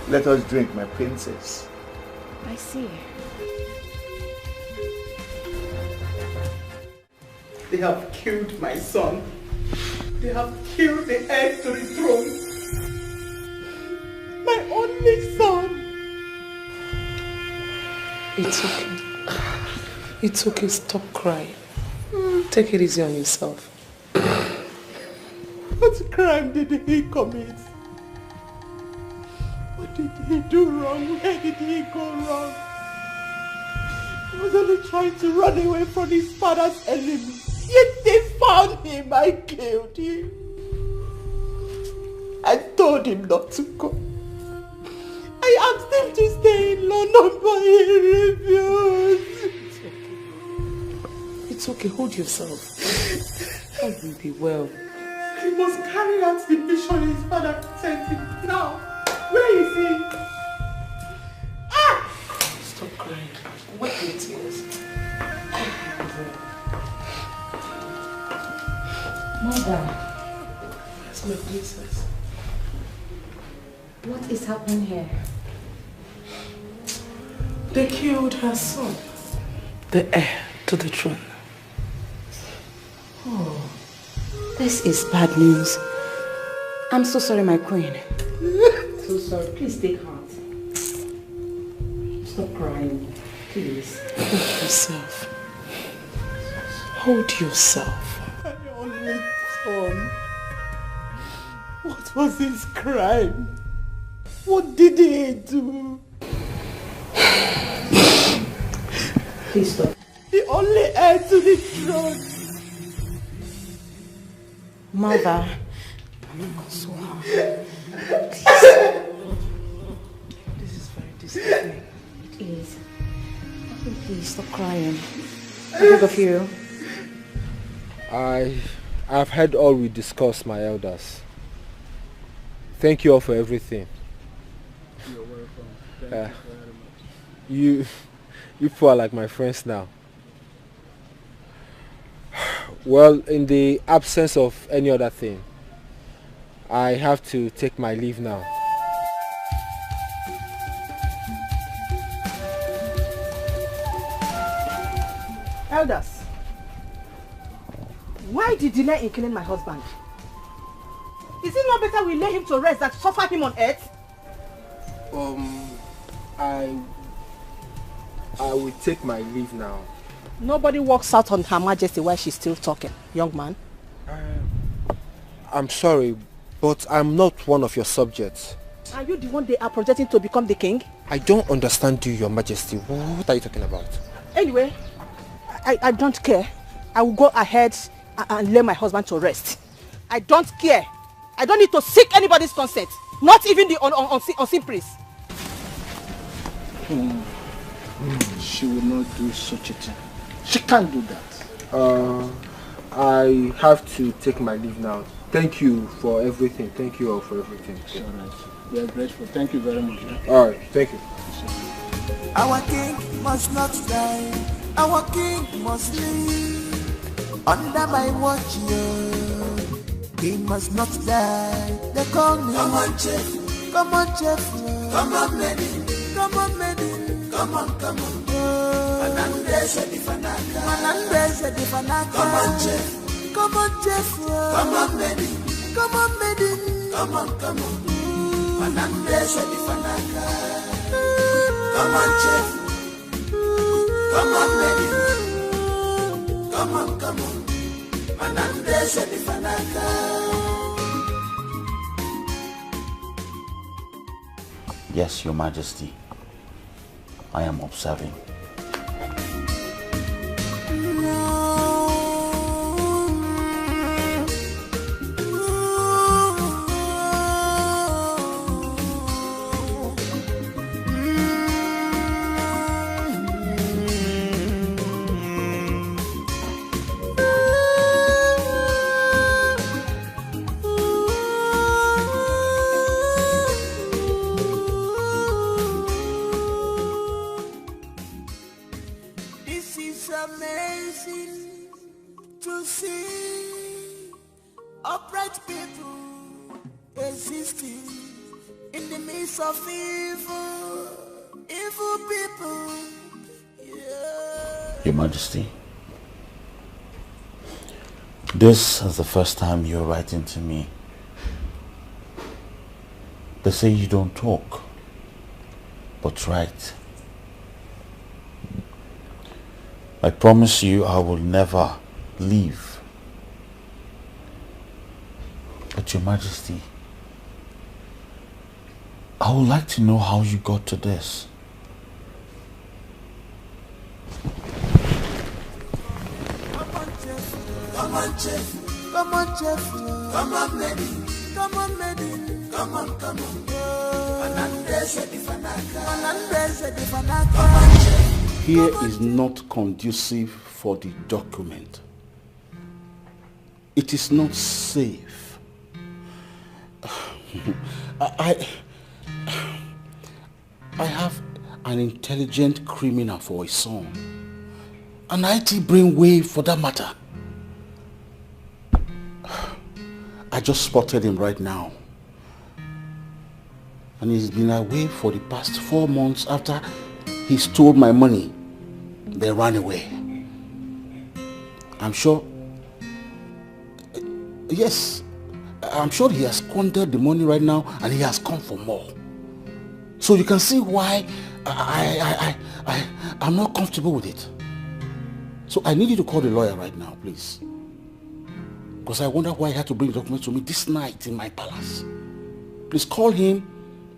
Let us drink, my princess. I see. They have killed my son. They have killed the heir to the throne. My only son. It's okay. It's okay. Stop crying. Take it easy on yourself. What crime did he commit? What did he do wrong? Where did he go wrong? He was only trying to run away from his father's enemy. Yet they found him. I killed him. I told him not to go. I asked him to stay in London, but he refused. It's okay. Hold yourself. All will be well. He must carry out the mission his father sent him. Now, where is he? Ah! Stop crying. Wipe your tears. Mother. That's my princess. What is happening here? They killed her son, the heir to the throne. Oh, this is bad news. I'm so sorry, my queen. So sorry. Please take heart. Stop crying. Please. Hold yourself. Hold yourself. My only son. What was his crime? What did he do? Please stop. The only heir to the throne. Mother. This is very disturbing. It is. Please stop crying. I beg of you. I've heard all we discussed, my elders. Thank you all for everything. You're welcome. Thank you very much. You people are like my friends now. Well, in the absence of any other thing, I have to take my leave now. Elders, why the delay in killing my husband? Is it not better we lay him to rest than suffer him on earth? I will take my leave now. Nobody walks out on Her Majesty while she's still talking, young man. I'm sorry, but I'm not one of your subjects. Are you the one they are projecting to become the king? I don't understand you, your majesty. What are you talking about? Anyway, I don't care. I will go ahead and lay my husband to rest. I don't care. I don't need to seek anybody's consent. Not even the unseen priest. She will not do such a thing. She can't do that. I have to take my leave now. Thank you for everything. Thank you all for everything. It's all right. We are grateful. Thank you very much. All right. Thank you. Our king must not die. Our king must live under my watch. Yeah. He must not die. They call me. Come on, Chef. Come on, Chef. Come on, lady. Come on, lady. Come on, come on. Manandese di Fanaka. Manandese di Fanaka. Come on, Chef. Come on, Chef. Come on, lady. Come on, lady. Come on, come on. Manandese di Fanaka. Come on, Chef. Come on, lady. Come on, come on. Manandese di Fanaka. Yes, Your Majesty. I am observing. Your Majesty, this is the first time you're writing to me. They say you don't talk, but write. I promise you I will never leave. But Your Majesty, I would like to know how you got to this. Come on, Chef. Come on, Chef. Come on, lady. Come on, lady. Come on, come on. Manandese di Fanaka. Manandese di Fanaka. Come on, Chef. Here is not conducive for the document. It is not safe. I have an intelligent criminal for a son. An IT brainwave for that matter. I just spotted him right now. And he's been away for the past 4 months after he stole my money. They ran away. I'm sure... Yes, I'm sure he has squandered the money right now and he has come for more. So you can see why I'm not comfortable with it. So I need you to call the lawyer right now, please. Because I wonder why he had to bring the documents to me this night in my palace. Please call him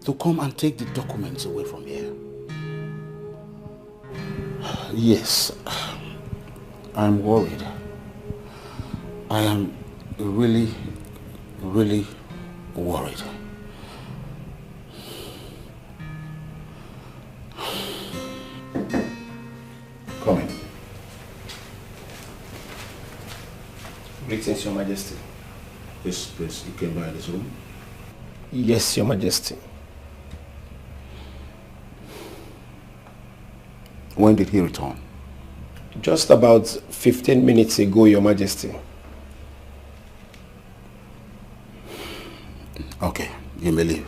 to come and take the documents away from here. Yes, I'm worried. I am really, really worried. Come in. Greetings, Your Majesty. Yes, please. You came by this room? Yes, Your Majesty. When did he return? Just about 15 minutes ago, Your Majesty. Okay, you may leave.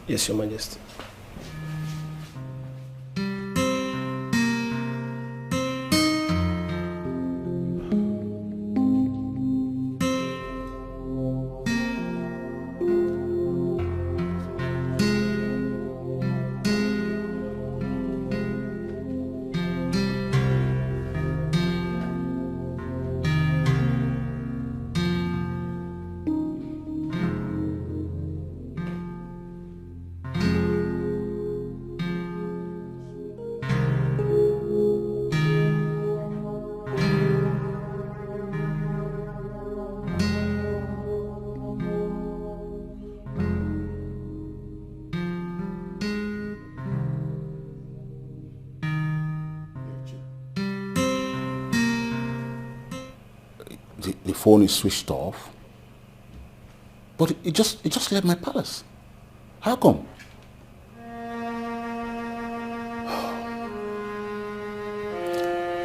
Yes, Your Majesty. The phone is switched off, but it just left my palace. How come?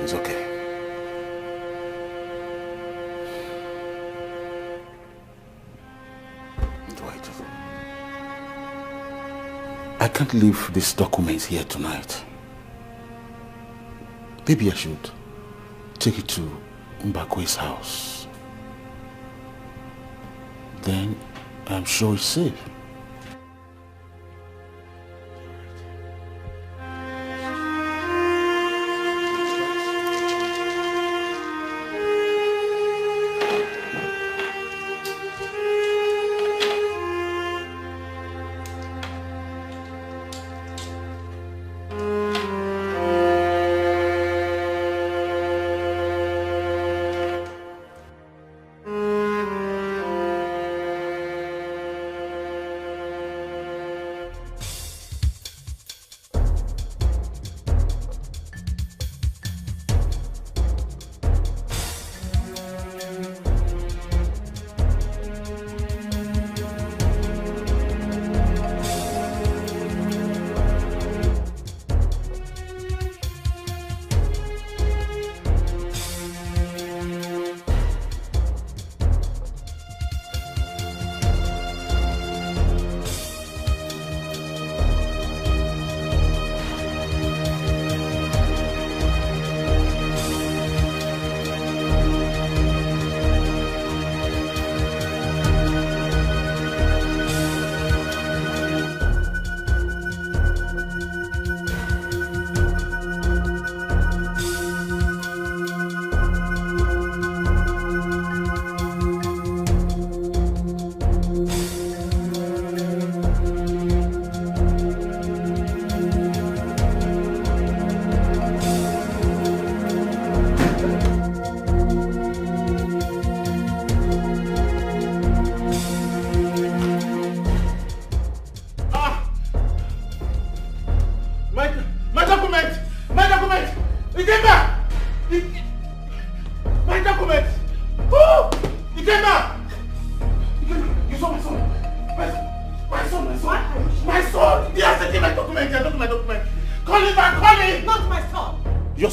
It's okay. Wait. I can't leave these documents here tonight. Maybe I should take it to Mbakwe's house. Then I'm sure it's safe.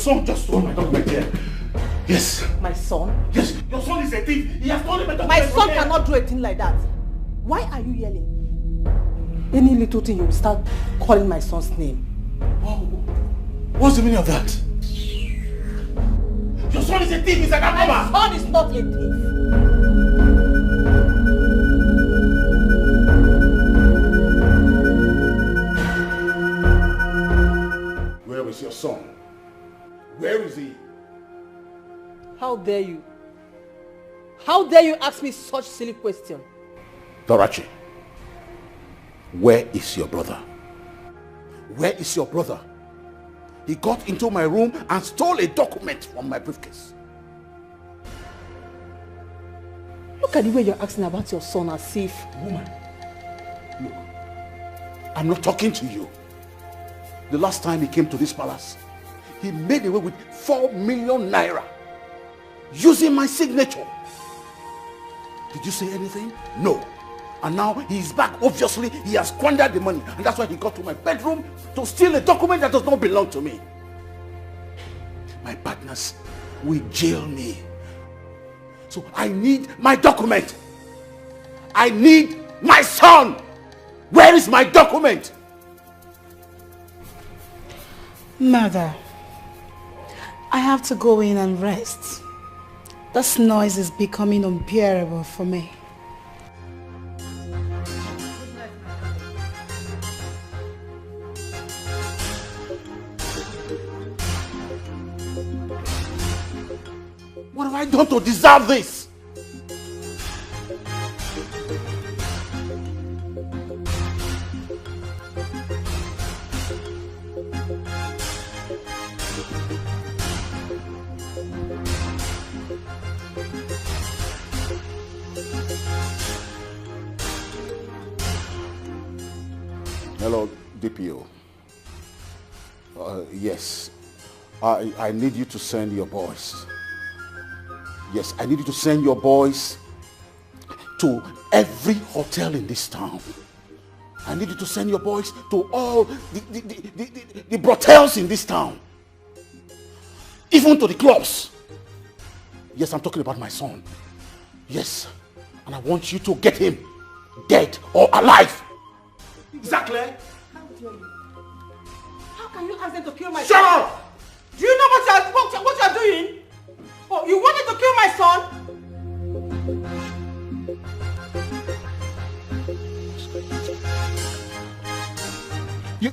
son just stole my document here. Yes. My son? Yes, your son is a thief. He has stolen my document. My son cannot do a thing like that. Why are you yelling? any little thing you will start calling my son's name. What's the meaning of that? Your son is a thief, Mr. Nakoma! My son is not a thief. Where is your son? Where is he? How dare you? How dare you ask me such silly question? Dorachi, where is your brother? Where is your brother? He got into my room and stole a document from my briefcase. Look at the way you're asking about your son as if... Woman, look, I'm not talking to you. The last time he came to this palace, he made away with 4 million naira using my signature. Did you say anything? No. And now he's back. Obviously, he has squandered the money. And that's why he got to my bedroom to steal a document that does not belong to me. My partners will jail me. So I need my document. I need my son. Where is my document? Mother, I have to go in and rest. This noise is becoming unbearable for me. What have I done to deserve this? Hello, DPO. Yes, I need you to send your boys. Yes, I need you to send your boys to every hotel in this town. I need you to send your boys to all the brothels in this town. Even to the clubs. Yes, I'm talking about my son. Yes, and I want you to get him dead or alive. Exactly. How dare you? How can you ask them to kill my son? Shut up! Do you know what you're doing? Oh, you wanted to kill my son?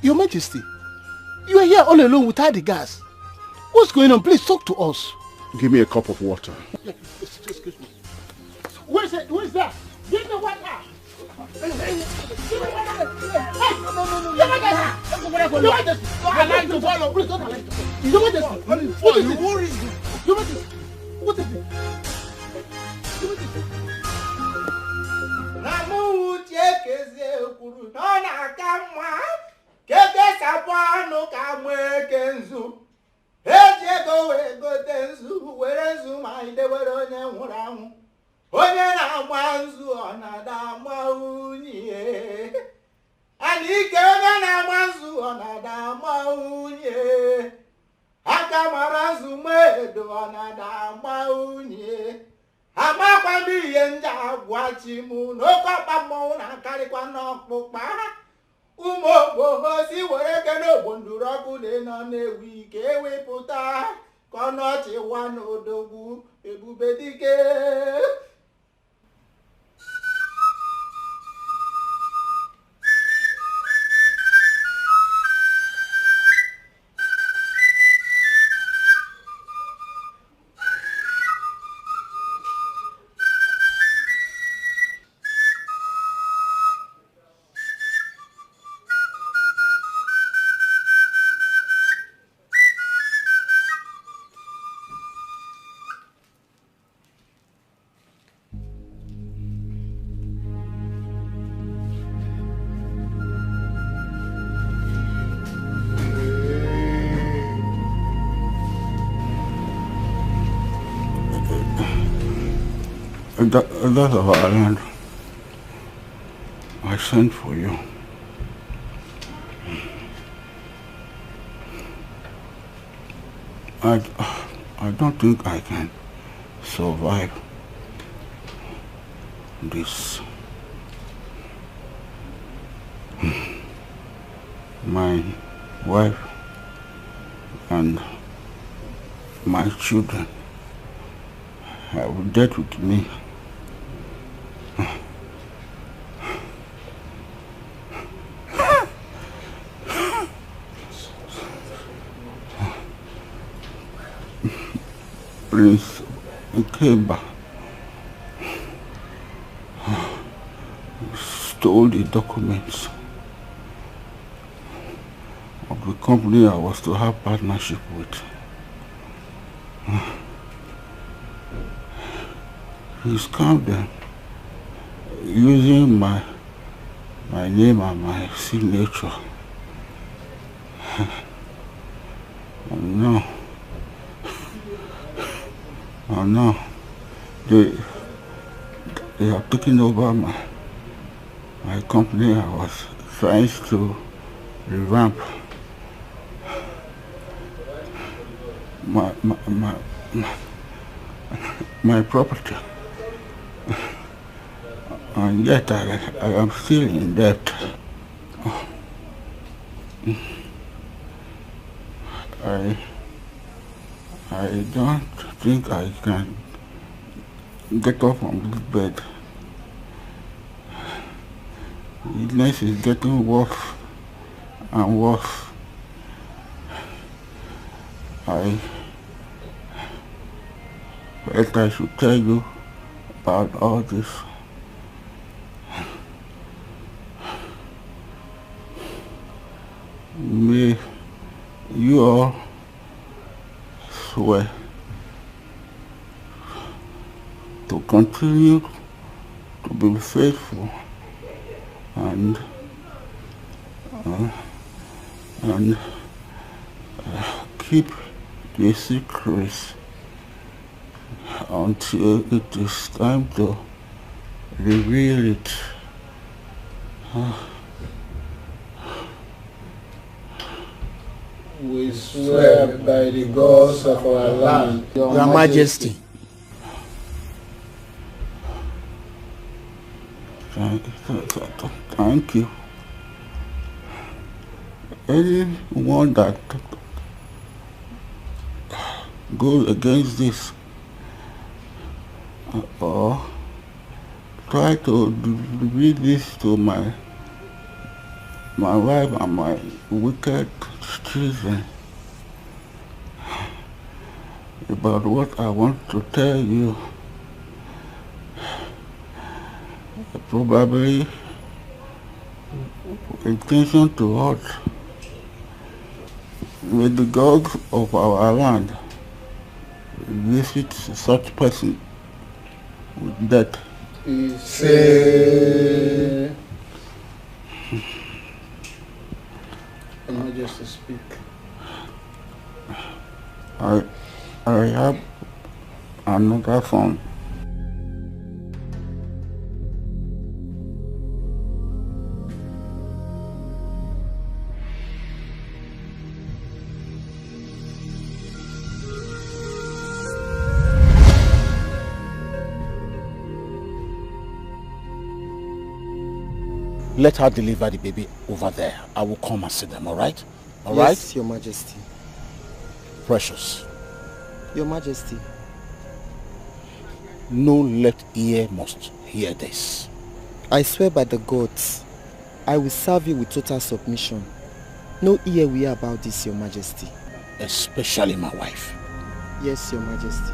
Your Majesty, you are here all alone without the gas. What's going on? Please talk to us. Give me a cup of water. Excuse me. Where's that? Give me water. Give me water. Hey, no. Your Majesty. I like to follow. Please don't allow me to follow. Your Majesty. What is it? Your Majesty. What is it? Your Majesty. Namu chekeze kuru nona kamwa keke sapano kamwe kenzu eje go ego tenzu werenzu maide weronye nwuranwu onye na mwanzu onada mwaunye anike onye na mwanzu onada mwaunye akamarazu mwedo onada mwaunye amakwa biye nja agwachi mu n'okọkpa mmọnwụ na-akarịkwa n'ọkpụkpa ụmụ osi were ke n'ogbo nduru ọkụ na-enọ na-ewu ike ewepụta ka ọ nọchiwa n'odogwu ebube dike. That's our island. I sent for you. I don't think I can survive this. my wife and my children have dead with me. Prince Ikeba stole the documents of the company I was to have partnership with. He scammed them using my name and my signature. And now they have taken over my company I was trying to revamp. My property, and yet I am still in debt. I don't think I can get up from this bed. Illness is getting worse and worse. I should tell you about all this. May you all swear to continue to be faithful and keep the secrets until it is time to reveal it. We swear by the gods of our land, Your Majesty. Thank you. Anyone that goes against this or try to reveal this to my wife and my wicked children about what I want to tell you, probably intention to hurt. May the gods of our land visit such person with death. Say, Your Majesty, speak. I have another son. Let her deliver the baby over there. I will come and see them, all right? All right? Yes, Your Majesty. Precious. Your Majesty. No left ear must hear this. I swear by the gods, I will serve you with total submission. No ear will hear about this, Your Majesty. Especially my wife. Yes, Your Majesty.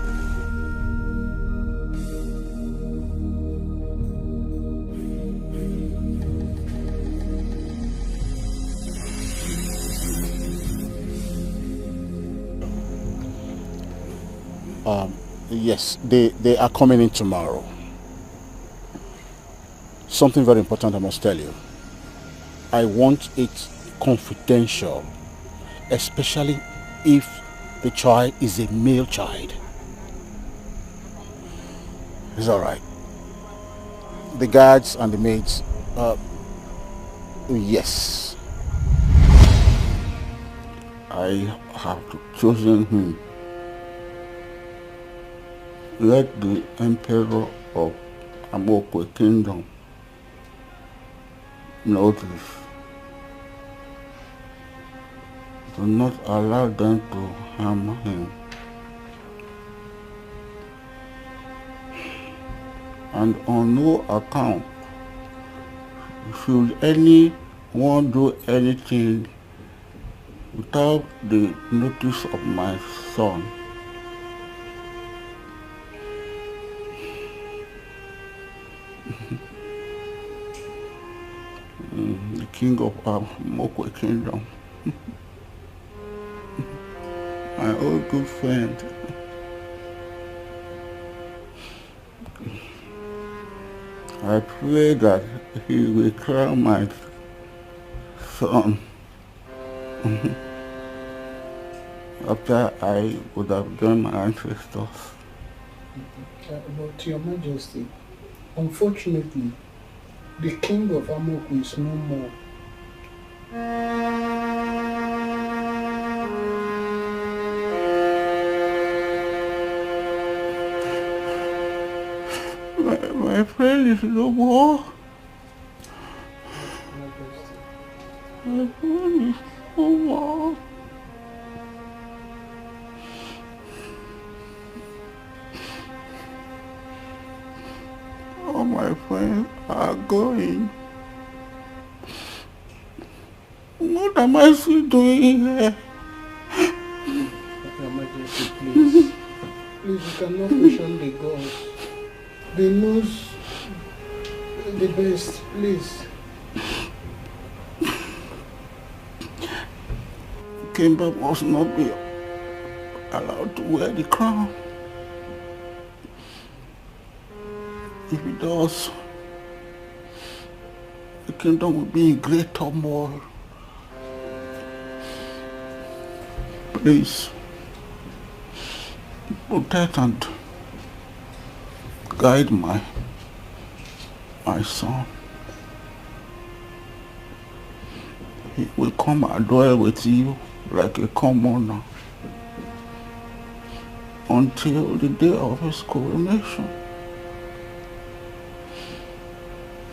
Yes, they are coming in tomorrow. Something very important I must tell you. I want it confidential, especially if the child is a male child. It's all right. The guards and the maids, yes. I have chosen him. Let the Emperor of Amokwe Kingdom know this. Do not allow them to harm him. And on no account should anyone do anything without the notice of my son. The king of Amokwe kingdom. My old good friend. I pray that he will crown my son after I would have done my ancestors. But Your Majesty, unfortunately, the king of Amokwe is no more. My friend is no more. My friend is no more. All my friends are going. What am I still doing here? Your Majesty, please. Please, you cannot question the gods. They knows the best, please. Kimber must not be allowed to wear the crown. If he does, the kingdom will be in great turmoil. Please, protect and guide my son. He will come and dwell with you like a commoner until the day of his coronation.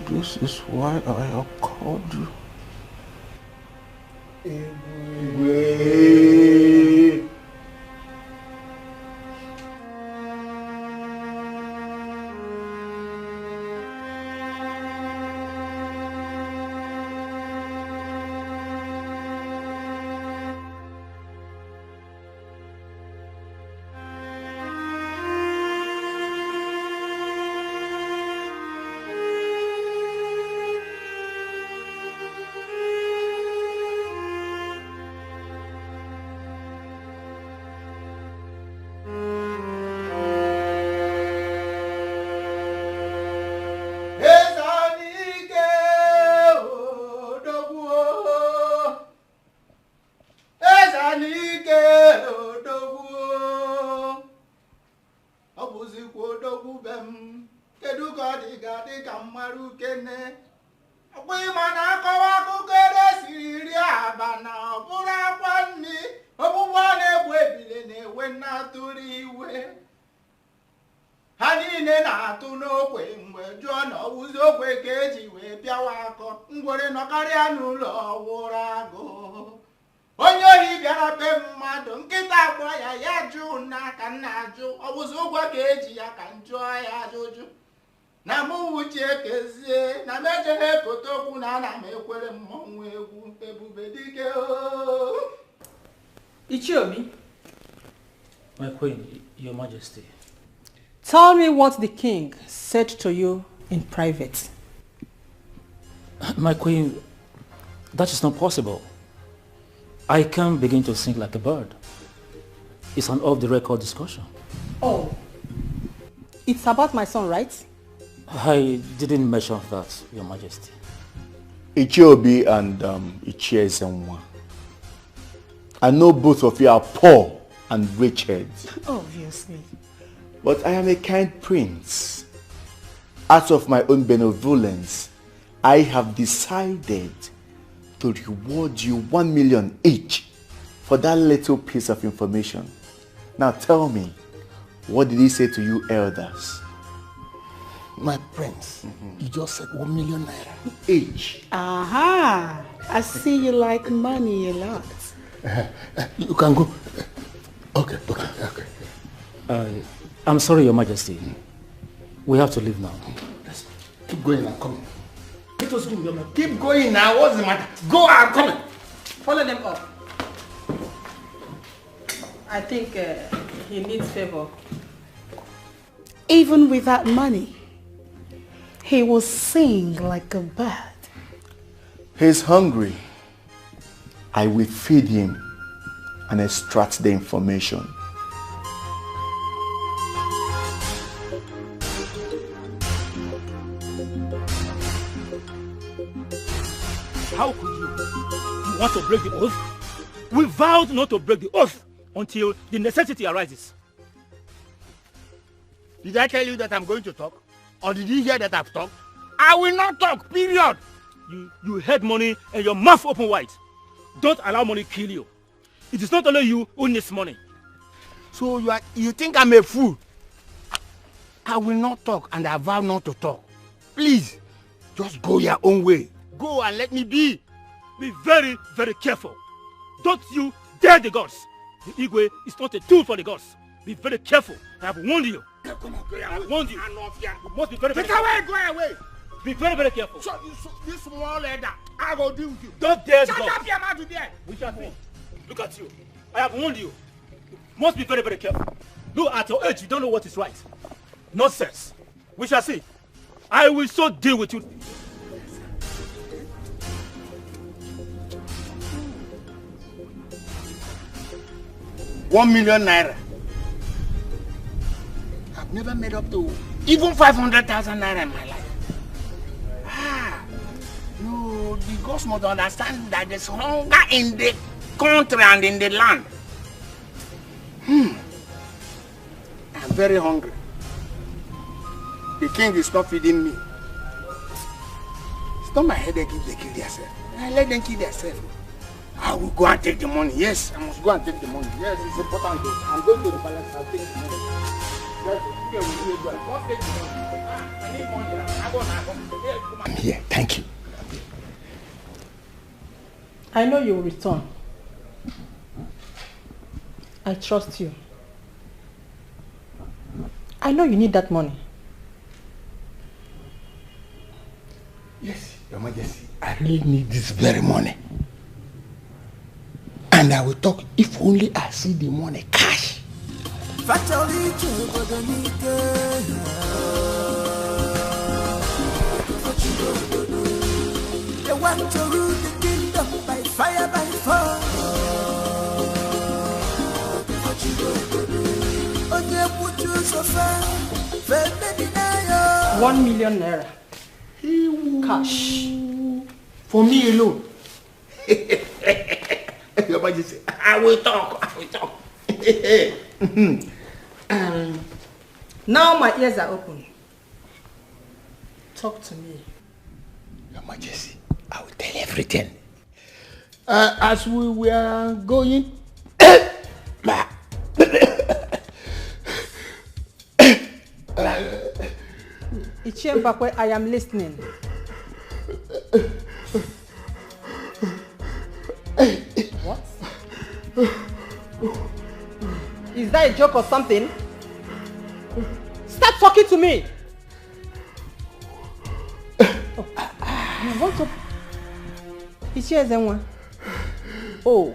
This is why I have called you. My queen, your majesty. Tell me what the king said to you in private. My queen, that is not possible. I can't begin to sing like a bird. It's an off-the-record discussion. Oh, it's about my son, right? I didn't mention that, your majesty. Ichiobi and Ichiezenwa. I know both of you are poor and wretched. Obviously. But I am a kind prince. Out of my own benevolence, I have decided to reward you 1 million each for that little piece of information. Now tell me, what did he say to you elders? My prince, you just said 1 million naira each. Aha! I see you like money a lot. You can go. Okay. I'm sorry, Your Majesty. We have to leave now. Let's keep going and coming. Let us go. Keep going now. What's the matter? Go and coming. Follow them up. I think he needs favor. Even without money, he will sing like a bird. He's hungry. I will feed him and extract the information. How could you? You want to break the oath? We vowed not to break the oath until the necessity arises. Did I tell you that I'm going to talk? Or did you hear that I've talked? I will not talk, period. You had money and your mouth open wide. Don't allow money kill you. It is not only you who needs money. So you think I'm a fool? I will not talk and I vow not to talk. Please, just go your own way. Go and let me be. Be very, very careful. Don't you dare the gods. The Igwe is not a tool for the gods. Be very careful. I have warned you. Come on, I have warned you. You must be very, very careful. careful. Get away, go away. Be very, very careful. So this small leather, I will deal with you. Don't dare the Shut gods. up your mouth there. We shall see. Look at you. I have warned you. You must be very, very careful. Look, at your age, you don't know what is right. Nonsense. We shall see. I will so deal with you. ₦1 million. I've never made up to even 500,000 naira in my life. No, the gods must understand that there's hunger in the country and in the land. I'm very hungry. The king is not feeding me. It's not my headache if they kill themselves. I let them kill themselves. I will go and take the money. Yes, I must go and take the money. Yes, it's important. I'm going to the palace. I'll take the money. Yes, go take the money. I need money. I'm here. Thank you. I know you will return. I trust you. I know you need that money. Yes, Your Majesty. I really need this very money. And I will talk if only I see the money cash. They want to rule the kingdom by fire, by force. 1 million naira. Cash. For me alone. Your Majesty, I will talk. Now my ears are open. Talk to me. Your Majesty, I will tell everything. As we were going... Ichembakwe, I am listening. What? Is that a joke or something? Stop talking to me! Oh, you want to... Oh,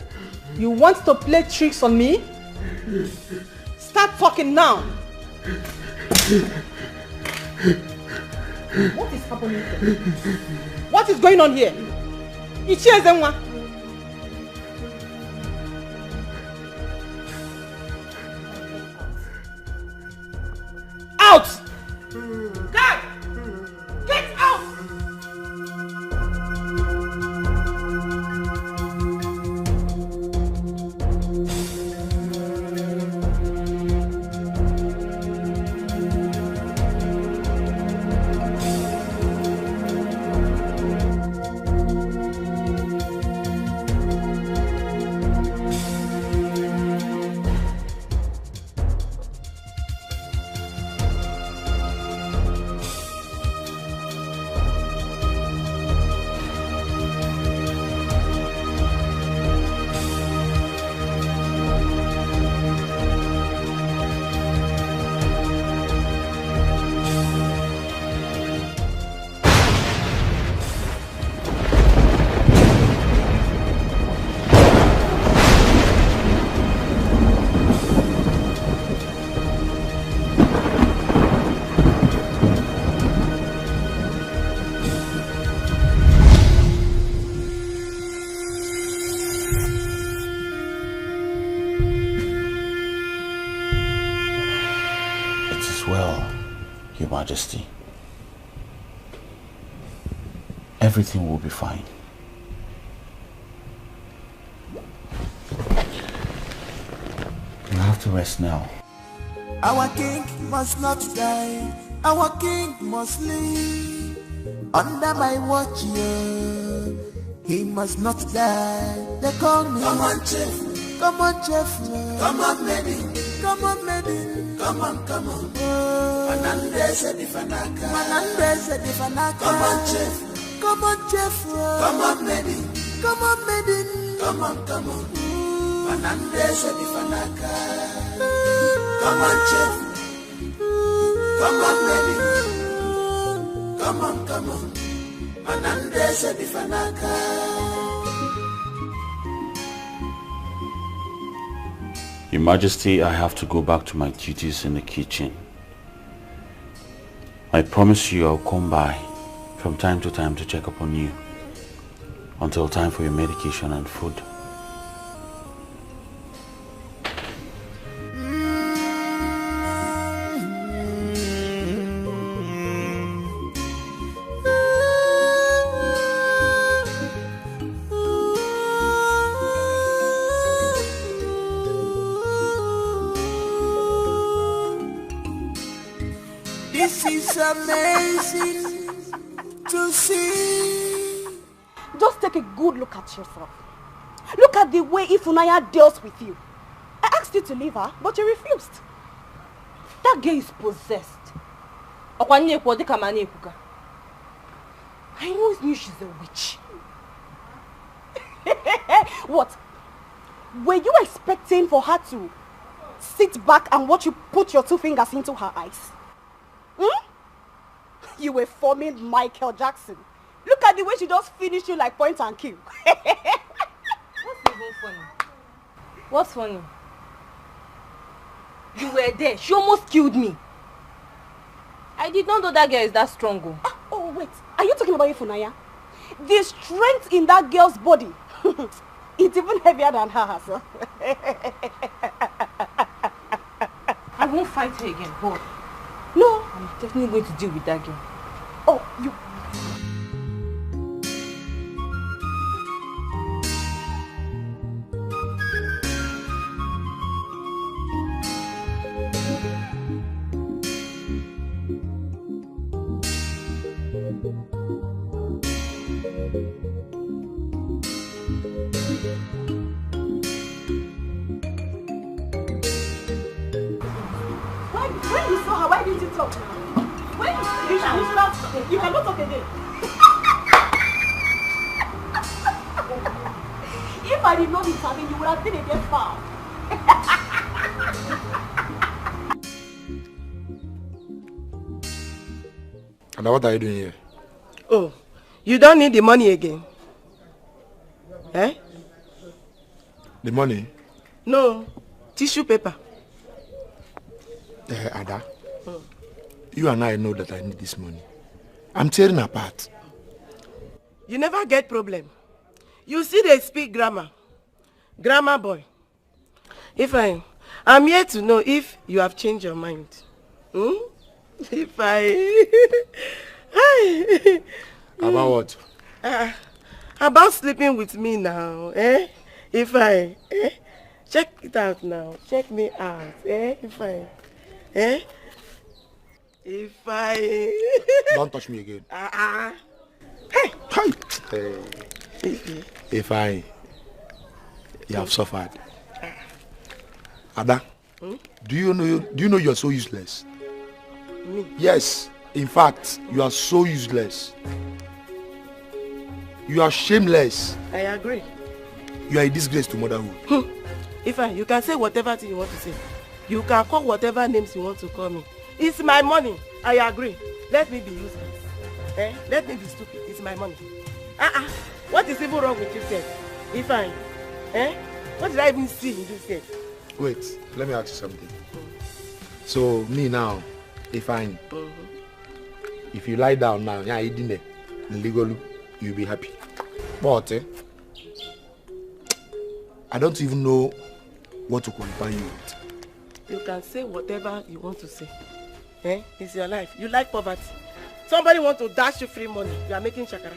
you want to play tricks on me? Stop talking now! What is happening here? What is going on here? Out! God! Get out! Majesty. Everything will be fine. You have to rest now. Our king must not die. Our king must live. Under my watch, yeah. He must not die. They call me. Come on, chief. Come on, chief. Come on, lady. Come on, lady. Come on, come on. Manandese di Fanaka. Manandese di Fanaka. Come on, chief. Come on, chief. Come on, lady. Come on, lady. Come on, come on. Manandese di Fanaka. Come on, chief. Come on, lady. Come on, come on. Manandese di Fanaka. Your Majesty, I have to go back to my duties in the kitchen. I promise you I'll come by from time to time to check up on you until time for your medication and food. Amazing to see. Just take a good look at yourself. Look at the way Ifunanya deals with you. I asked you to leave her, but you refused. That girl is possessed. I always knew she's a witch. What? Were you expecting for her to sit back and watch you put your 2 fingers into her eyes? You were forming Michael Jackson. Look at the way she just finished you like point and kill. What's even funny? What's funny? You were there. She almost killed me. I did not know that girl is that strong. Oh, wait. Are you talking about Ifunanya? The strength in that girl's body. It's even heavier than her herself. I won't fight her again, but no, I'm definitely going to deal with that girl. Oh, you... When you saw her, why didn't you talk now? When you should not talk. You cannot talk again. If I did not intervene, you would have been against foul. And what are you doing here? Oh, you don't need the money again? Eh? The money? No, tissue paper. Ada, you and I know that I need this money. I'm tearing apart. You never get problem. You see they speak grammar. Grammar boy. I'm here to know if you have changed your mind. About what? About sleeping with me now. Check it out now. Check me out. Don't touch me again. Hey. You have suffered. Ada, do you know you are so useless? Me? Yes, in fact, you are so useless. You are shameless. I agree. You are a disgrace to motherhood. You can say whatever thing you want to say. You can call whatever names you want to call me. It's my money. I agree. Let me be useless. Let me be stupid. It's my money. What is even wrong with you, sir? What did I even see in you, sir? Wait, let me ask you something. So, me now, if you lie down now, legally, you'll be happy. But, I don't even know what to qualify you with. You can say whatever you want to say. It's your life. You like poverty. Somebody want to dash you free money. You are making shakara.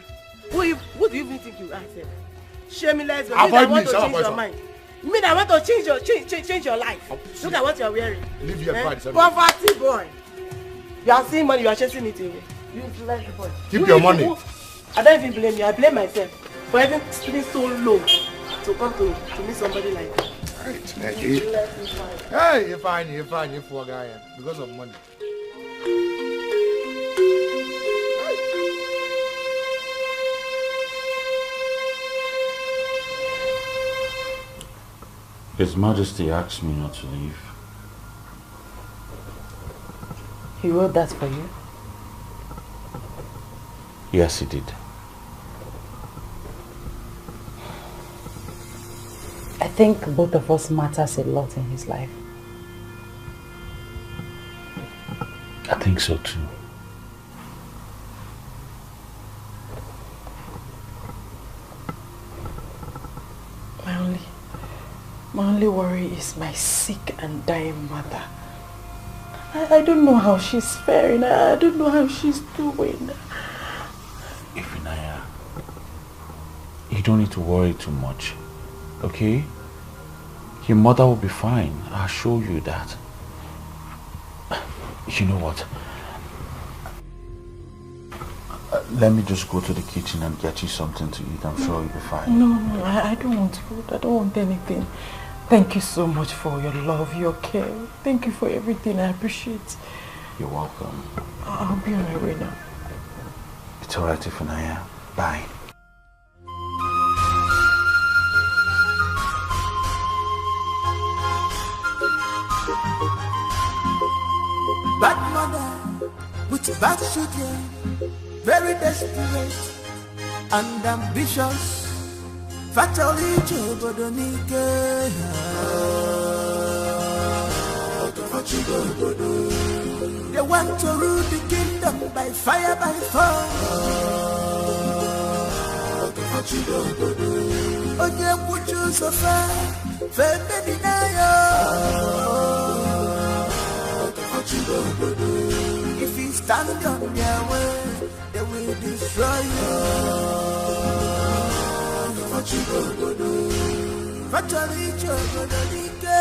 Who do you even think you are? Shameless. I want to change your mind. You mean I want to change your life? Look at what you are wearing. Leave your pride. Poverty boy. You are seeing money, you are chasing it away. You like boy. Keep your money. I don't even blame you. I blame myself for even stooping so low to come to meet somebody like that. Right. Hey, you're fine, you poor guy. Because of money. His Majesty asked me not to leave. He wrote that for you? Yes, he did. I think both of us matters a lot in his life. I think so too. My only worry is my sick and dying mother. I don't know how she's faring. I don't know how she's doing. Ifunanya, you don't need to worry too much, okay? Your mother will be fine. I'll show you that. You know what? Let me just go to the kitchen and get you something to eat. I'm sure you'll be fine. No, I don't want food. I don't want anything. Thank you so much for your love, your care. Thank you for everything. I appreciate. You're welcome. I'll be on my way now. It's alright, Ifunanya. Bye. Bad mother with bad children, very desperate and ambitious. Fatally Chobodonike. They want to rule the kingdom by fire, by force. Oye Puchu Sofa, Febe Dinayo. If you stand on their way, they will destroy you. Fatally Chobodonike.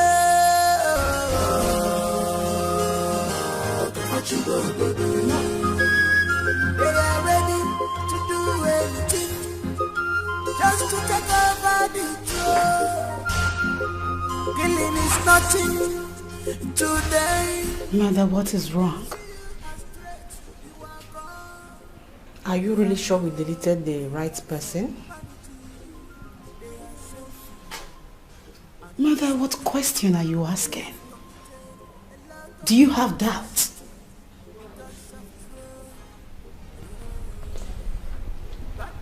They are ready to do anything just to take over the throne. Killing is nothing today. Mother, what is wrong? Are you really sure we deleted the right person? Mother, what question are you asking? Do you have doubts?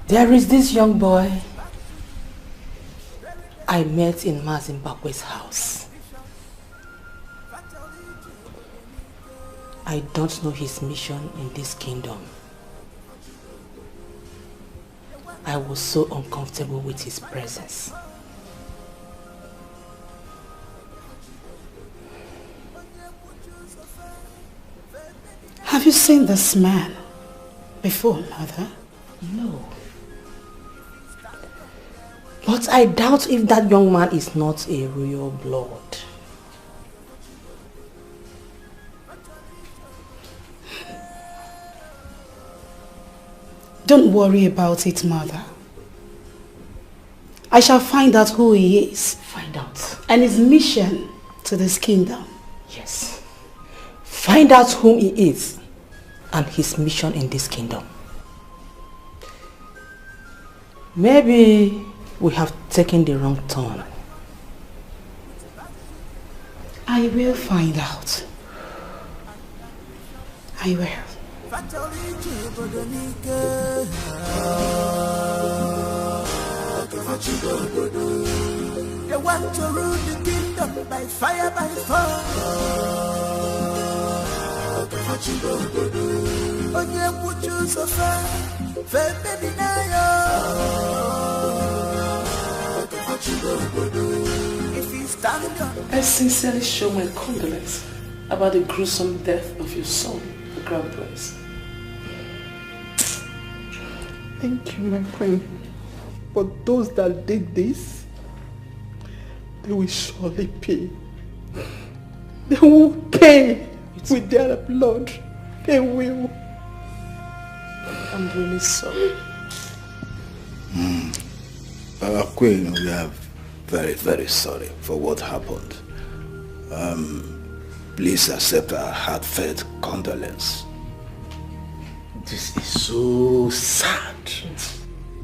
There is this young boy I met in Mazimbabwe's house. I don't know his mission in this kingdom. I was so uncomfortable with his presence. Have you seen this man before, Mother? No. But I doubt if that young man is not a royal blood. Don't worry about it, Mother. I shall find out who he is. Find out. And his mission to this kingdom. Yes. Find out whom he is and his mission in this kingdom. Maybe we have taken the wrong turn. I will find out. I will. They want to rule the kingdom by fire, by force. Oye Puchu Sofa, Febe Dinayo. I sincerely show my condolence about the gruesome death of your son, the Crown Prince. Thank you, my queen. But those that did this, they will surely pay. They will pay with their blood. They will. I'm really sorry. Queen, we are very, very sorry for what happened. Please accept our heartfelt condolence. This is so sad.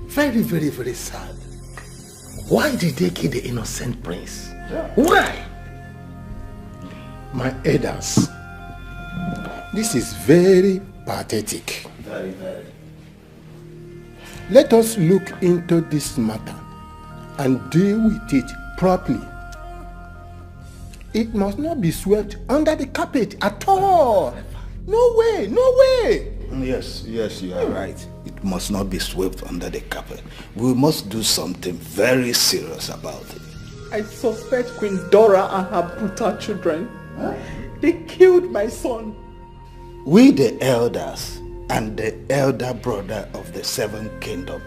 Very, very, very sad. Why did they kill the innocent prince? Why? My elders, this is very pathetic. Very, very. Let us look into this matter and deal with it properly. It must not be swept under the carpet at all. No way, no way. Yes, you are right. It must not be swept under the carpet. We must do something very serious about it. I suspect Queen Dora and her brutal children. They killed my son. We the elders and the elder brother of the Seventh Kingdom,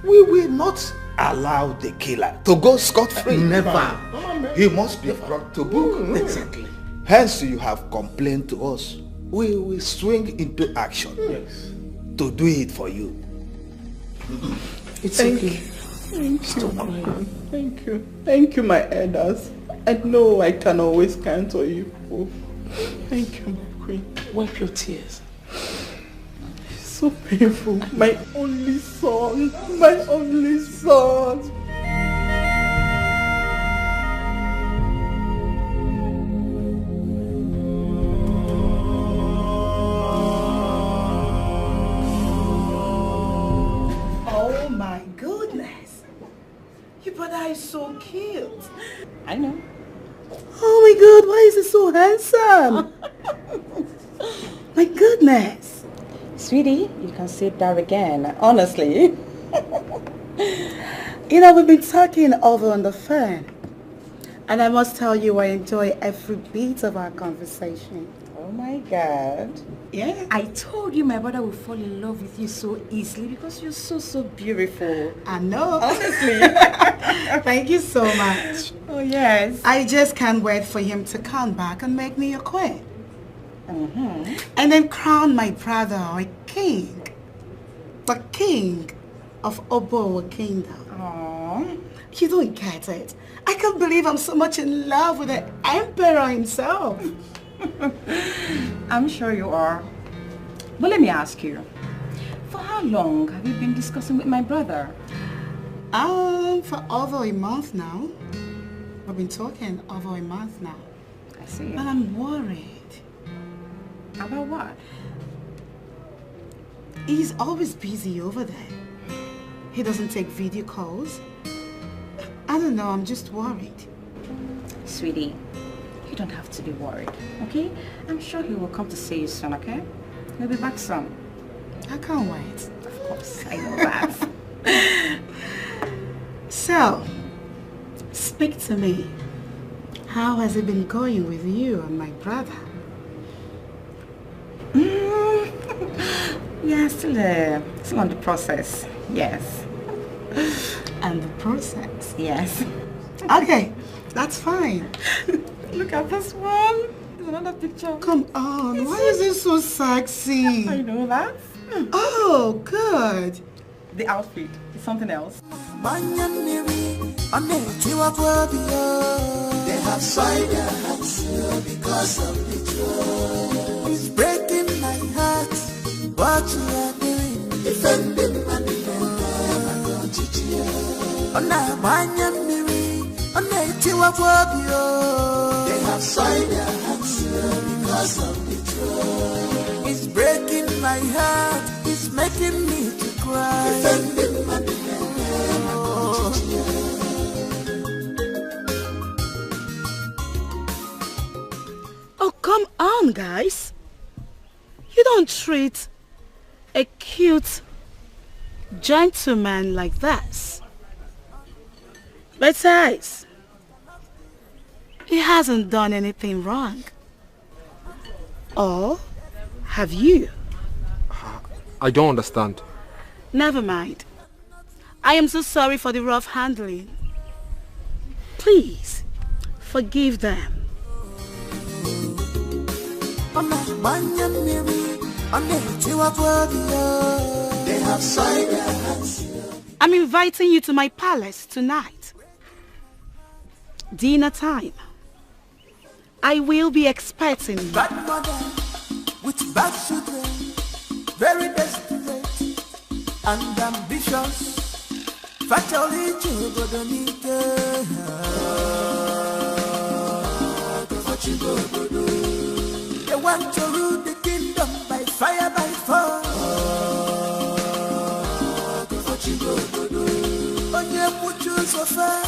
we will not allow the killer to go scot-free. Never. He must be brought to book. Exactly. Hence you have complained to us. We will swing into action to do it for you. It's Thank okay. you. Thank you. Thank you. Thank you, my elders. I know I can always count on you. Thank you, my queen. Wipe your tears. It's so painful. My only son. My only son. Oh my goodness. Your brother is so cute. I know. Oh my god, why is he so handsome? My goodness. Sweetie, you can sit down again, honestly. You know, we've been talking over on the phone. And I must tell you, I enjoy every bit of our conversation. Oh my god. Yeah. I told you my brother will fall in love with you so easily because you're so beautiful. I know. Honestly. Thank you so much. Oh yes. I just can't wait for him to come back and make me a queen. Mm-hmm. And then crown my brother a king. The king of Obowa Kingdom. Aww. You don't get it. I can't believe I'm so much in love with the emperor himself. I'm sure you are. But let me ask you, for how long have you been discussing with my brother? For over a month now. We've been talking over a month now. I see. But I'm worried. About what? He's always busy over there. He doesn't take video calls. I don't know, I'm just worried. Sweetie, you don't have to be worried, okay? I'm sure he will come to see you soon, okay? He'll be back soon. I can't wait. Of course, I know that. So, speak to me. How has it been going with you and my brother? Yeah, still on the process, yes. And the process? Yes. Okay, that's fine. Look at this one. There's another picture. Come on, why is it so sexy? I know that. Oh, good. The outfit is something else. They have signed their hands because of the joy. It's breaking my heart. What you are doing, defending my they have signed their hands because of the joy. It's breaking my heart. It's making me to cry. Defending my Oh, come on, guys. You don't treat a cute gentleman like this. Besides, he hasn't done anything wrong. Or have you? I don't understand. Never mind. I am so sorry for the rough handling. Please, forgive them. They have signed their hands. I'm inviting you to my palace tonight. Dinner time. I will be expecting you. Bad mother with bad children, very desperate and ambitious. Fatally they want to rule the kingdom by fire, by force. Onye muchu sofa,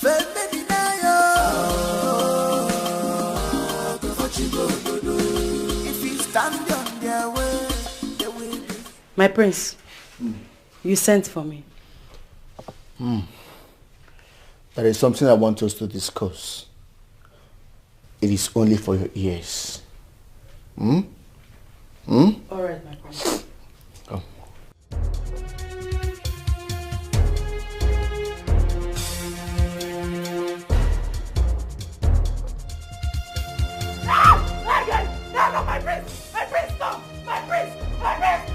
baby if you stand on their way, they will be. My prince, you sent for me. There is something I want us to discuss. It is only for your ears. All right, my prince. Come. No, my prince! My prince, stop! My prince! My prince!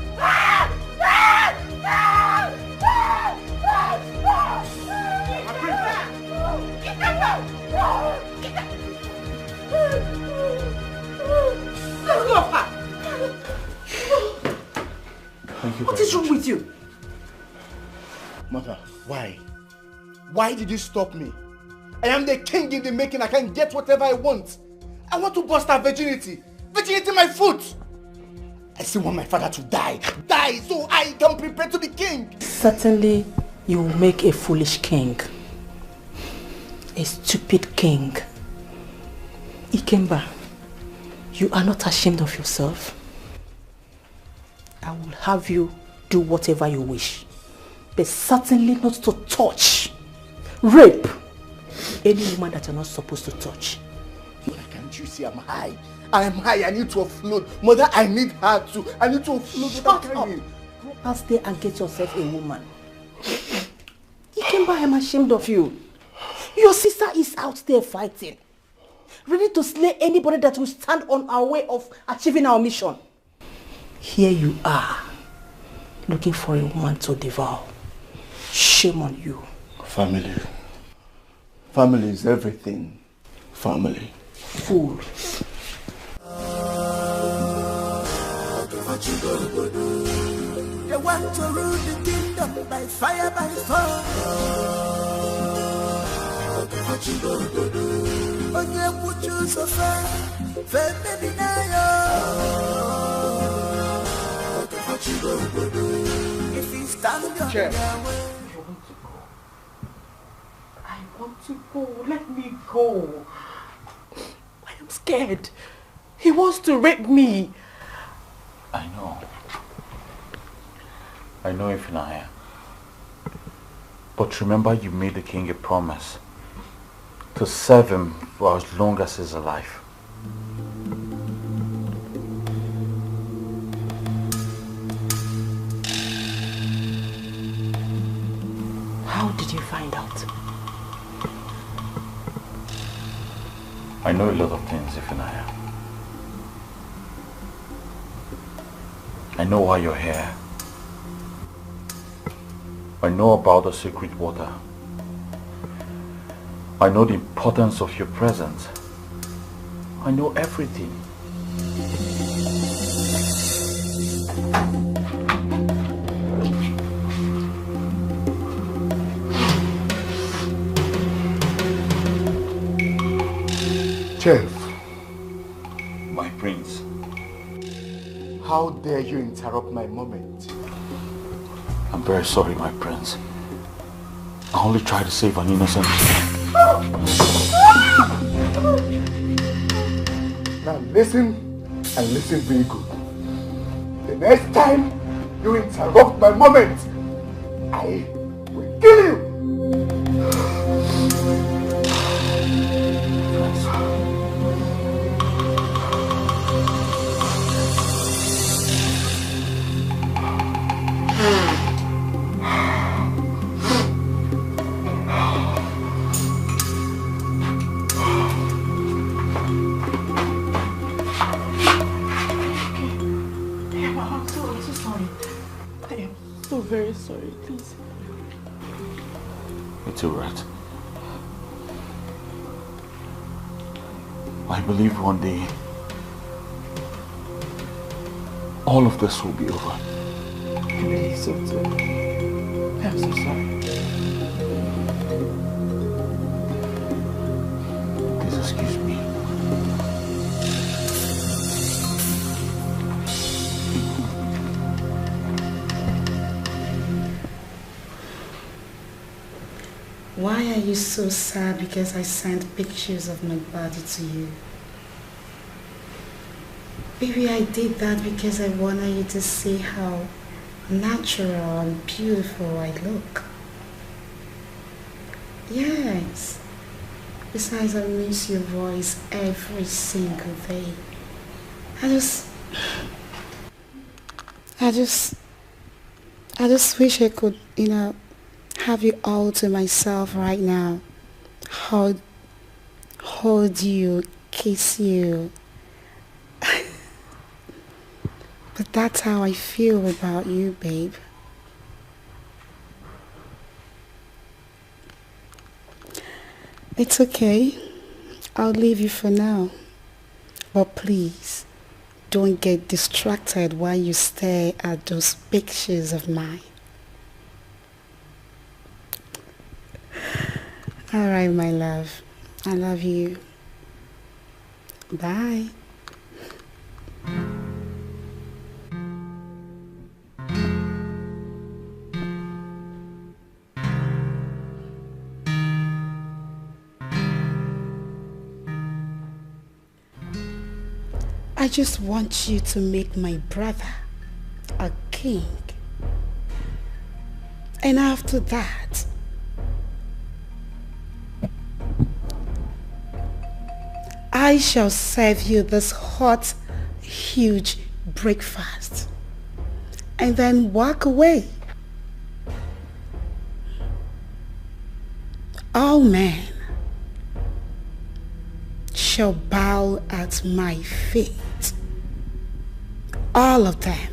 What is wrong with you? Mother, why? Why did you stop me? I am the king in the making. I can get whatever I want. I want to bust her virginity. Virginity my foot. I still want my father to die. Die so I can prepare to be king. Certainly, you will make a foolish king. A stupid king. Ikemba, you are not ashamed of yourself. I will have you do whatever you wish, but certainly not to touch, rape any woman that you're not supposed to touch. Mother, can't you see I'm high? I am high. I need to offload. Mother, I need her too. I need to offload. Shut up. Go past there and get yourself a woman. Ikemba, I am ashamed of you. Your sister is out there fighting, ready to slay anybody that will stand on our way of achieving our mission. Here you are, looking for a woman to devour. Shame on you. Family. Family is everything. Family. Fool. They want to rule the kingdom by fire, by force. Onye muchu sofa, baby if you stand on their way. I want to go. Let me go. I am scared. He wants to rape me. I know. I know, Ifunanya. But remember, you made the king a promise to serve him for as long as he's alive. How did you find out? I know a lot of things, Ifunanya. I know why you're here. I know about the secret water. I know the importance of your presence. I know everything. Chef. My prince. How dare you interrupt my moment? I'm very sorry, my prince. I only tried to save an innocent. Now listen, and listen very good. The next time you interrupt my moment, I will kill you! I am so very sorry, please. It's alright. I believe one day all of this will be over. I believe so too. I'm so sorry. Please excuse me. Why are you so sad because I sent pictures of my body to you? Baby, I did that because I wanted you to see how natural and beautiful I look. Yes. Besides, I miss your voice every single day. I just wish I could, have you all to myself right now. Hold you, kiss you. But that's how I feel about you, babe. It's okay. I'll leave you for now. But please, don't get distracted while you stare at those pictures of mine. Alright, my love. I love you. Bye. I just want you to make my brother a king. And after that, I shall serve you this hot, huge breakfast and then walk away. All men shall bow at my feet. All of them.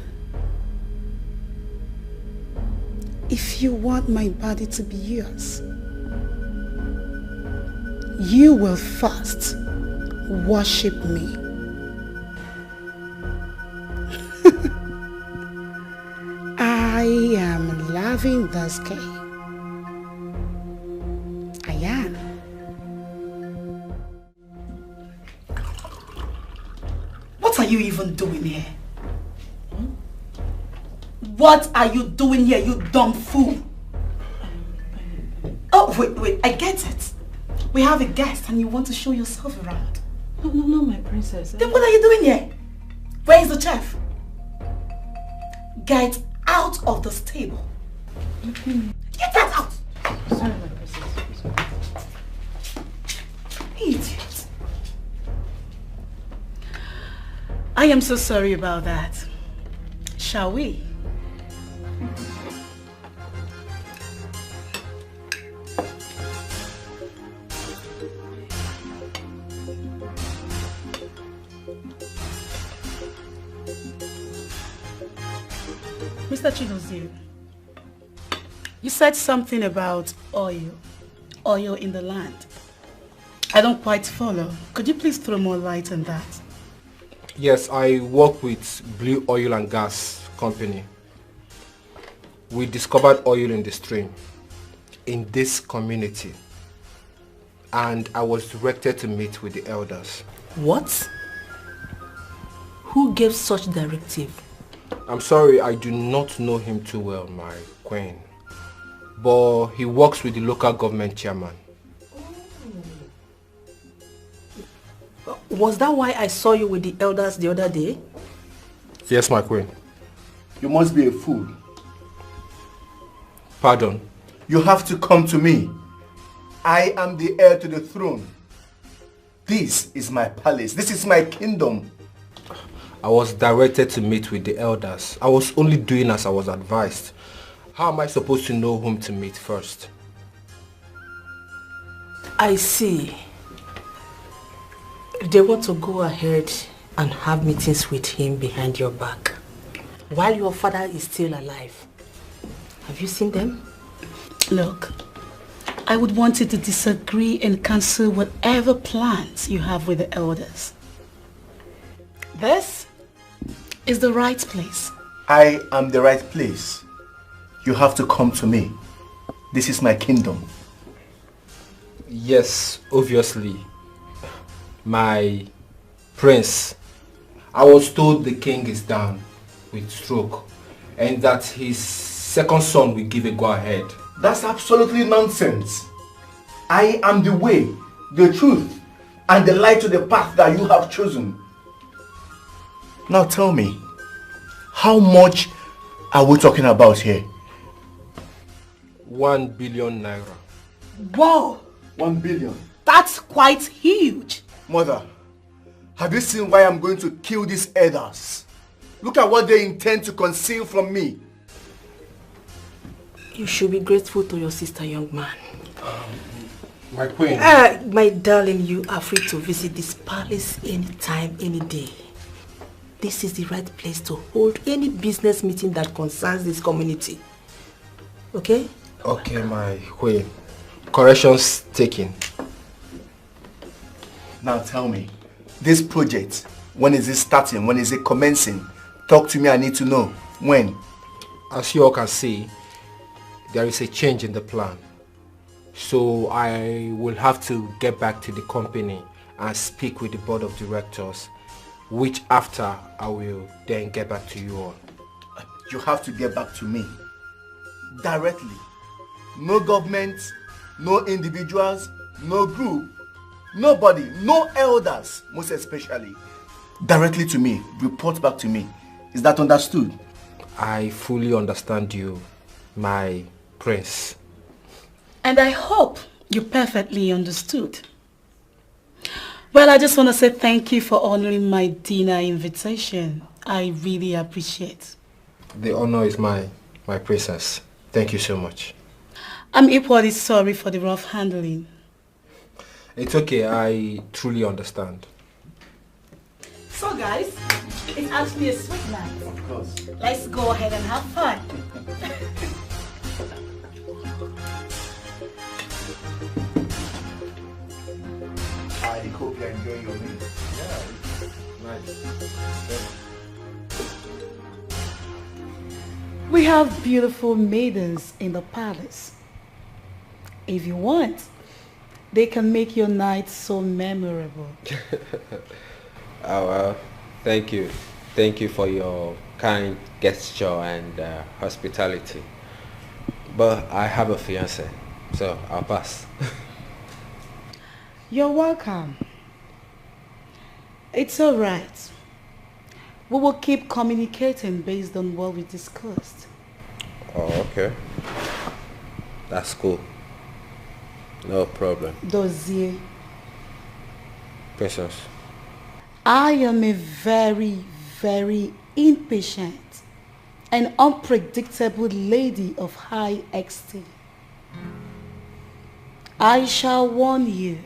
If you want my body to be yours, you will first worship me. I am loving this game. I am. What are you even doing here? What are you doing here, you dumb fool? Oh, wait, I get it. We have a guest and you want to show yourself around. No, my princess. Then what are you doing here? Where is the chef? Get out of the stable. Get that out! Sorry, my princess. Idiot. I am so sorry about that. Shall we? Mr. Chinozie, you said something about oil in the land. I don't quite follow. Could you please throw more light on that? Yes, I work with Blue Oil and Gas Company. We discovered oil in the stream in this community, and I was directed to meet with the elders. What? Who gave such directive? I'm sorry, I do not know him too well, my queen. But he works with the local government chairman. Was that why I saw you with the elders the other day? Yes, my queen. You must be a fool. Pardon? You have to come to me. I am the heir to the throne. This is my palace. This is my kingdom. I was directed to meet with the elders. I was only doing as I was advised. How am I supposed to know whom to meet first? I see. They want to go ahead and have meetings with him behind your back. while your father is still alive. Have you seen them? Look, I would want you to disagree and cancel whatever plans you have with the elders. This is the right place. I am the right place. You have to come to me. This is my kingdom. Yes, obviously. My prince. I was told the king is down with stroke and that his second son will give a go-ahead. That's absolutely nonsense. I am the way, the truth, and the light to the path that you have chosen. Now tell me, how much are we talking about here? 1 billion naira. Whoa! 1 billion? That's quite huge. Mother, have you seen why I'm going to kill these elders? Look at what they intend to conceal from me. You should be grateful to your sister, young man. My queen. My darling, you are free to visit this palace anytime, any day. This is the right place to hold any business meeting that concerns this community. Okay? Okay, my queen. Corrections taken. Now tell me, this project, when is it starting? When is it commencing? Talk to me, I need to know. When? As you all can see, there is a change in the plan. So I will have to get back to the company and speak with the board of directors, which after I will then get back to you all. You have to get back to me. Directly. No government, no individuals, no group, nobody, no elders, most especially. Directly to me. Report back to me. Is that understood? I fully understand you, my prince. And I hope you perfectly understood. Well, I just want to say thank you for honoring my dinner invitation. I really appreciate. The honor is mine, my princess. Thank you so much. I'm equally sorry for the rough handling. It's okay, I truly understand. So guys, it's actually a sweet night. Of course. Let's go ahead and have fun. I hope you're enjoying your meal. Yeah, nice. We have beautiful maidens in the palace. If you want, they can make your night so memorable. Oh, well, thank you. Thank you for your kind gesture and hospitality. But I have a fiancé, so I'll pass. You're welcome. It's all right. We will keep communicating based on what we discussed. Oh, okay. That's cool. No problem. Dozier. Princess. I am a very, very impatient and unpredictable lady of high esteem. I shall warn you.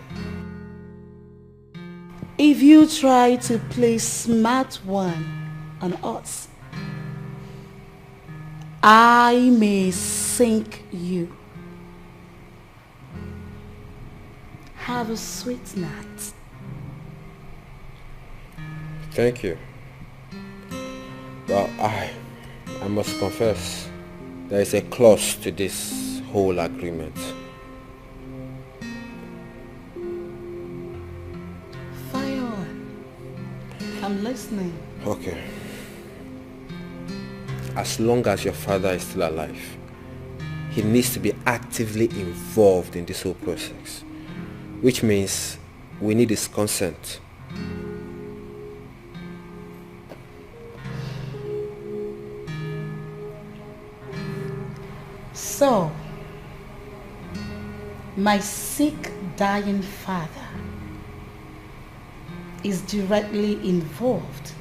If you try to play smart one on us, I may sink you. Have a sweet night. Thank you. Well, I must confess, there is a clause to this whole agreement. Fire on. I'm listening. Okay. As long as your father is still alive, he needs to be actively involved in this whole process, which means we need his consent. So, my sick, dying father is directly involved.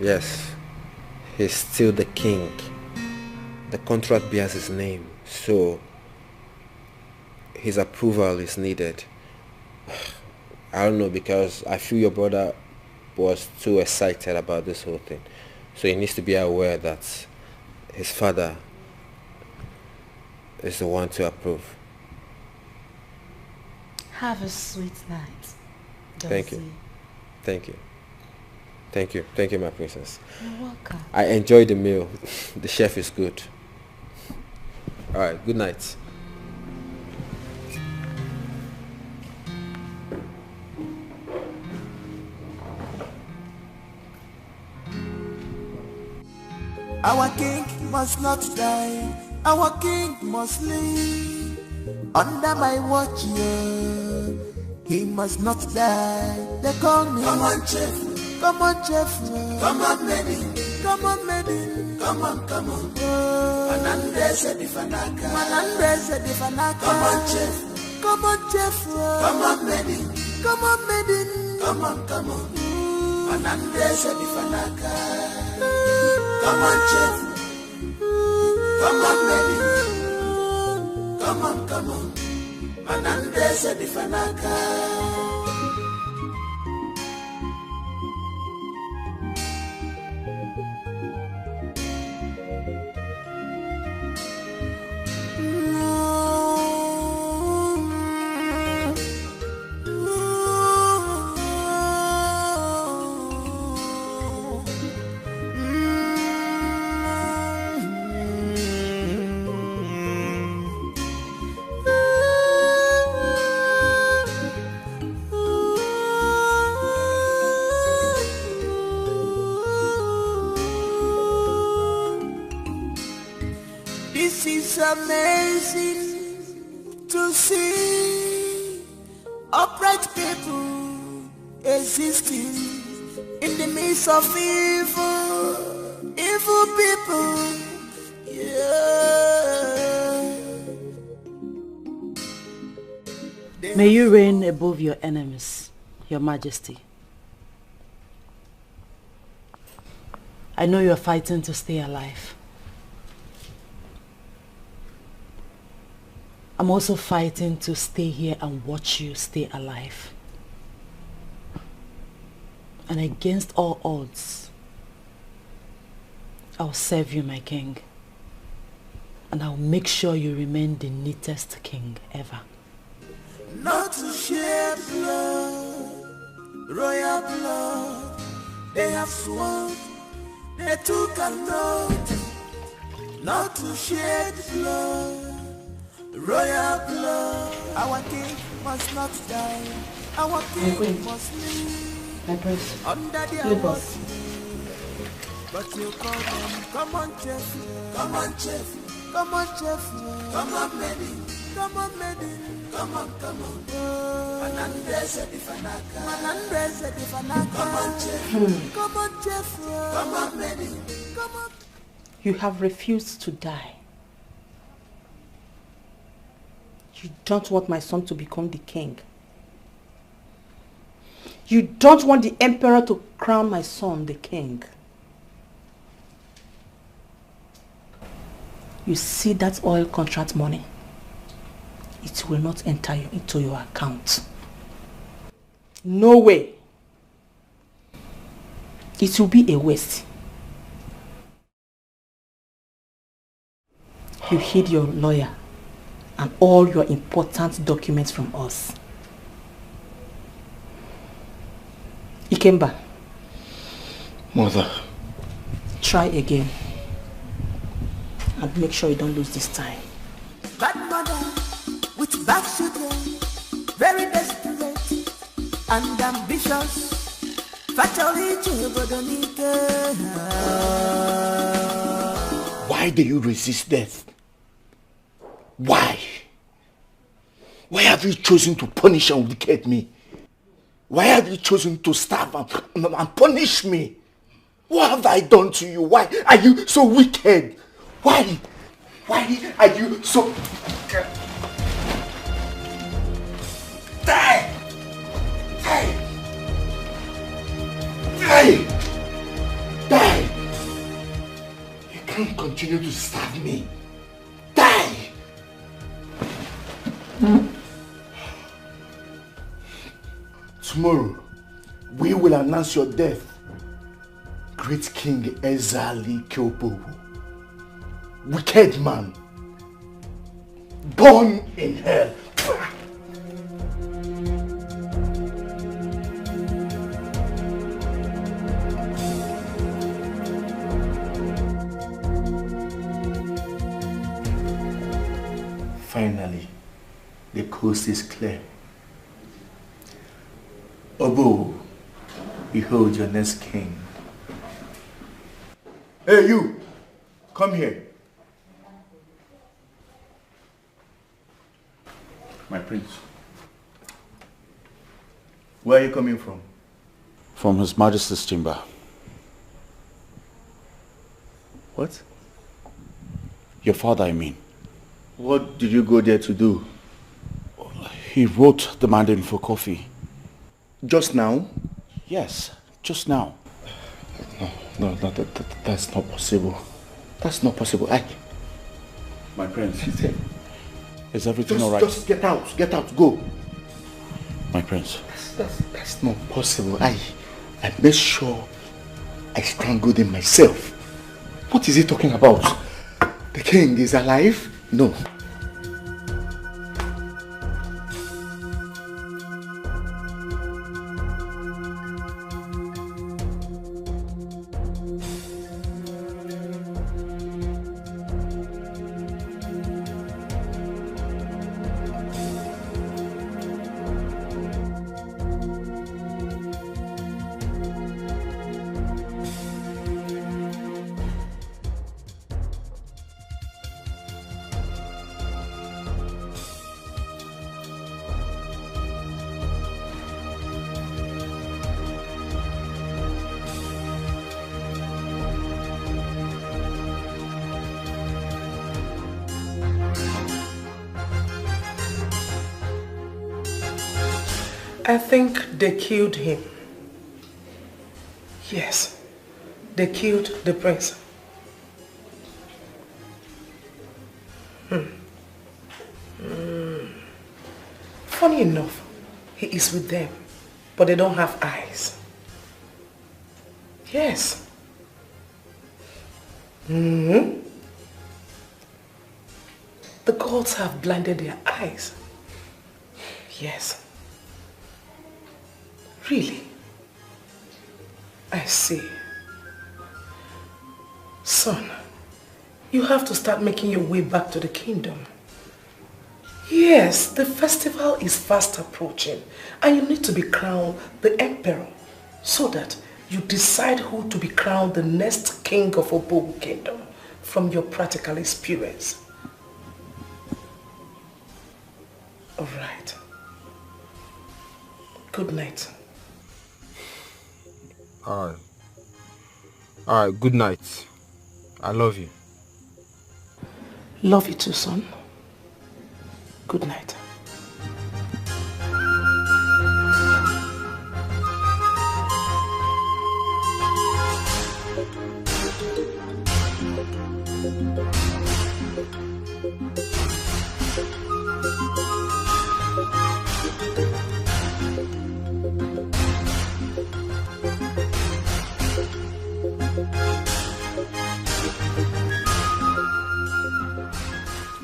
Yes, he's still the king. The contract bears his name, so his approval is needed. I don't know, because I feel your brother was too excited about this whole thing. So he needs to be aware that his father is the one to approve. Have a sweet night. Thank you. Thank you. Thank you. Thank you, my princess. You're welcome. I enjoyed the meal. The chef is good. All right, good night. Our king must not die. Our king must live. Under my watch, yeah. He must not die. They call me. Come on, chef. Come on, chef. Come on, maiden. Come on, maiden. Come on, come on. Manandrese di fanaka. Manandrese di fanaka. Come on, chef. Come on, chef. Come on, maiden. Come on, maiden. Come on, come on. Manandrese di fanaka. Come on, chef. Come on, maiden. Come on, come on. Manandrese di fanaka. Amazing to see upright people existing in the midst of evil people. Yeah. May you reign above your enemies, Your Majesty. I know you are fighting to stay alive. I'm also fighting to stay here and watch you stay alive. And against all odds, I'll serve you, my king. And I'll make sure you remain the neatest king ever. Not to shed blood, royal blood. They have sworn, they took an oath. Not to shed blood, royal blood. Our king must not die. Our king must live. My prince, under the us. But you call them, come on, Jeff. Come on, Jeff. Come on, Jeff. Come on, maiden. Come on, maiden. Come on, come on. Manandrese di fanaka. Manandrese di fanaka. Come on, Jeff. Come on, Jeff. Come on, maiden. Come on. You have refused to die. You don't want my son to become the king. You don't want the emperor to crown my son the king. You see that oil contract money? It will not enter into your account. No way. It will be a waste. You hid your lawyer and all your important documents from us. Ikemba. Mother. Try again. And make sure you don't lose this time. Bad mother with bad children, very desperate and ambitious. Why do you resist death? Why? Why have you chosen to punish and wicked me? Why have you chosen to starve and punish me? What have I done to you? Why are you so wicked? Why? Why are you so... Die! Die! Die! Die! You can't continue to starve me. Die! Tomorrow, we will announce your death. great King Ezali Kyopo. Wicked man. Born in hell. Finally, the coast is clear. Obo, behold your next king. Hey you, come here. My prince. Where are you coming from? From His Majesty's chamber. What? Your father, I mean. What did you go there to do? He wrote demanding for coffee. Just now? Yes, just now. No, that's not possible. That's not possible. My prince, is everything all right? Just get out, go. My prince. That's not possible. I made sure I strangled him myself. What is he talking about? The king is alive? No. I think they killed him. Yes, they killed the prince. Funny enough, he is with them, but they don't have eyes. Yes. The gods have blinded their eyes. Yes. Really? I see. Son, you have to start making your way back to the kingdom. Yes, the festival is fast approaching and you need to be crowned the emperor so that you decide who to be crowned the next king of Obo kingdom from your practical experience. All right. Good night. All right, good night. I love you. Love you too, son. Good night.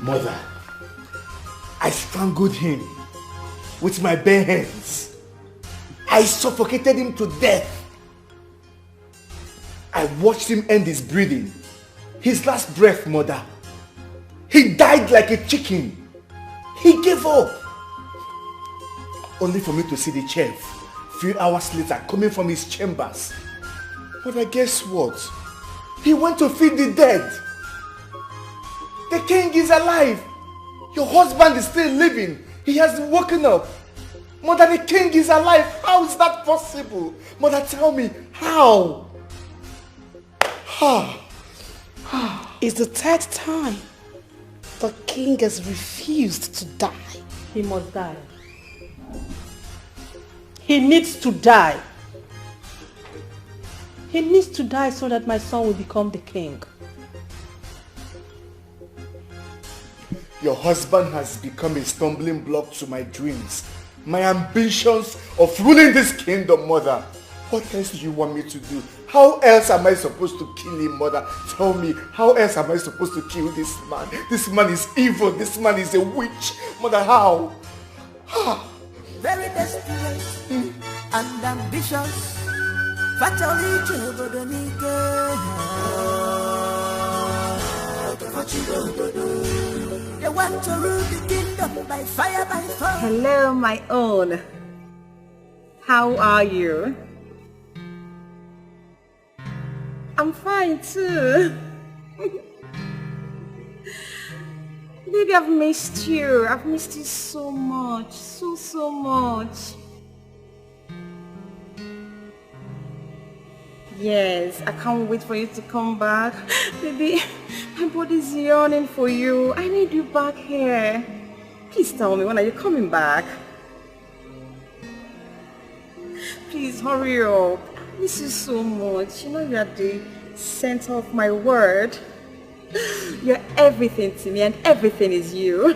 Mother, I strangled him with my bare hands. I suffocated him to death. I watched him end his breathing. His last breath, Mother. He died like a chicken. He gave up. Only for me to see the chef few hours later coming from his chambers. Mother, guess what? He went to feed the dead. The king is alive. Your husband is still living. He has woken up. Mother, the king is alive. How is that possible? Mother, tell me, how? It's the third time the king has refused to die. He must die. He needs to die. He needs to die so that my son will become the king. Your husband has become a stumbling block to my dreams, my ambitions of ruling this kingdom, Mother. What else do you want me to do? How else am I supposed to kill him, mother? Tell me, how else am I supposed to kill this man? This man is evil. This man is a witch. Mother, how? Very desperate and ambitious. Fatally troubled they want to rule the kingdom by fire, by fire. Hello, my own. How are you? I'm fine too. Baby, I've missed you. I've missed you so much. So much. Yes, I can't wait for you to come back. Baby, my body's yearning for you. I need you back here. Please tell me, when are you coming back? Please hurry up. I miss you so much. You know you are the center of my world. You're everything to me and everything is you.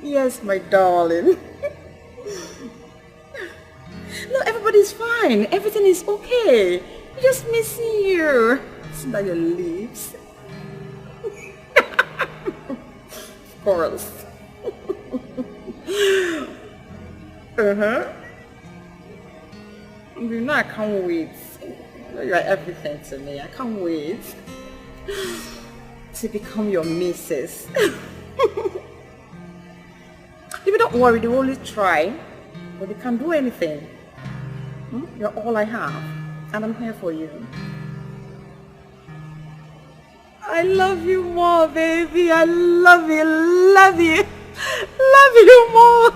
Yes, my darling. No, everybody's fine. Everything is okay. I'm just missing you. See that your lips. Of course. You know I can't wait. You know, you are everything to me. I can't wait to become your missus. If you don't worry, they will only try, but they can't do anything. You're all I have, and I'm here for you. I love you more, baby. I love you, love you, love you more.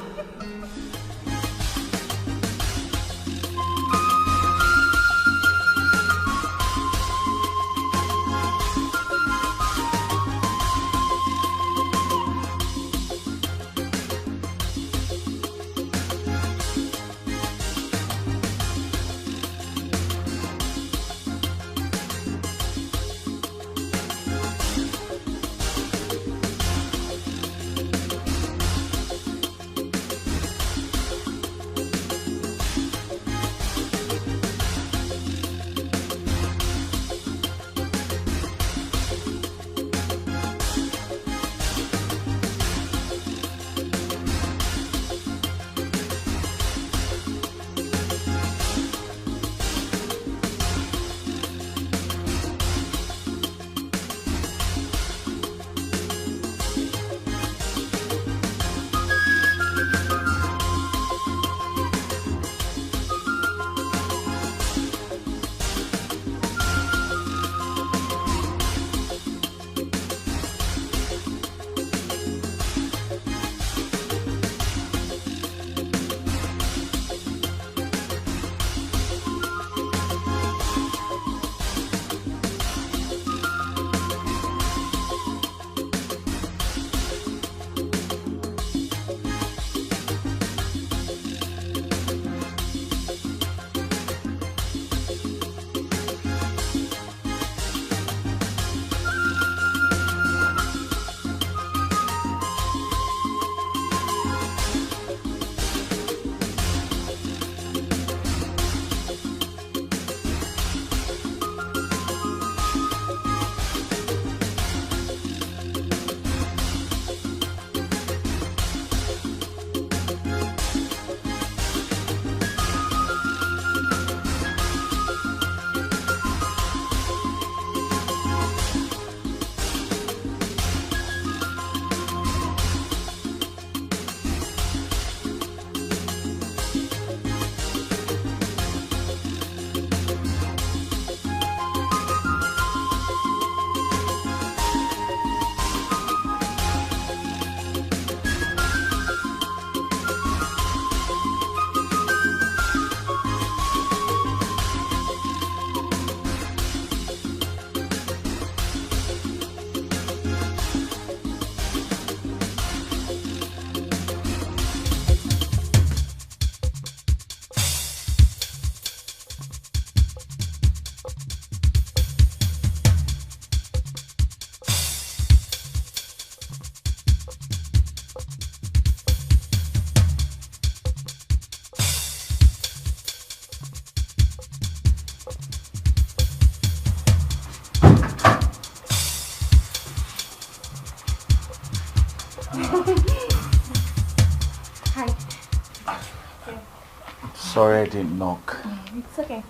Sorry I didn't knock. It's okay.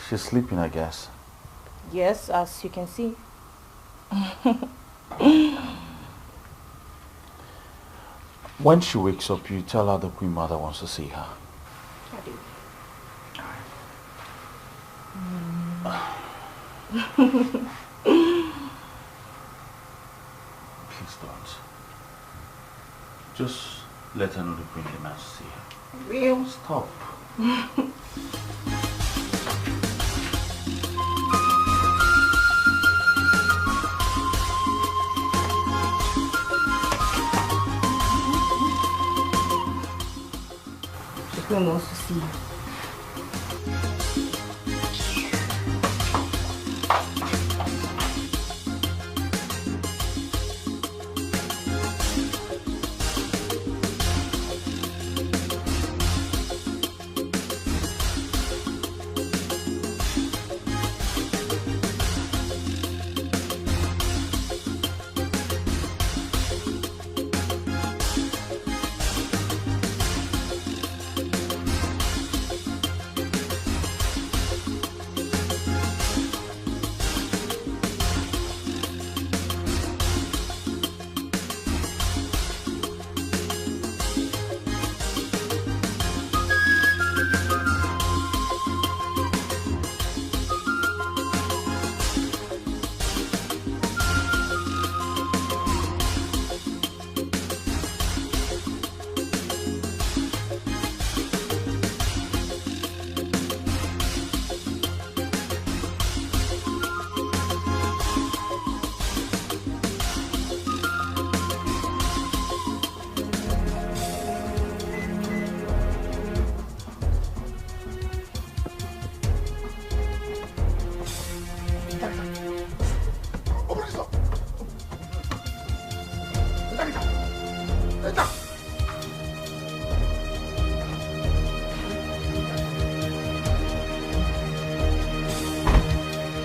She's sleeping, I guess. Yes, as you can see. When she wakes up, you tell her the Queen Mother wants to see her. I do. Please don't. Just let her know the Queen demands to see her. Real? Stop. The Queen wants to see you.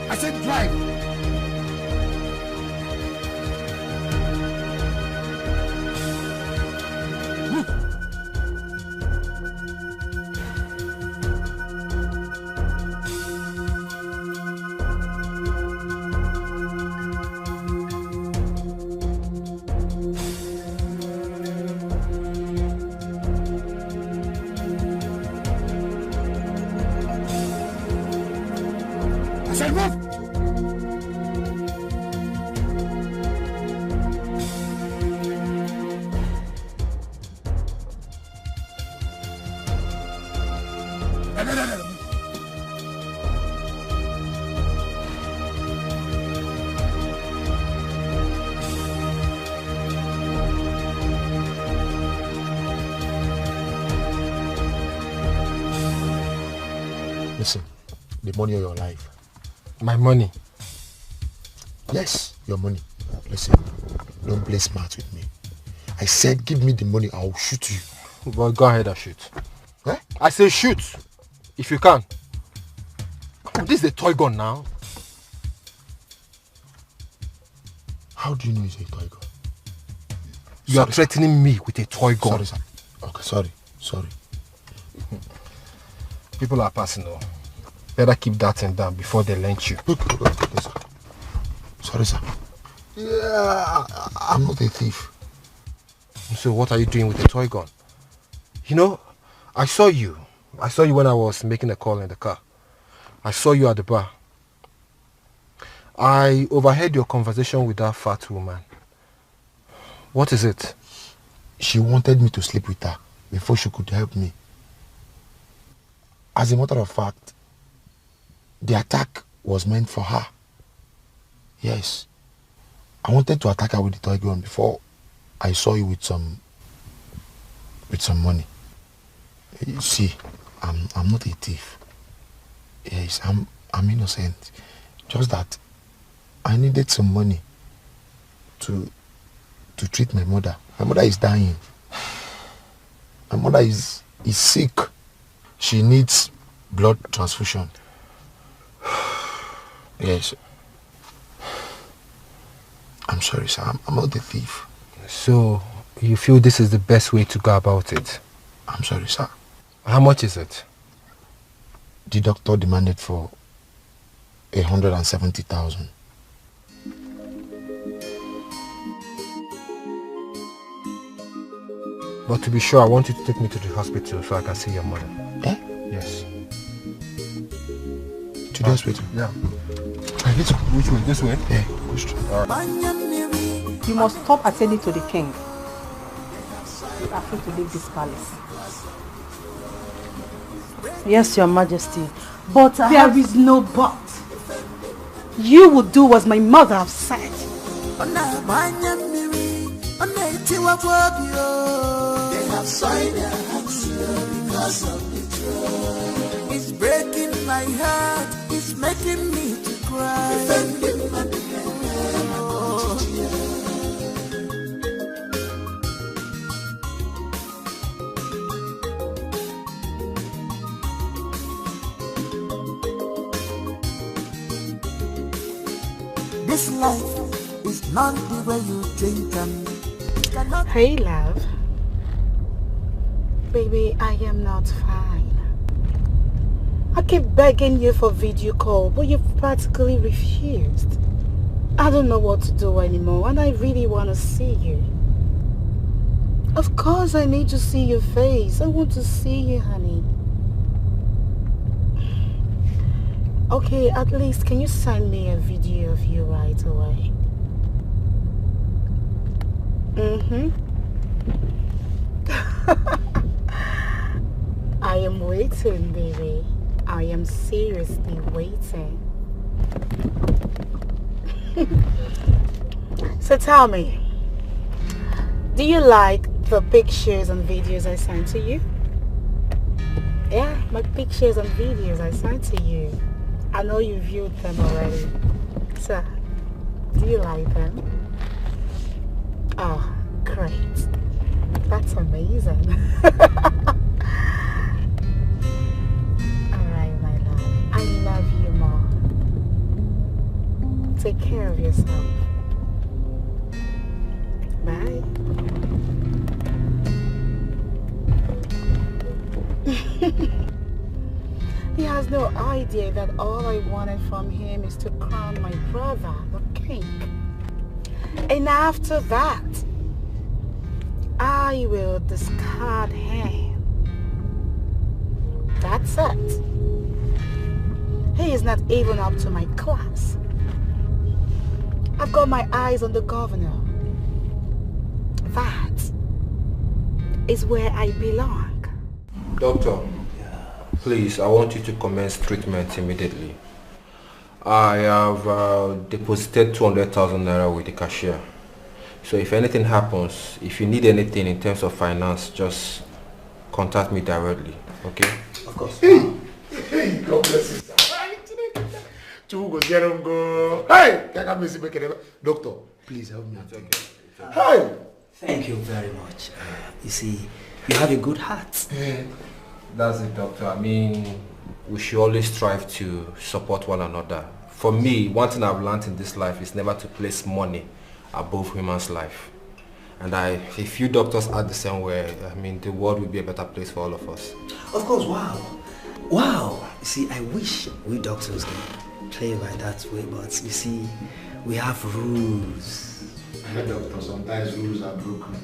I said drive. I said move. Listen, the money of your life. My money? Yes, your money. Listen, don't play smart with me. I said give me the money, I'll shoot you. But go ahead and shoot. Eh? I say shoot, if you can. This is a toy gun now. How do you know it's a toy gun? You are threatening me with a toy gun. Sorry, sir. Okay, sorry. People are passing though. Better keep that thing down before they lynch you. Okay, sir. Sorry, sir. Yeah, I'm not a thief. So what are you doing with a toy gun? You know, I saw you when I was making a call in the car. I saw you at the bar. I overheard your conversation with that fat woman. What is it? She wanted me to sleep with her before she could help me. As a matter of fact, the attack was meant for her. Yes. I wanted to attack her with the toy gun before I saw you with some money. You see, I'm not a thief. Yes, I'm innocent. Just that I needed some money to treat my mother. My mother is dying. My mother is sick. She needs blood transfusion. Yes. I'm sorry, sir. I'm not a thief. So, you feel this is the best way to go about it? I'm sorry, sir. How much is it? The doctor demanded for 170,000. But to be sure, I want you to take me to the hospital so I can see your mother. Eh? Yes. To the hospital? Yeah. Let's go. Which way? This way? Yeah, go straight. You must stop attending to the king. You are free to leave this palace. Yes, Your Majesty. But there is no but. You will do as my mother has said. They have soiled their hands because of betrayal. It's breaking my heart, it's making me to cry. Defending my This life is not the way you think and Hey, love. Baby, I am not fine. I keep begging you for video call, but you've practically refused. I don't know what to do anymore, and I really want to see you. Of course, I need to see your face. I want to see you, honey. Okay, at least can you send me a video of you right away? I am waiting, baby. I am seriously waiting. So tell me, do you like the pictures and videos I sent to you? Yeah, my pictures and videos I sent to you. I know you viewed them already. So, do you like them? Oh, great. That's amazing. Alright, my love. I love you more. Take care of yourself. Bye. He has no idea that all I wanted from him is to crown my brother, the king. And after that, I will discard him. That's it. He is not even up to my class. I've got my eyes on the governor. That is where I belong. Doctor, please, I want you to commence treatment immediately. I have deposited 200,000 naira with the cashier. So if anything happens, if you need anything in terms of finance, just contact me directly, okay? Of course. Hey, God bless you. Hey, doctor, please help me. Hey, thank you very much. You see, you have a good heart. That's it, doctor. I mean, we should always strive to support one another. For me, one thing I've learned in this life is never to place money above human's life. And if you doctors act the same way, I mean, the world will be a better place for all of us. Of course, wow. Wow. You see, I wish we doctors can play by that way, but you see, we have rules. Doctor, sometimes rules are broken.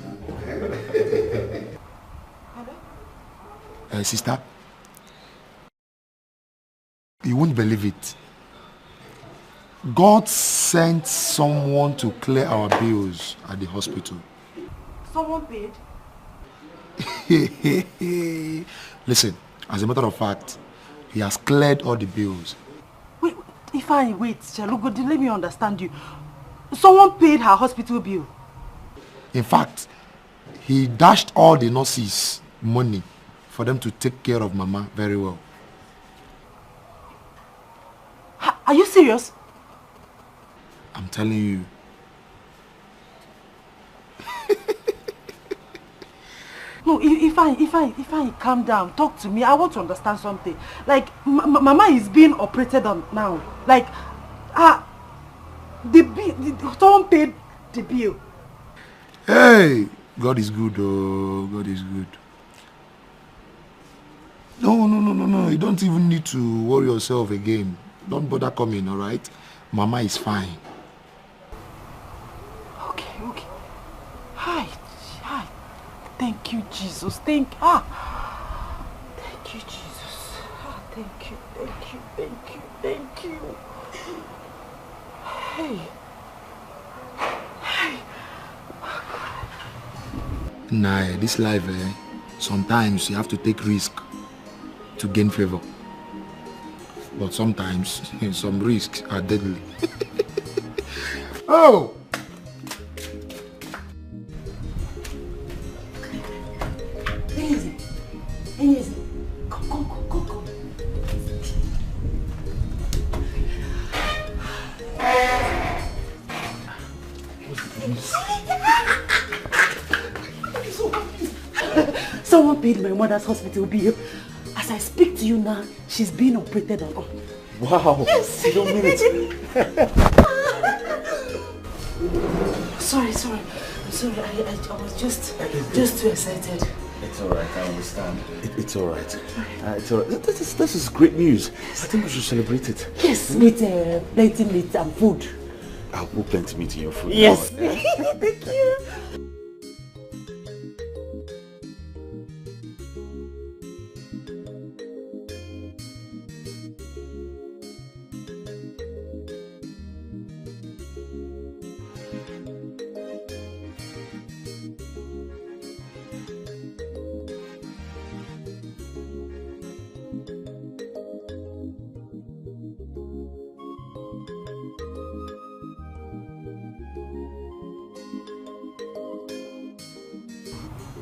Sister, you won't believe it. God sent someone to clear our bills at the hospital. Someone paid? Listen, as a matter of fact, he has cleared all the bills. Wait, Chalugo, let me understand you. Someone paid her hospital bill? In fact, he dashed all the nurses money for them to take care of Mama very well. Are you serious? I'm telling you. No, if I calm down, talk to me. I want to understand something. Like, Mama is being operated on now. Like, someone paid the bill. Hey, God is good, oh, God is good. No. You don't even need to worry yourself again. Don't bother coming, alright? Mama is fine. Okay. Hi. Thank you, Jesus. Thank you, Jesus. Thank you. Hey. Nah, this life, sometimes you have to take risk to gain favor. But sometimes, some risks are deadly. Oh! Easy. Come. Someone paid my mother's hospital bill. As I speak to you now, she's being operated on. Wow. Yes. You don't mean it. Sorry. I'm sorry. I was just too excited. It's alright, I understand. It's alright. It's alright. This is great news. I think we should celebrate it. Yes, with plenty meat and food. I'll put plenty meat in your food. Yes. Now. Thank you.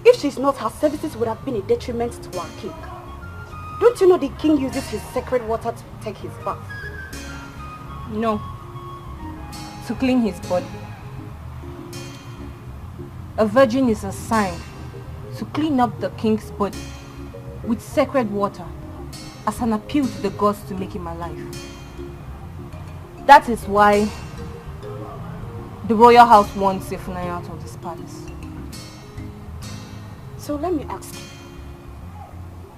If she's not, her services would have been a detriment to our king. Don't you know the king uses his sacred water to take his bath? No. To clean his body. A virgin is assigned to clean up the king's body with sacred water as an appeal to the gods to make him alive. That is why the royal house wants Zephaniah out of this palace. So let me ask you,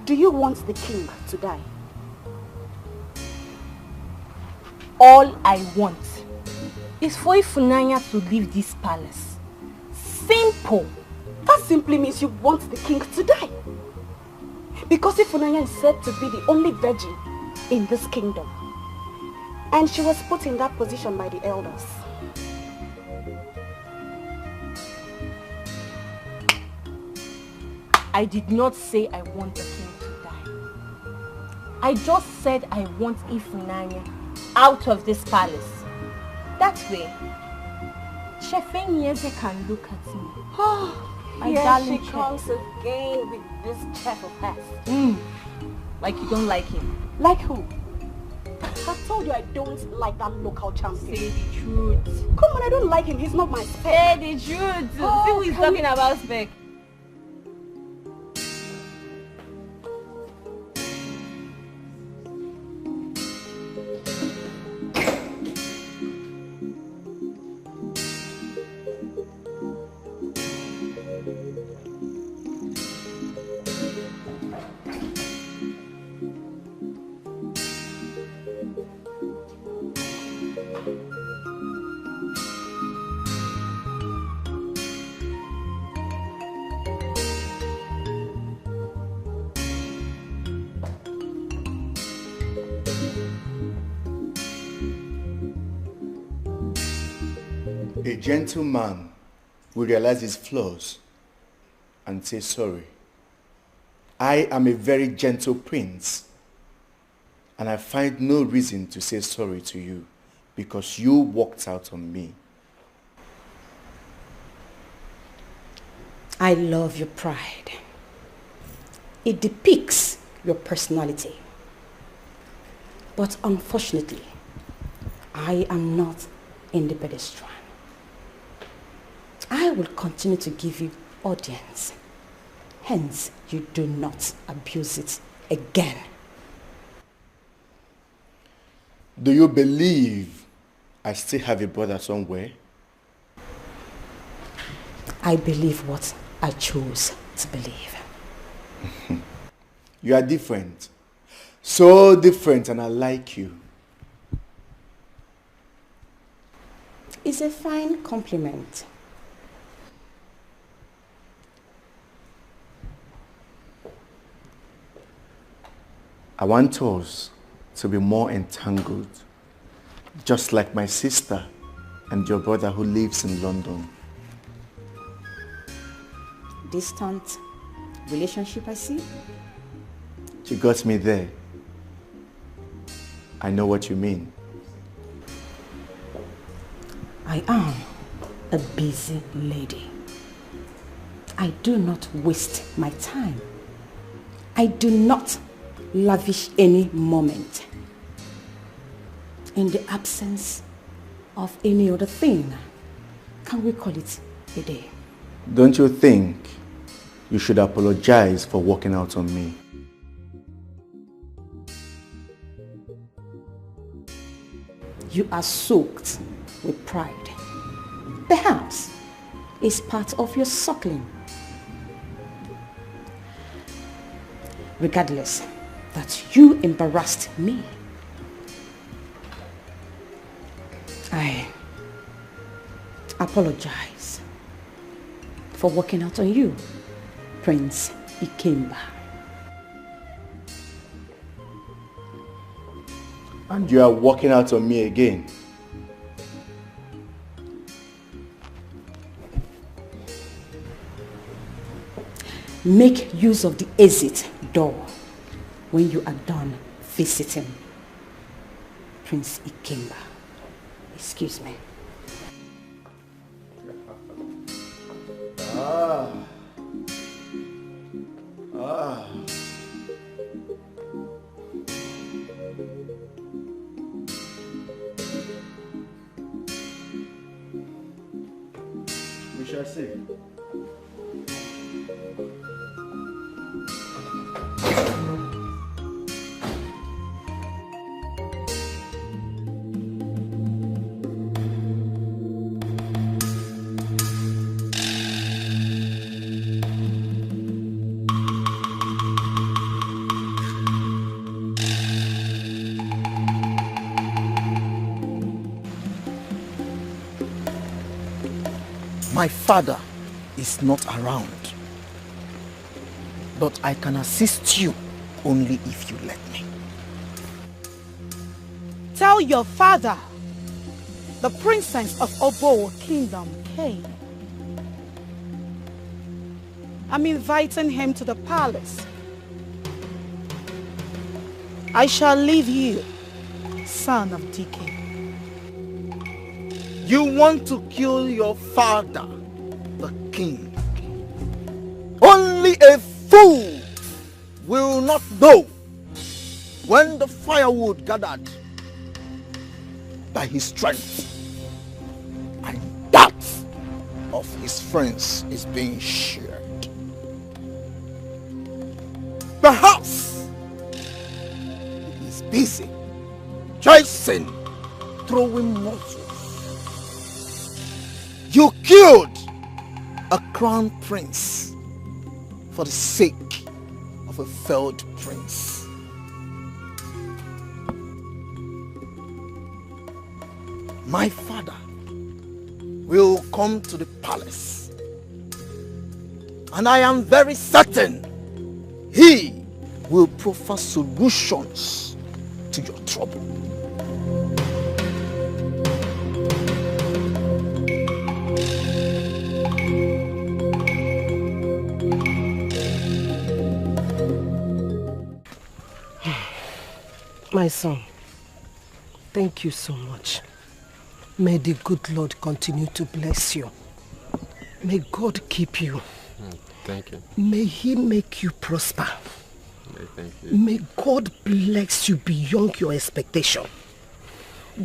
do you want the king to die? All I want is for Ifunanya to leave this palace. Simple. That simply means you want the king to die. Because Ifunanya is said to be the only virgin in this kingdom. And she was put in that position by the elders. I did not say I want the king to die. I just said I want Ifunanya out of this palace. That way, Chefenyeze can look at me. My Here darling she comes again with this chef of hers. Like you don't like him. Like who? I told you I don't like that local champion. Say the truth. Come on, I don't like him. He's not my spec. Say the truth. See who is talking about spec. A gentleman will realize his flaws and say sorry. I am a very gentle prince, and I find no reason to say sorry to you because you walked out on me. I love your pride. It depicts your personality. But unfortunately, I am not in the pedestrian. I will continue to give you audience. Hence, you do not abuse it again. Do you believe I still have a brother somewhere? I believe what I chose to believe. You are different. So different, and I like you. It's a fine compliment. I want us to be more entangled, just like my sister and your brother who lives in London. Distant relationship, I see. You got me there. I know what you mean. I am a busy lady. I do not waste my time. I do not lavish any moment. In the absence of any other thing, can we call it a day? Don't you think you should apologize for walking out on me? You are soaked with pride. Perhaps it's part of your suckling. Regardless, that you embarrassed me. I apologize for walking out on you, Prince Ikemba. And you are walking out on me again. Make use of the exit door when you are done visiting Prince Ikemba. Excuse me. We shall see. My father is not around, but I can assist you only if you let me. Tell your father the princess of Obo Kingdom came. I'm inviting him to the palace. I shall leave you, son of Dikeh. You want to kill your father, the king. Only a fool will not know when the firewood gathered by his strength and that of his friends is being shared. Perhaps he is busy chasing, throwing muscles. You killed a crown prince for the sake of a failed prince. My father will come to the palace, and I am very certain he will proffer solutions to your trouble. My son, thank you so much. May the good Lord continue to bless you. May God keep you. Thank you. May He make you prosper. Thank you. May God bless you beyond your expectation.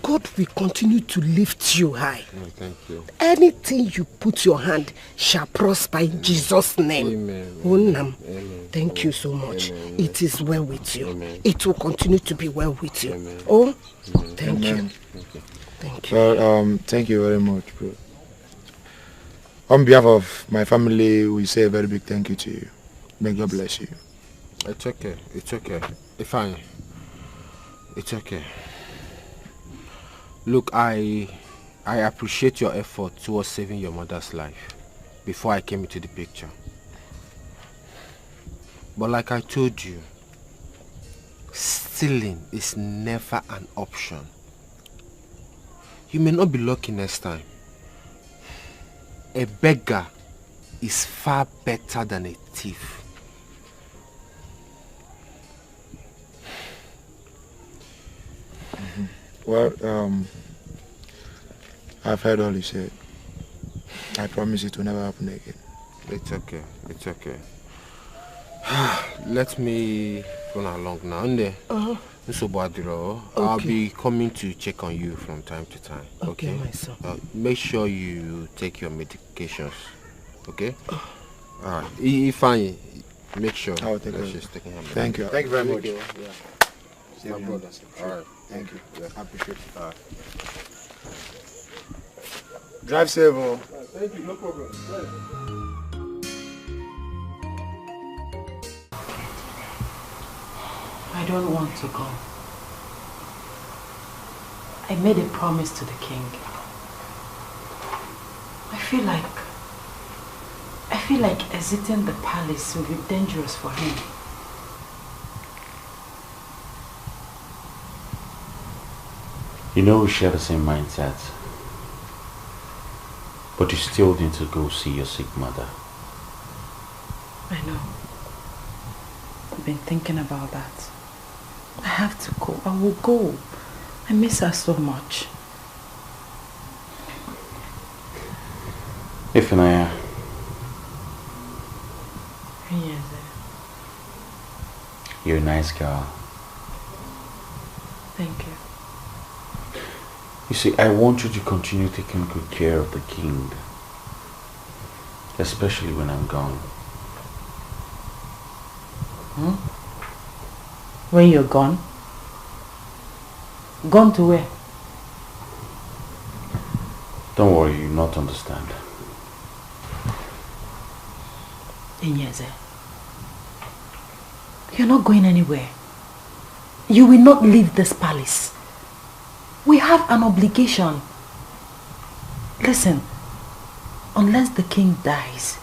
God will continue to lift you high. Thank you. Anything you put your hand shall prosper in Jesus' name. Amen. Onam. Amen. Thank you so much. Amen. It is well with you. Amen. It will continue to be well with you. Amen. Oh, Amen. thank you. Amen. Thank you. Well, thank you very much, bro. On behalf of my family, we say a very big thank you to you. May God bless you. It's okay. It's okay. Fine. It's okay. Look, I appreciate your effort towards saving your mother's life before I came into the picture. But like I told you, stealing is never an option. You may not be lucky next time. A beggar is far better than a thief. Well, I've heard all you said. I promise it will never happen again. It's okay. It's okay. Let me run along now. I'll be coming to check on you from time to time. Okay, my son. Make sure you take your medications. Okay? Alright. If I make sure. I will take care. Thank you. Thank you very much. Yeah. My brother. Alright. Thank you. Yeah. I appreciate it. Alright. Drive safe. Oh. Thank you. No problem. I don't want to go. I made a promise to the king. I feel like exiting the palace will be dangerous for him. You know we share the same mindset. But you still need to go see your sick mother. I know. I've been thinking about that. I have to go. I will go. I miss her so much. Ifunanya. Yes. You're a nice girl. Thank you. You see, I want you to continue taking good care of the king. Especially when I'm gone. When you're gone? Gone to where? Don't worry, you'll not understand. Inyeze, you're not going anywhere. You will not leave this palace. We have an obligation. Listen, unless the king dies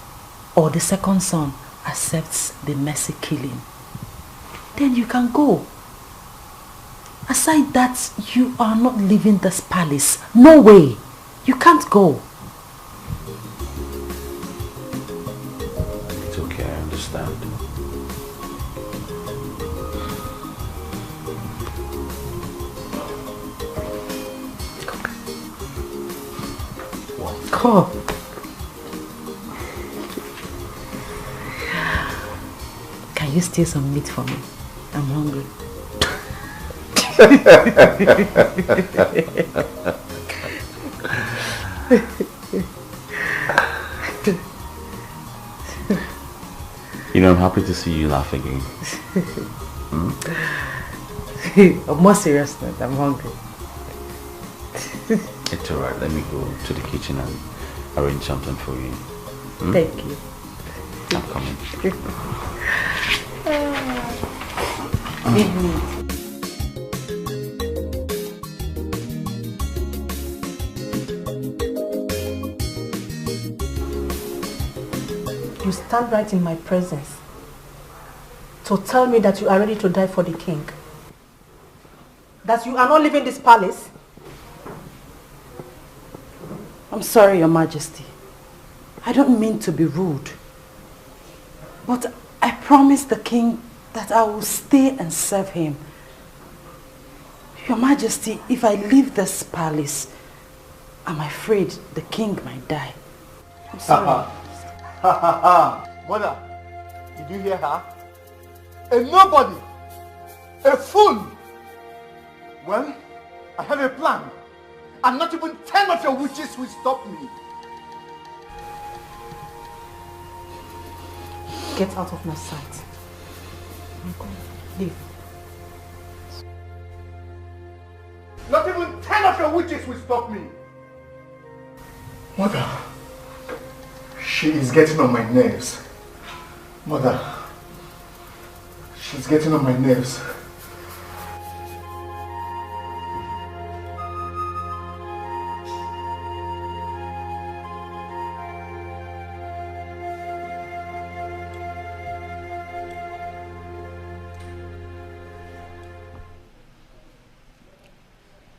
or the second son accepts the mercy killing, then you can go. Aside that, you are not leaving this palace. No way. You can't go. It's okay, I understand. Go. Can you steal some meat for me? I'm hungry. You know, I'm happy to see you laugh again. On more serious note, I'm hungry. It's alright, let me go to the kitchen and arrange something for you. Thank you. I'm coming. Leave me. You stand right in my presence to tell me that you are ready to die for the king. That you are not leaving this palace. I'm sorry, Your Majesty. I don't mean to be rude. But I promised the king that I will stay and serve him. Your Majesty, if I leave this palace, I'm afraid the king might die. I'm sorry. Mother, did you hear her? A nobody, a fool. Well, I have a plan, and not even 10 of your witches will stop me. Get out of my sight. Leave. Not even 10 of your witches will stop me. Mother, she is getting on my nerves. Mother, She's getting on my nerves.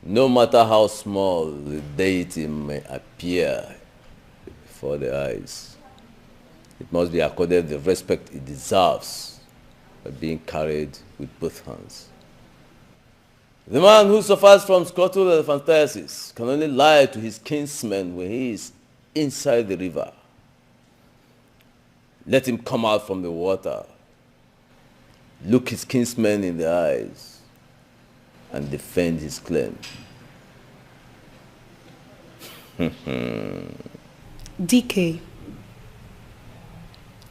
No matter how small the deity may appear before the eyes, it must be accorded the respect it deserves by being carried with both hands. The man who suffers from scrotal elephantiasis can only lie to his kinsman when he is inside the river. Let him come out from the water, look his kinsman in the eyes, and defend his claim. Dikeh,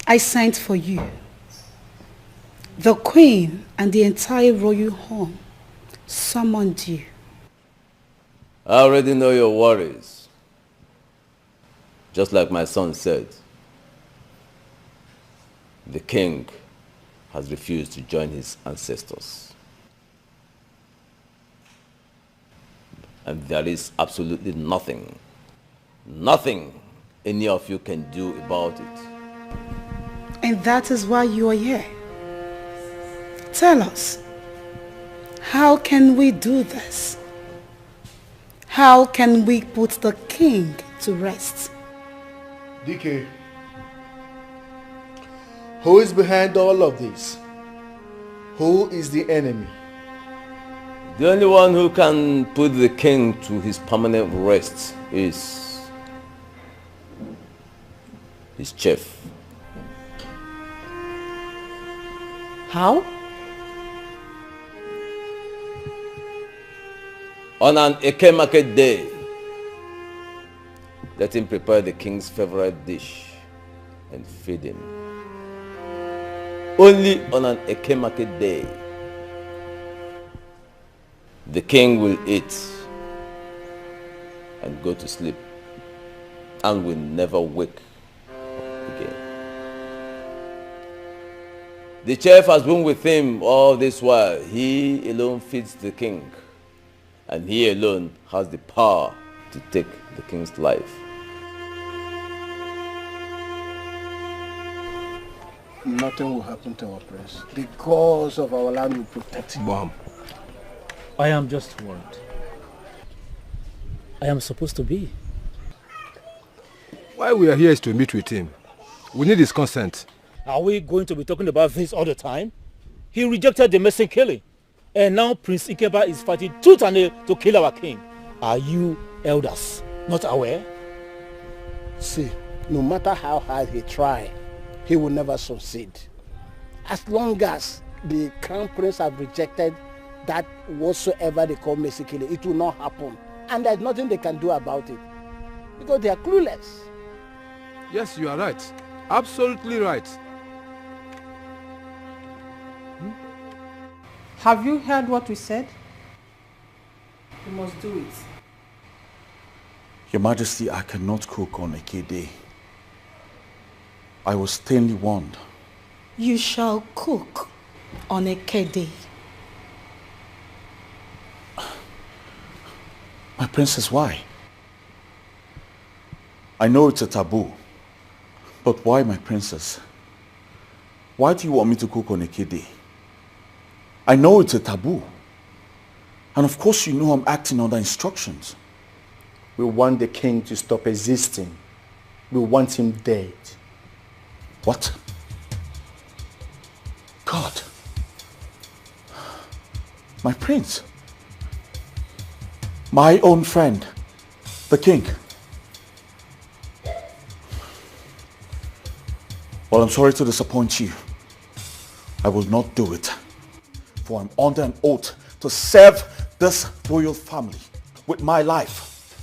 I sent for you. The queen and the entire royal home summoned you. I already know your worries. Just like my son said, the king has refused to join his ancestors. And there is absolutely nothing any of you can do about it. And that is why you are here. Tell us, how can we do this? How can we put the king to rest? Dikeh, who is behind all of this? Who is the enemy? The only one who can put the king to his permanent rest is his chief. How? On an Eke market day, let him prepare the king's favorite dish and feed him. Only on an Eke market day, the king will eat and go to sleep and will never wake up again. The chef has been with him all this while. He alone feeds the king, and he alone has the power to take the king's life. Nothing will happen to our prince. The gods of our land will protect him. Mom, I am just worried. I am supposed to be. Why we are here is to meet with him. We need his consent. Are we going to be talking about this all the time? He rejected the message killing. And now Prince Ikeba is fighting tooth and nail to kill our king. Are you elders not aware? See, no matter how hard he tries, he will never succeed. As long as the crown prince have rejected that whatsoever they call mercy killing, it will not happen. And there's nothing they can do about it. Because they are clueless. Yes, you are right. Absolutely right. Have you heard what we said? You must do it. Your Majesty, I cannot cook on Eke Day. I was sternly warned. You shall cook on Eke Day. My princess, why? I know it's a taboo, but why, my princess? Why do you want me to cook on Eke Day? I know it's a taboo. And of course you know I'm acting under instructions. We want the king to stop existing. We want him dead. What? God. My prince. My own friend. The king. Well, I'm sorry to disappoint you. I will not do it. For I'm under an oath to serve this royal family with my life.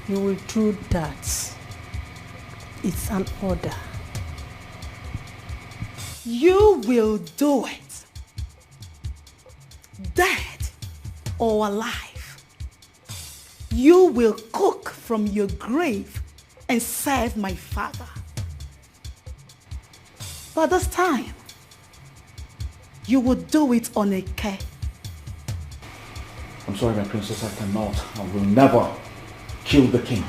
You will do that. It's an order. You will do it. Dead or alive. You will cook from your grave and serve my father. But this time, you would do it on a K. I'm sorry, my princess, I cannot. I will never kill the king.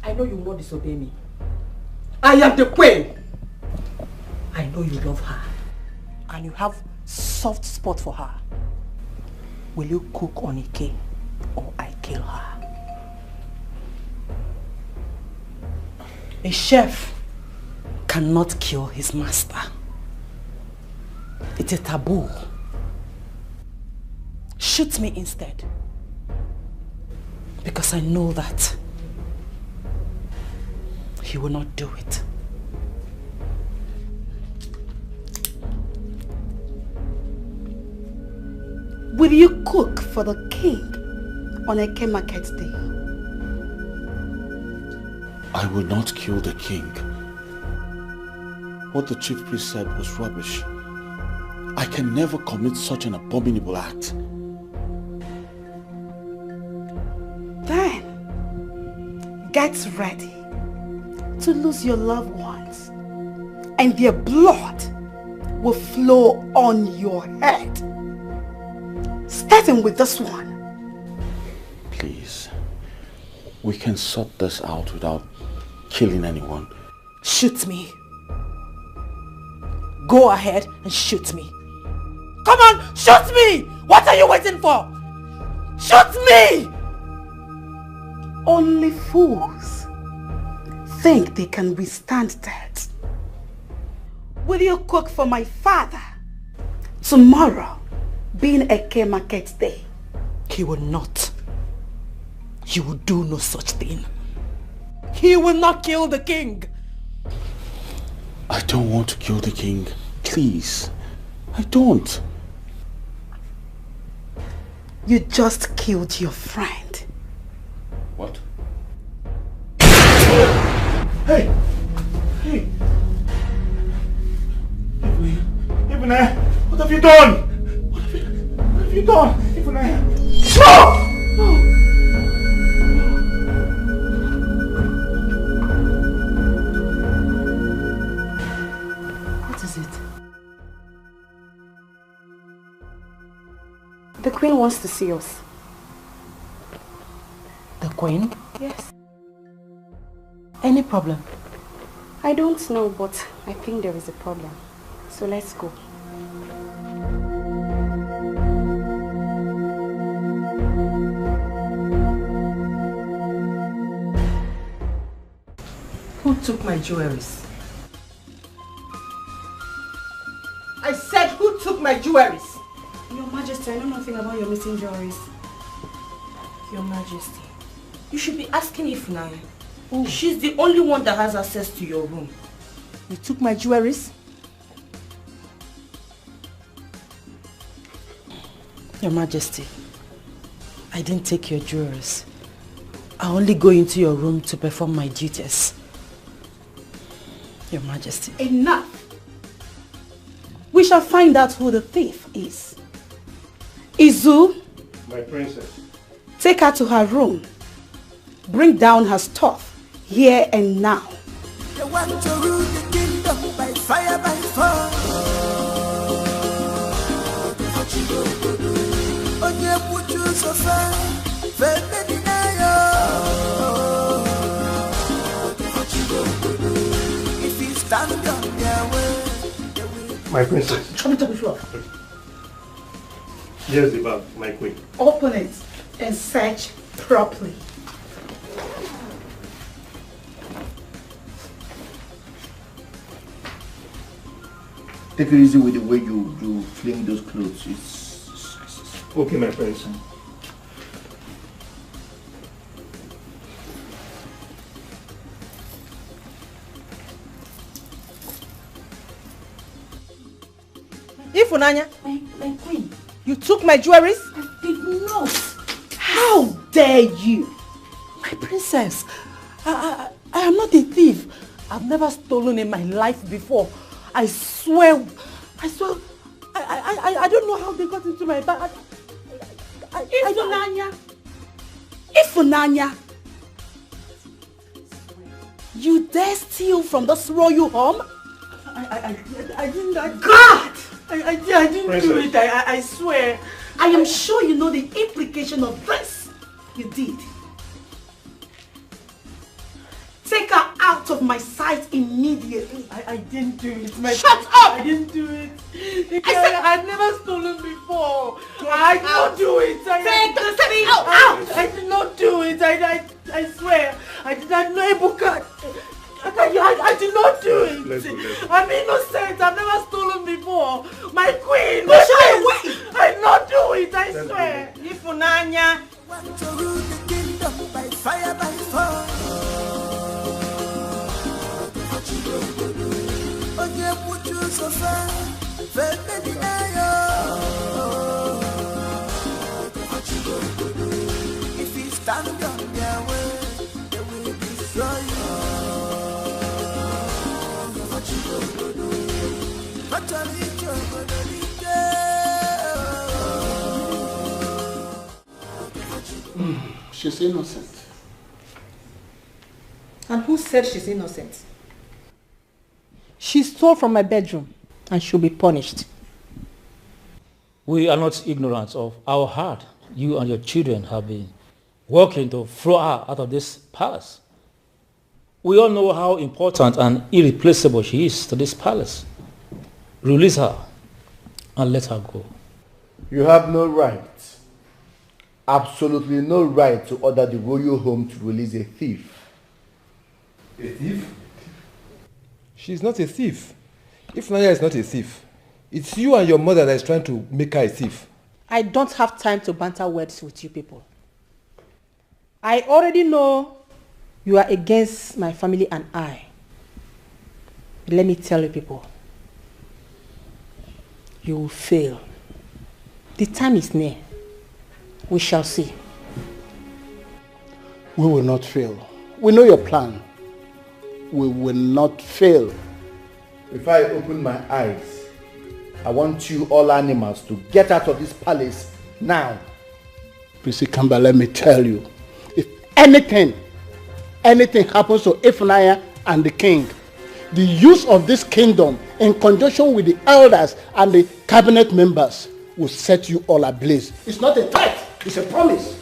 I know you will not disobey me. I am the queen. I know you love her. And you have soft spot for her. Will you cook on a K or I kill her? A chef cannot kill his master. It's a taboo. Shoot me instead. Because I know that he will not do it. Will you cook for the king on a K market day? I will not kill the king. What the chief priest said was rubbish. I can never commit such an abominable act. Then, get ready to lose your loved ones, and their blood will flow on your head. Starting with this one. Please, we can sort this out without killing anyone. Shoot me. Go ahead and shoot me. Come on, shoot me! What are you waiting for? Shoot me! Only fools think they can withstand that. Will you cook for my father tomorrow, being a K market day? He will not. He will do no such thing. He will not kill the king. I don't want to kill the king. Please. I don't. You just killed your friend. What? Hey! Hey! Ibune! What have you done? What have you done? Ibune! No! No! What is it? The queen wants to see us. The queen? Yes. Any problem? I don't know, but I think there is a problem. So let's go. Who took my jewelries? I said, who took my jewelries? Your Majesty, I know nothing about your missing jewelries. Your Majesty, you should be asking Ifunanya. She's the only one that has access to your room. You took my jewelries? Your Majesty, I didn't take your jewelries. I only go into your room to perform my duties. Your Majesty. Enough! We shall find out who the thief is. Izu, My princess. take her to her room. Bring down her stuff here and now. They want to rule the kingdom by fire, by force. Onye puchu sofa, febe dinayo. If you stand on their way. My princess. Show me to the floor. Here's the bag, my queen. Open it and search properly. Take it easy with the way you fling those clothes. It's okay, my prince. Ifunanya, my queen, you took my jewelries? I did not. How dare you? My princess, I am not a thief. I've never stolen in my life before. I swear, I don't know how they got into my bag. Ifunanya, You dare steal from this royal home? I didn't. God! I didn't do it. I swear. I am sure you know the implication of this. You did. Take her out of my sight immediately. I didn't do it. Shut up! I didn't do it. I said I'd never stolen before. I did not do it. Take the thing out! I did not do it. I swear. I did not know Ebuka. I did not do it. I'm innocent. I've never stolen before. My queen. Push her away. I did not do it. I swear. Ifunanya. Want to rule the kingdom by fire, by force. Oye, put you so far. If you stand on their way, they will destroy you. She's innocent. And who said she's innocent? She stole from my bedroom and she'll be punished. We are not ignorant of how hard you and your children have been working to throw her out of this palace. We all know how important and irreplaceable she is to this palace. Release her and let her go. You have no right, absolutely no right to order the royal home to release a thief. A thief? She's not a thief. If Naya is not a thief, it's you and your mother that is trying to make her a thief. I don't have time to banter words with you people. I already know you are against my family and I. Let me tell you people, you will fail. The time is near. We shall see. We will not fail. We know your plan. We will not fail. If I open my eyes, I want you all animals to get out of this palace now. Prissy Kamba, let me tell you, if anything happens to Ifunanya and the king, the use of this kingdom in conjunction with the elders and the cabinet members will set you all ablaze. It's not a threat, it's a promise.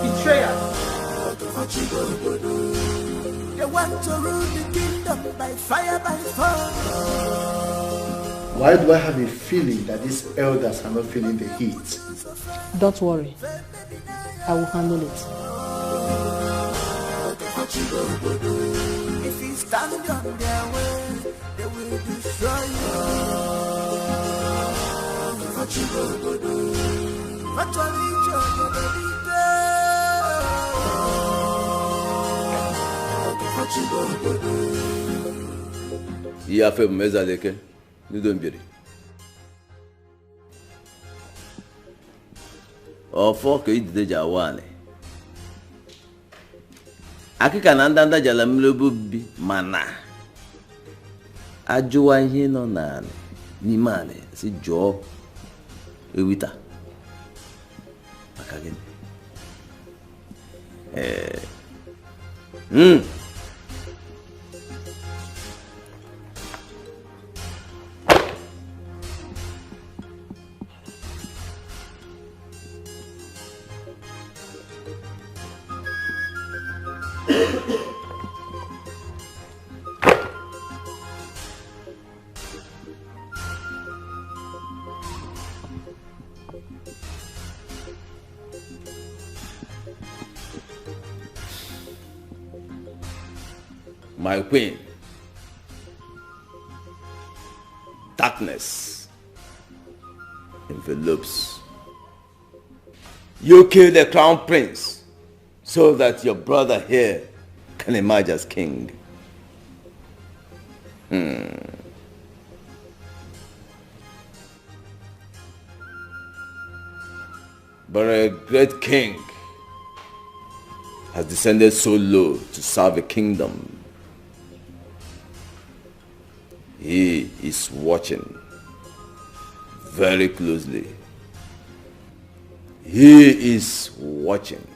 Betrayal. They want to rule the kingdom by fire, by force. Why do I have a feeling that these elders are not feeling the heat? Don't worry. I will handle it. If you stand on their way, they will destroy Il a fait mes aleke, nous donne bien. Ofo que il déjà wane. Akika na ndanda jala mlobubi mana. Ajuwa ihe no na ni mane si jo ewita. Akagin. My queen, darkness envelopes. You kill the crown prince so that your brother here can emerge as king. But a great king has descended so low to serve a kingdom. He is watching very closely. He is watching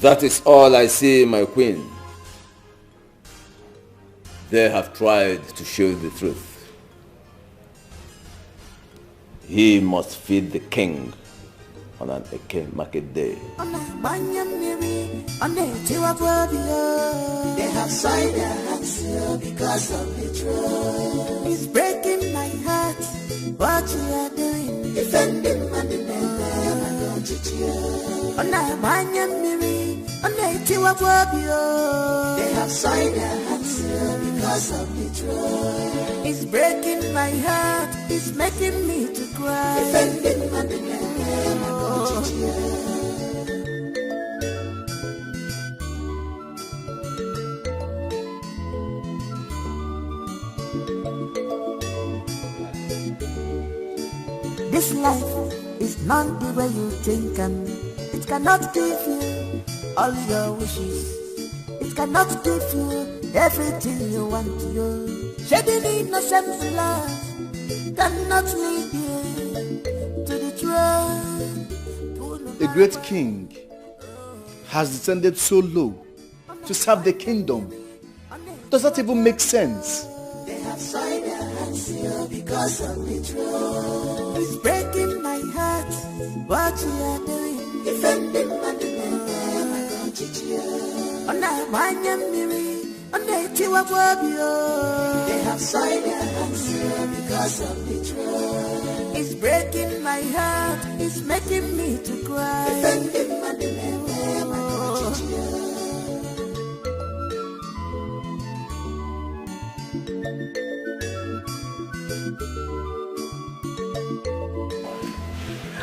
That is all I see, my queen. They have tried to show the truth. He must feed the king on an Eke market day. They have signed their hands because of the truth. It's breaking my heart what you are doing. Defending my demand, don't you cheer. They have signed their hands because of the truth. It's breaking my heart, it's making me to cry. Defending my demand, don't you cheer. This life is not the way you think, and it cannot give you all your wishes. It cannot give you everything you want to do. Shedding innocent blood cannot lead you to the truth. A great king has descended so low to serve the kingdom. Does that even make sense? They have signed their hands here because of the truth. It's breaking my heart what you are doing. Defending my demand, don't you cheer. They have signed their hands here because of the truth. It's breaking my heart, it's making me to cry. Defending my demand, don't you cheer.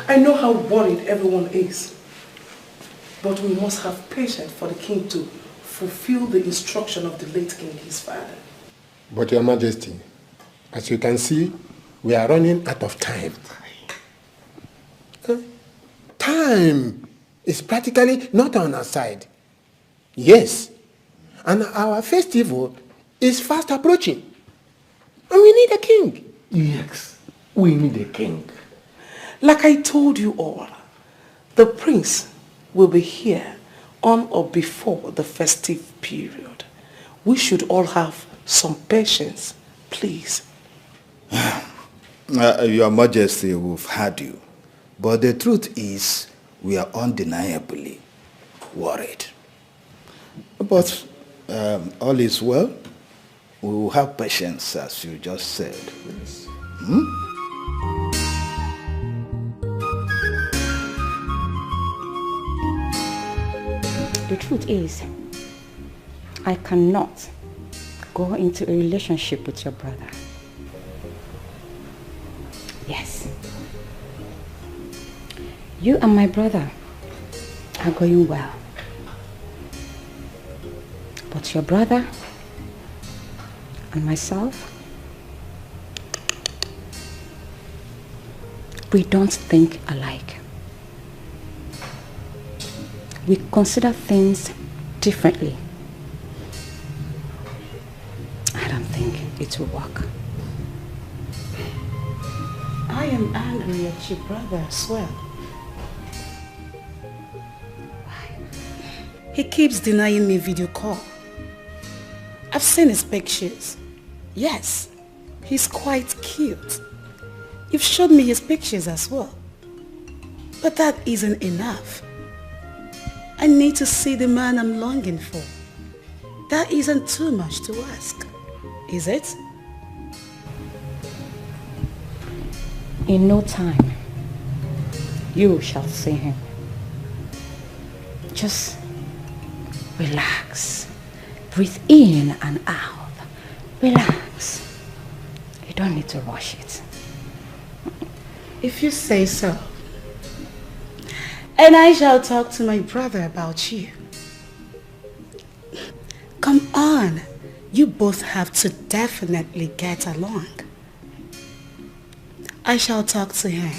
I know how worried everyone is, but we must have patience for the king to fulfill the instruction of the late king, his father. But Your Majesty, as you can see, we are running out of time. Time is practically not on our side. Yes, and our festival is fast approaching. And we need a king. Yes, we need a king. Like I told you all, the prince will be here on or before the festive period. We should all have some patience, please. Your Majesty, we've heard you. But the truth is, we are undeniably worried. But all is well. We will have patience, as you just said. Yes. The truth is, I cannot go into a relationship with your brother. Yes. You and my brother are going well. But your brother and myself, we don't think alike. We consider things differently. I don't think it will work. I am angry at your brother as well. He keeps denying me video call. I've seen his pictures. Yes, he's quite cute. You've showed me his pictures as well. But that isn't enough. I need to see the man I'm longing for. That isn't too much to ask, is it? In no time, you shall see him. Just relax. Breathe in and out. Relax. You don't need to rush it. If you say so. And I shall talk to my brother about you. Come on. You both have to definitely get along. I shall talk to him.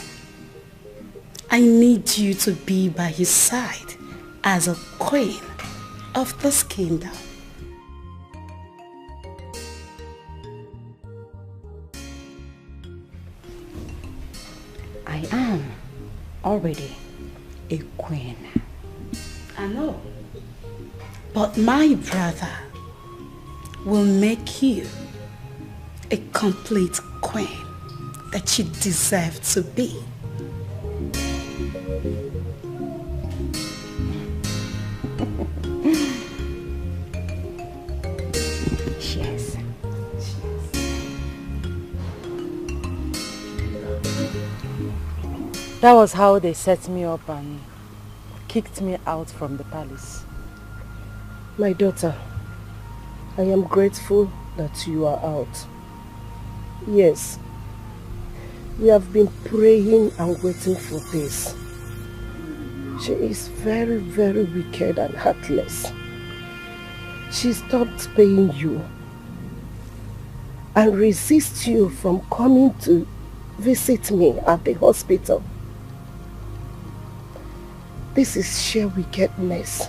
I need you to be by his side as a queen of this kingdom. I am already a queen. I know. But my brother will make you a complete queen that you deserve to be. Cheers. That was how they set me up and kicked me out from the palace. My daughter, I am grateful that you are out. Yes, we have been praying and waiting for this. She is very, very wicked and heartless. She stopped paying you and resists you from coming to visit me at the hospital. This is sheer wickedness.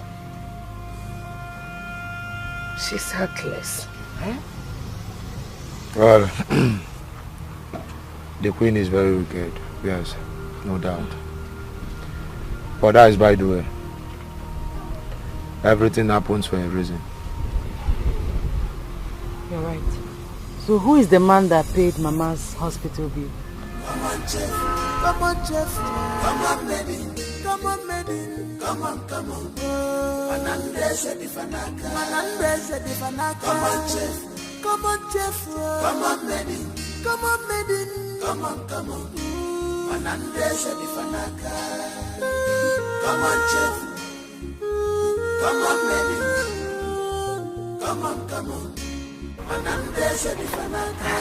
She's heartless. Huh? Well, the queen is very wicked, yes, no doubt. But that is by the way. Everything happens for a reason. You're right. So who is the man that paid Mama's hospital bill? Come on, Jeff. Come on, Jeff. Come on, baby. Come on, baby. Come on, come on. Manandese di Fanaka. Manandese di Fanaka. Come on, Jeff. Come on, Jeff. Come on, baby. Come on, baby. Come on, come on. Manandese di Fanaka. Come on, Jeff. Come on, baby. Come on, come on. Manandese di Fanaka.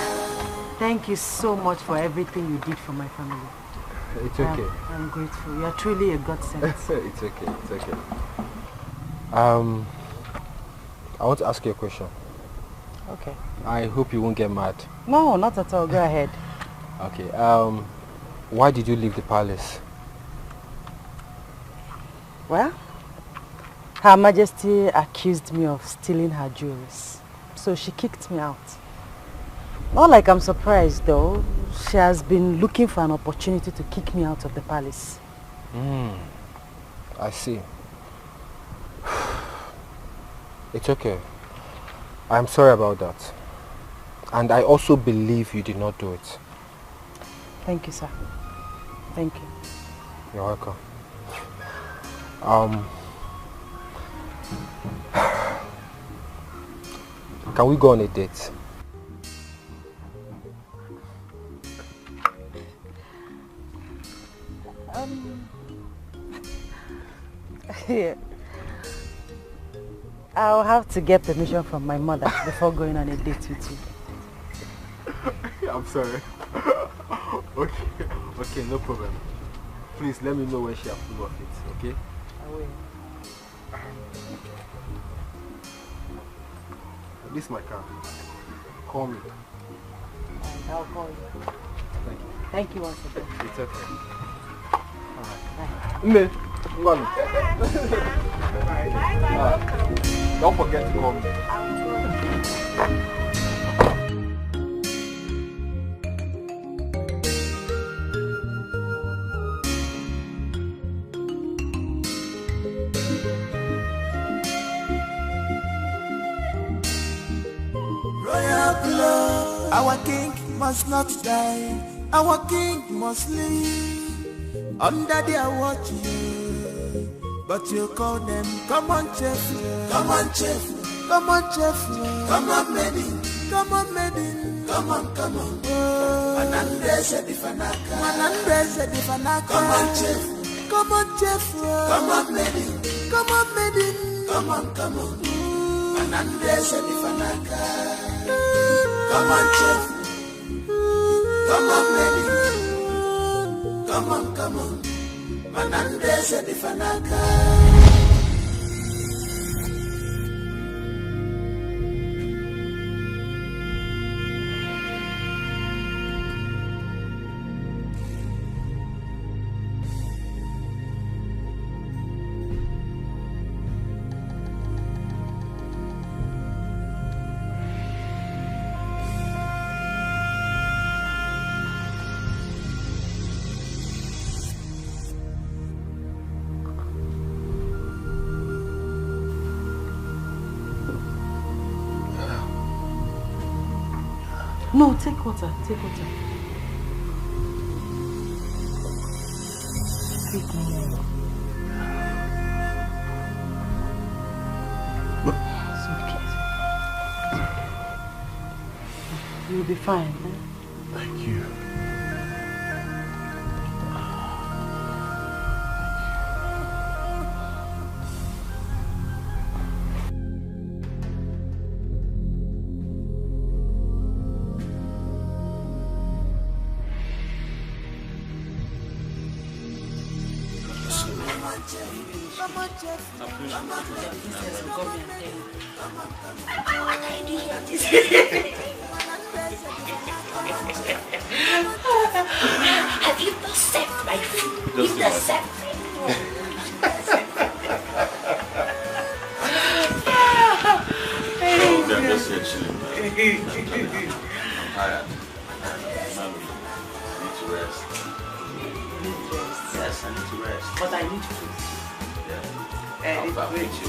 Thank you so much for everything you did for my family. It's okay. I'm grateful. You are truly a godsend. It's okay, it's okay. I want to ask you a question. Okay. I hope you won't get mad. No, not at all. Go ahead. Okay. Why did you leave the palace? Well, Her Majesty accused me of stealing her jewels, so she kicked me out. Not like I'm surprised though. She has been looking for an opportunity to kick me out of the palace. I see. It's okay. I'm sorry about that. And I also believe you did not do it. Thank you, sir. Thank you. You're welcome. Can we go on a date? Yeah. I'll have to get permission from my mother before going on a date with you. I'm sorry. Okay, no problem. Please let me know when she approves of it, okay? I will. This is my car. Call me. I'll call you. Thank you. Thank you once again. It's okay. Bye. Mme, Ngwanu. Don't forget to call me. Royal blood, our king must not die, our king must live under their watch. But you call them, come on, Jeff, come on, Jeff, come on, Jeff, come on, maiden, come on, maiden, come on, come on. Manandese di Fanaka, Manandese di Fanaka, come on, Jeff, come on, Jeff, come on, maiden, come on, maiden, come on, come on. Manandese di Fanaka, come on, Jeff, come on, maiden, come on, come on. Manandese di Fanaka. No, take water. Take water. Take more. It's okay. You'll be fine. Eh? Thank you. Have you not saved my food? You've not saved I'm just here chilling. I'm tired. I need to rest. Yes, I need to rest. But I need food. Yeah. I'll feed you.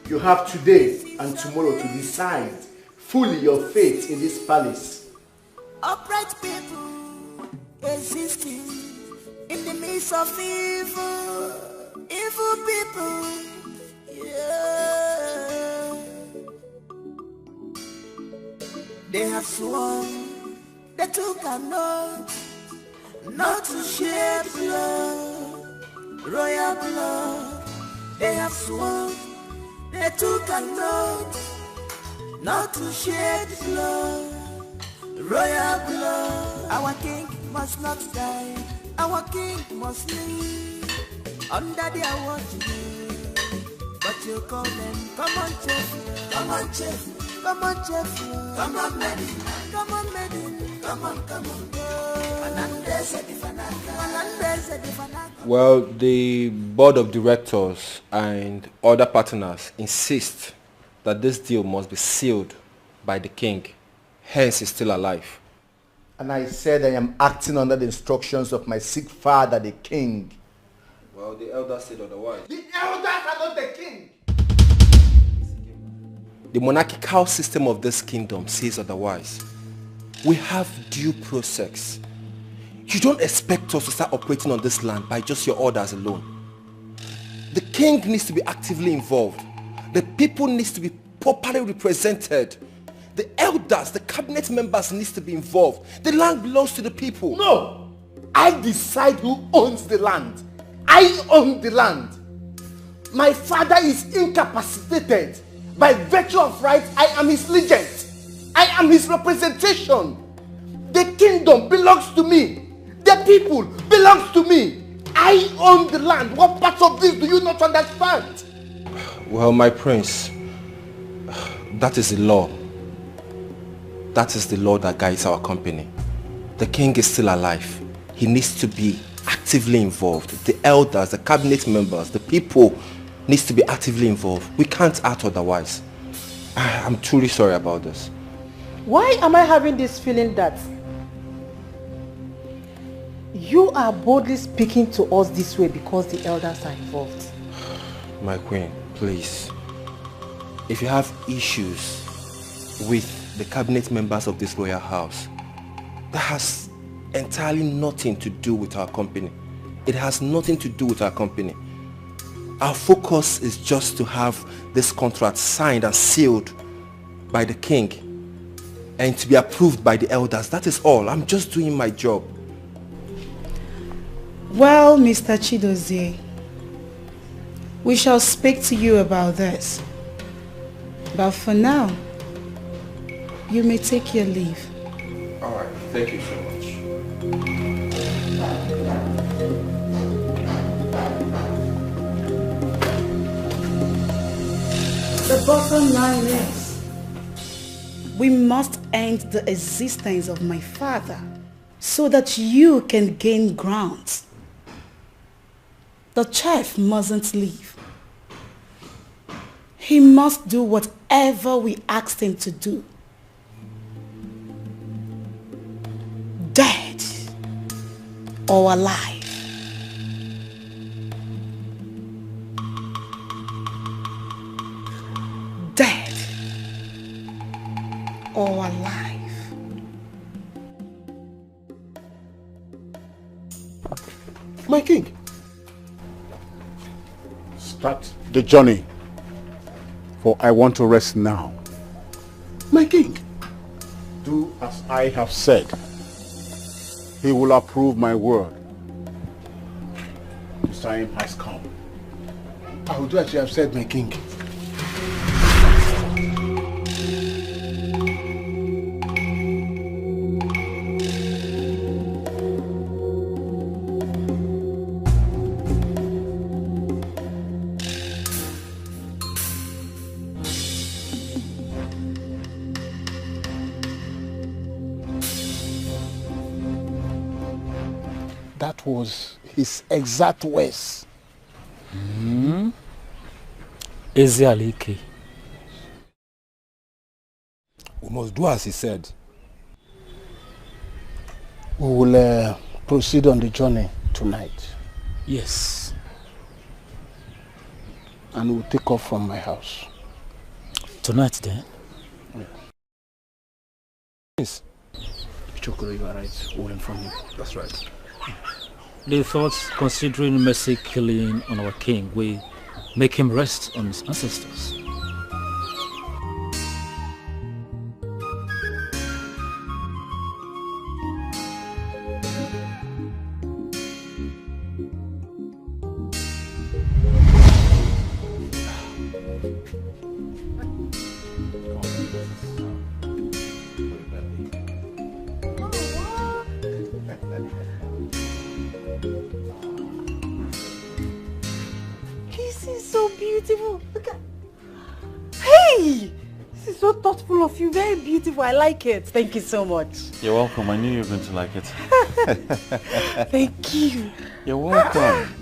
You have today and tomorrow to decide fully your fate in this palace. Upright people existing in the midst of evil, evil people. Yeah. They have sworn they took an oath not to shed blood, royal blood. They have sworn they took an oath not to shed blood, royal blood. Our king must not die, our king must live under their watching. But you call them, come on chef, come on chef, come on chef, come on maiden, come on maiden, come on, Well, the board of directors and other partners insist that this deal must be sealed by the king, hence he's still alive. And I said I am acting under the instructions of my sick father, the king. Well, the elders said otherwise. The elders are not the king. The monarchical system of this kingdom says otherwise. We have due process. You don't expect us to start operating on this land by just your orders alone. The king needs to be actively involved. The people needs to be properly represented. The elders, the cabinet members needs to be involved. The land belongs to the people. No! I decide who owns the land. I own the land. My father is incapacitated. By virtue of right, I am his legend. I am his representation. The kingdom belongs to me. The people belongs to me. I own the land. What part of this do you not understand? Well, my prince, that is the law. That is the law that guides our company. The king is still alive. He needs to be actively involved. The elders, the cabinet members, the people needs to be actively involved. We can't act otherwise. I'm truly sorry about this. Why am I having this feeling that you are boldly speaking to us this way because the elders are involved? My queen, please. If you have issues with the cabinet members of this royal house, that has entirely nothing to do with our company. It has nothing to do with our company. Our focus is just to have this contract signed and sealed by the king and to be approved by the elders. That is all. I'm just doing my job. Well, Mr. Chidozie, we shall speak to you about this. But for now, you may take your leave. All right. Thank you so much. The bottom line is, We must end the existence of my father so that you can gain ground. The chief mustn't leave. He must do whatever we asked him to do. Dead or alive. Dead or alive. My king. Start the journey, for I want to rest now. My king, do as I have said. He will approve my word. His time has come. I will do as you have said, my king. That was his exact words. Ezialike. We must do as he said. We will proceed on the journey tonight. Yes. And we'll take off from my house. Tonight then? Yes. Chokoro, you are right. We'll inform you. That's right. The thoughts considering mercy killing on our king, we make him rest on his ancestors. This is so beautiful. Look at... Hey! This is so thoughtful of you. Very beautiful. I like it. Thank you so much. You're welcome. I knew you were going to like it. Thank you. You're welcome.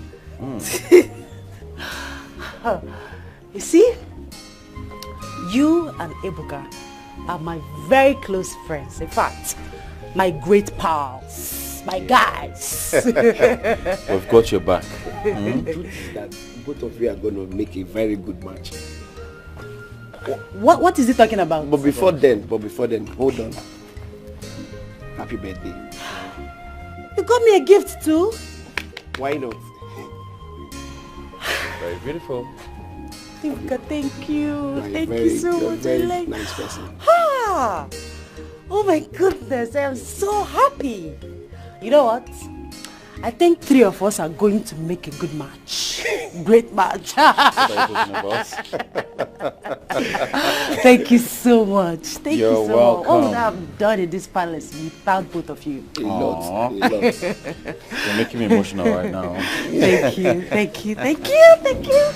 You see, you and Ebuka are my very close friends. In fact, my great pals, my guys. We've got your back. That both of you are going to make a very good match. What is he talking about? But before then, hold on. Happy birthday. You got me a gift too? Why not? Very beautiful. Ebuka, thank you. Thank very, you so you're much. a very nice person. Ah! Oh my goodness, I am so happy. You know what? I think 3 of us are going to make a good match. Great match. What are you talking about? Thank you so much. Thank You're you so welcome. much. What would I have done in this palace without both of you? A lot. You're making me emotional right now. Thank you, thank you, thank you, thank you.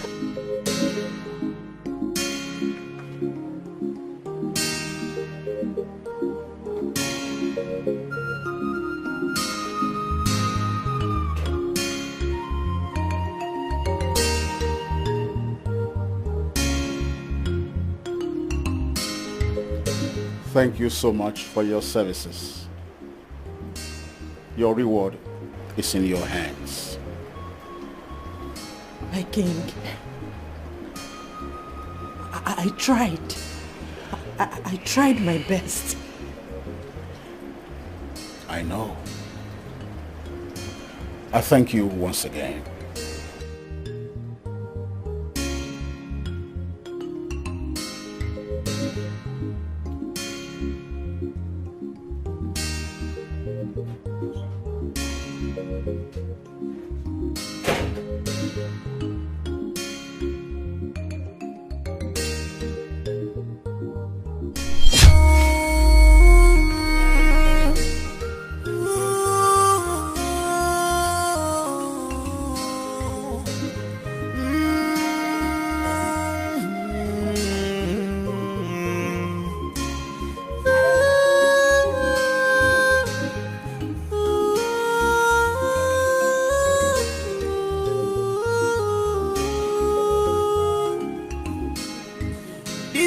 Thank you so much for your services. Your reward is in your hands. My king, I tried. I tried my best. I know. I thank you once again.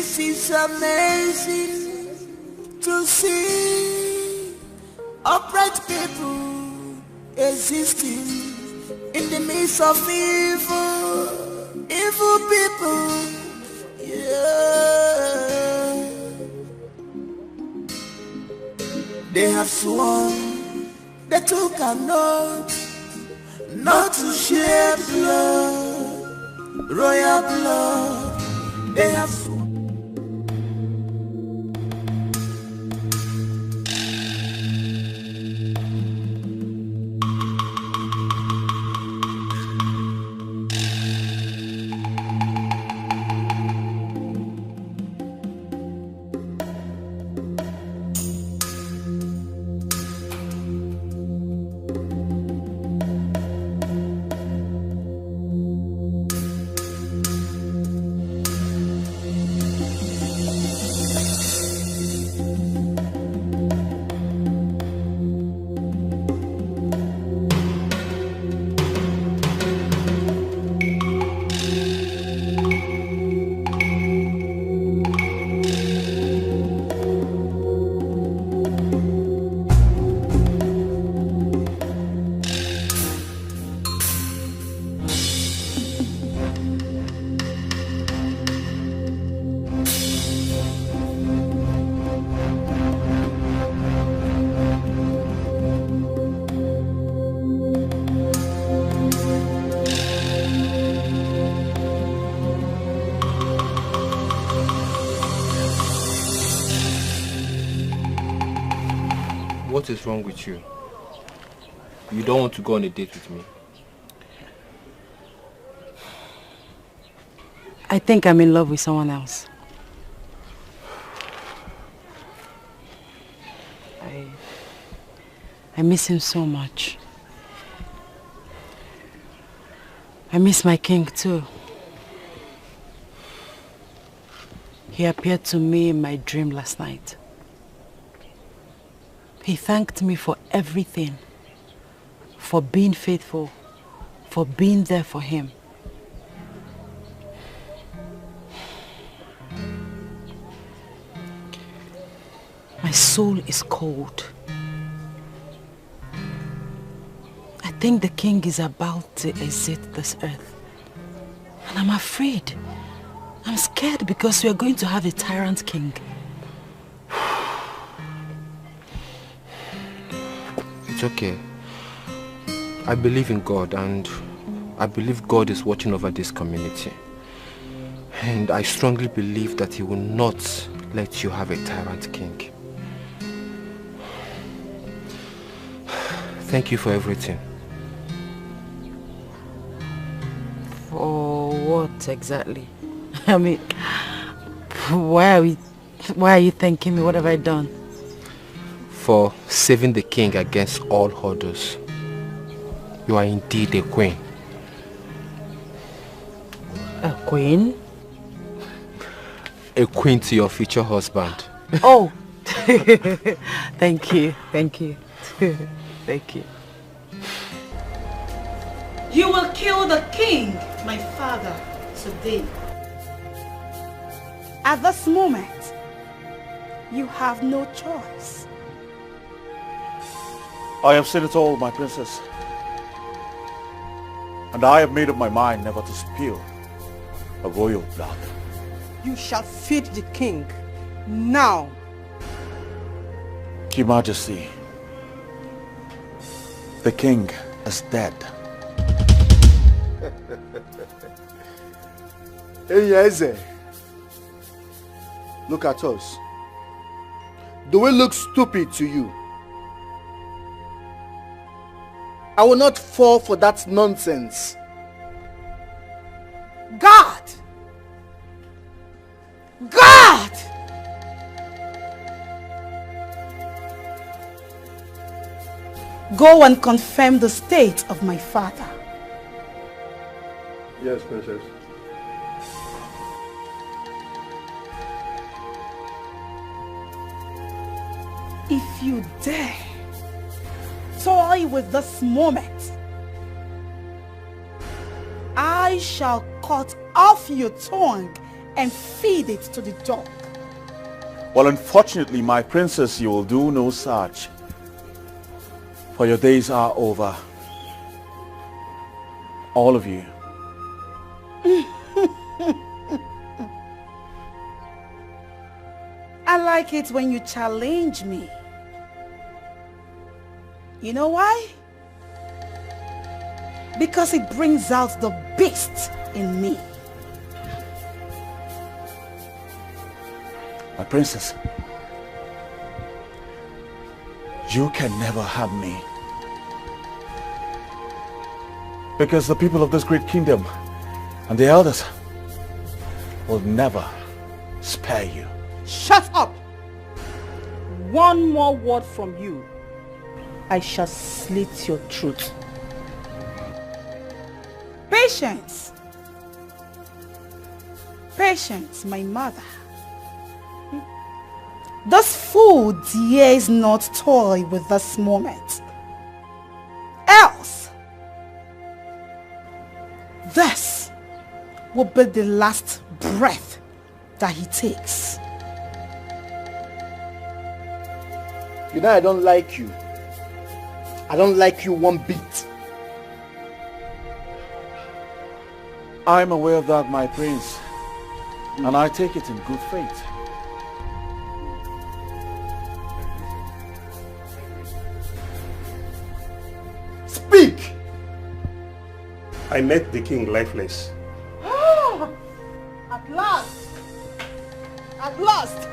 This is amazing to see upright people existing in the midst of evil people. Yeah. They have sworn they took an oath not to shed blood, royal blood. They have sworn. What is wrong with you? You don't want to go on a date with me? I think I'm in love with someone else. I miss him so much. I miss my king too. He appeared to me in my dream last night. He thanked me for everything, for being faithful, for being there for him. My soul is cold. I think the king is about to exit this earth. And I'm afraid. I'm scared because we are going to have a tyrant king. It's okay. I believe in God, and I believe God is watching over this community. And I strongly believe that He will not let you have a tyrant king. Thank you for everything. For what exactly? I mean, why are you thanking me? What have I done? For saving the king against all others. You are indeed a queen. A queen? A queen to your future husband. Oh! Thank you, thank you. Thank you. You will kill the king, my father, today. At this moment, you have no choice. I have seen it all, my princess. And I have made up my mind never to spill a royal blood. You shall feed the king now. Your Majesty, the king is dead. Hey, Eze. Look at us. Do we look stupid to you? I will not fall for that nonsense. God! God! Go and confirm the state of my father. Yes, princess. If you dare toy with this moment, I shall cut off your tongue and feed it to the dog. Well, unfortunately, my princess, you will do no such. For your days are over. All of you. I like it when you challenge me. You know why? Because it brings out the beast in me. My princess, you can never harm me. Because the people of this great kingdom and the elders will never spare you. Shut up! One more word from you, I shall slit your throat. Patience! Patience, my mother. This fool dares not toy with this moment. Else, this will be the last breath that he takes. You know I don't like you. I don't like you one bit. I'm aware of that, my prince. And I take it in good faith. Speak! I met the king lifeless. At last! At last!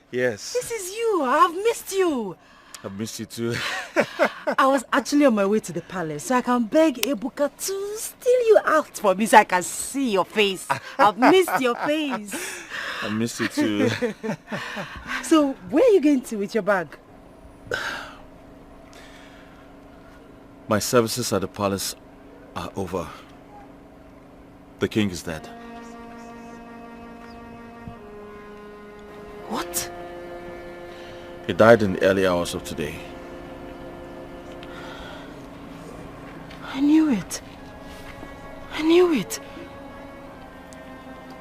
Yes. This is you. I've missed you. I've missed you too. I was actually on my way to the palace so I can beg Ebuka to steal you out for me so I can see your face. I've missed your face. I missed you too. So where are you going to with your bag? My services at the palace are over. The king is dead. What? He died in the early hours of today. I knew it. I knew it.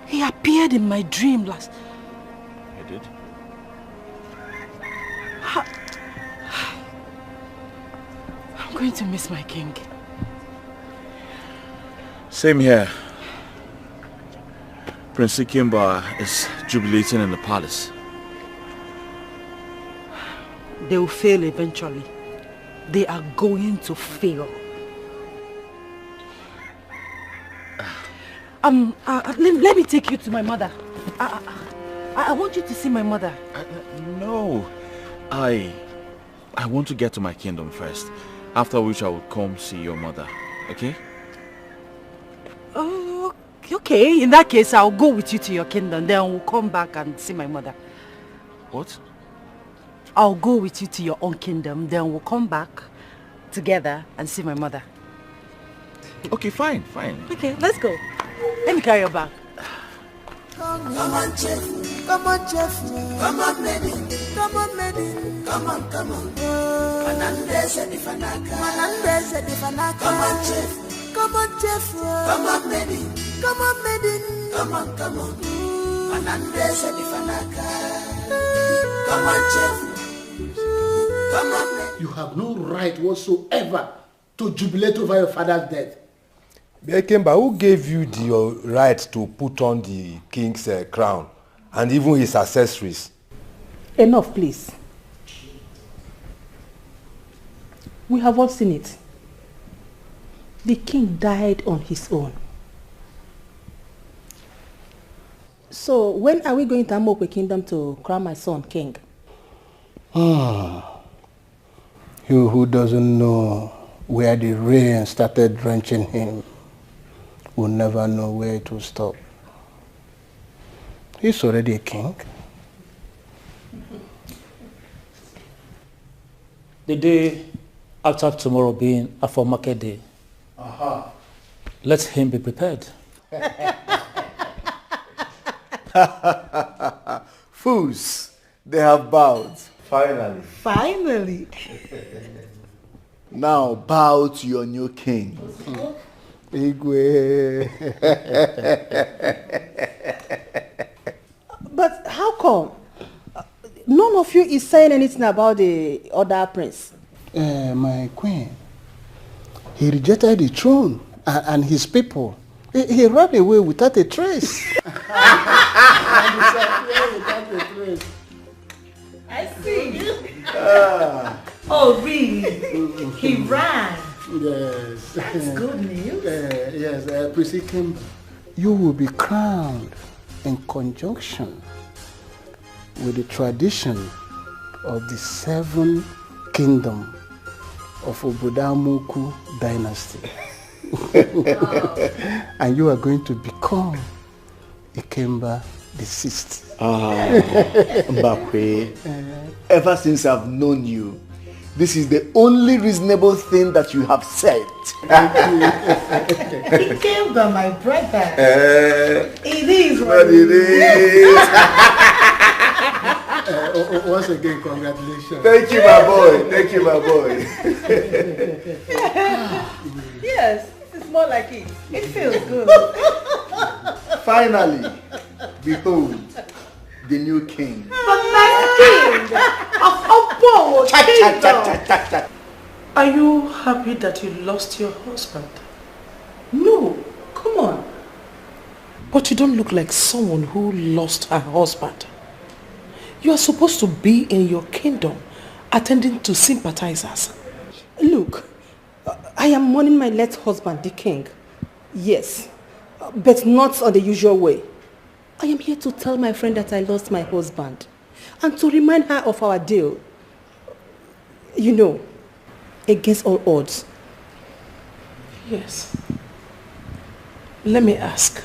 He appeared in my dream last... He did? I'm going to miss my king. Same here. Prince Ikemba is jubilating in the palace. They will fail eventually. They are going to fail. Let me take you to my mother. I want you to see my mother. No. I want to get to my kingdom first. After which I will come see your mother. Okay? Oh, okay. In that case, I'll go with you to your kingdom. Then we'll come back and see my mother. What? I'll go with you to your own kingdom. Then we'll come back together and see my mother. Okay, fine. Okay, let's go. Let me carry your bag. Come on, chef. Come on, chef. Come on, maiden. Come on, maiden. Come on. Manandese di fanaka. Come on, chef. Come on, chef. Come on, maiden. Come on, maiden. Come on. Manandese di fanaka. Come on, chef. Come on, maiden. You have no right whatsoever to jubilate over your father's death. Ikemba, who gave you the right to put on the king's crown and even his accessories? Enough, please. We have all seen it. The king died on his own. So when are we going to Amokwe Kingdom to crown my son king? You who doesn't know where the rain started drenching him will never know where it will stop. He's already a king. The day after tomorrow being a for market day, let him be prepared. Fools, they have bowed. Finally. Now bow to your new king. Igwe. But how come? None of you is saying anything about the other prince. My queen, he rejected the throne and his people. He ran away without a trace. I see. Oh, really? He ran. Yes. That's good news. Yes, Prince Ikemba, you will be crowned in conjunction with the tradition of the 7 kingdom of Obodamuku dynasty. And you are going to become Ikemba the 6th. Mbakwe, ever since I've known you, this is the only reasonable thing that you have said. Ikemba, my brother. It is what it is. Once again, congratulations. Thank you, my boy. Yes, it's more like it. It feels good. Finally, behold, the new king. The next king of Opo Kingdom. Are you happy that you lost your husband? No, come on. But you don't look like someone who lost her husband. You are supposed to be in your kingdom, attending to sympathizers. Look, I am mourning my late husband, the king. Yes, but not on the usual way. I am here to tell my friend that I lost my husband and to remind her of our deal. You know, against all odds. Yes. Let me ask.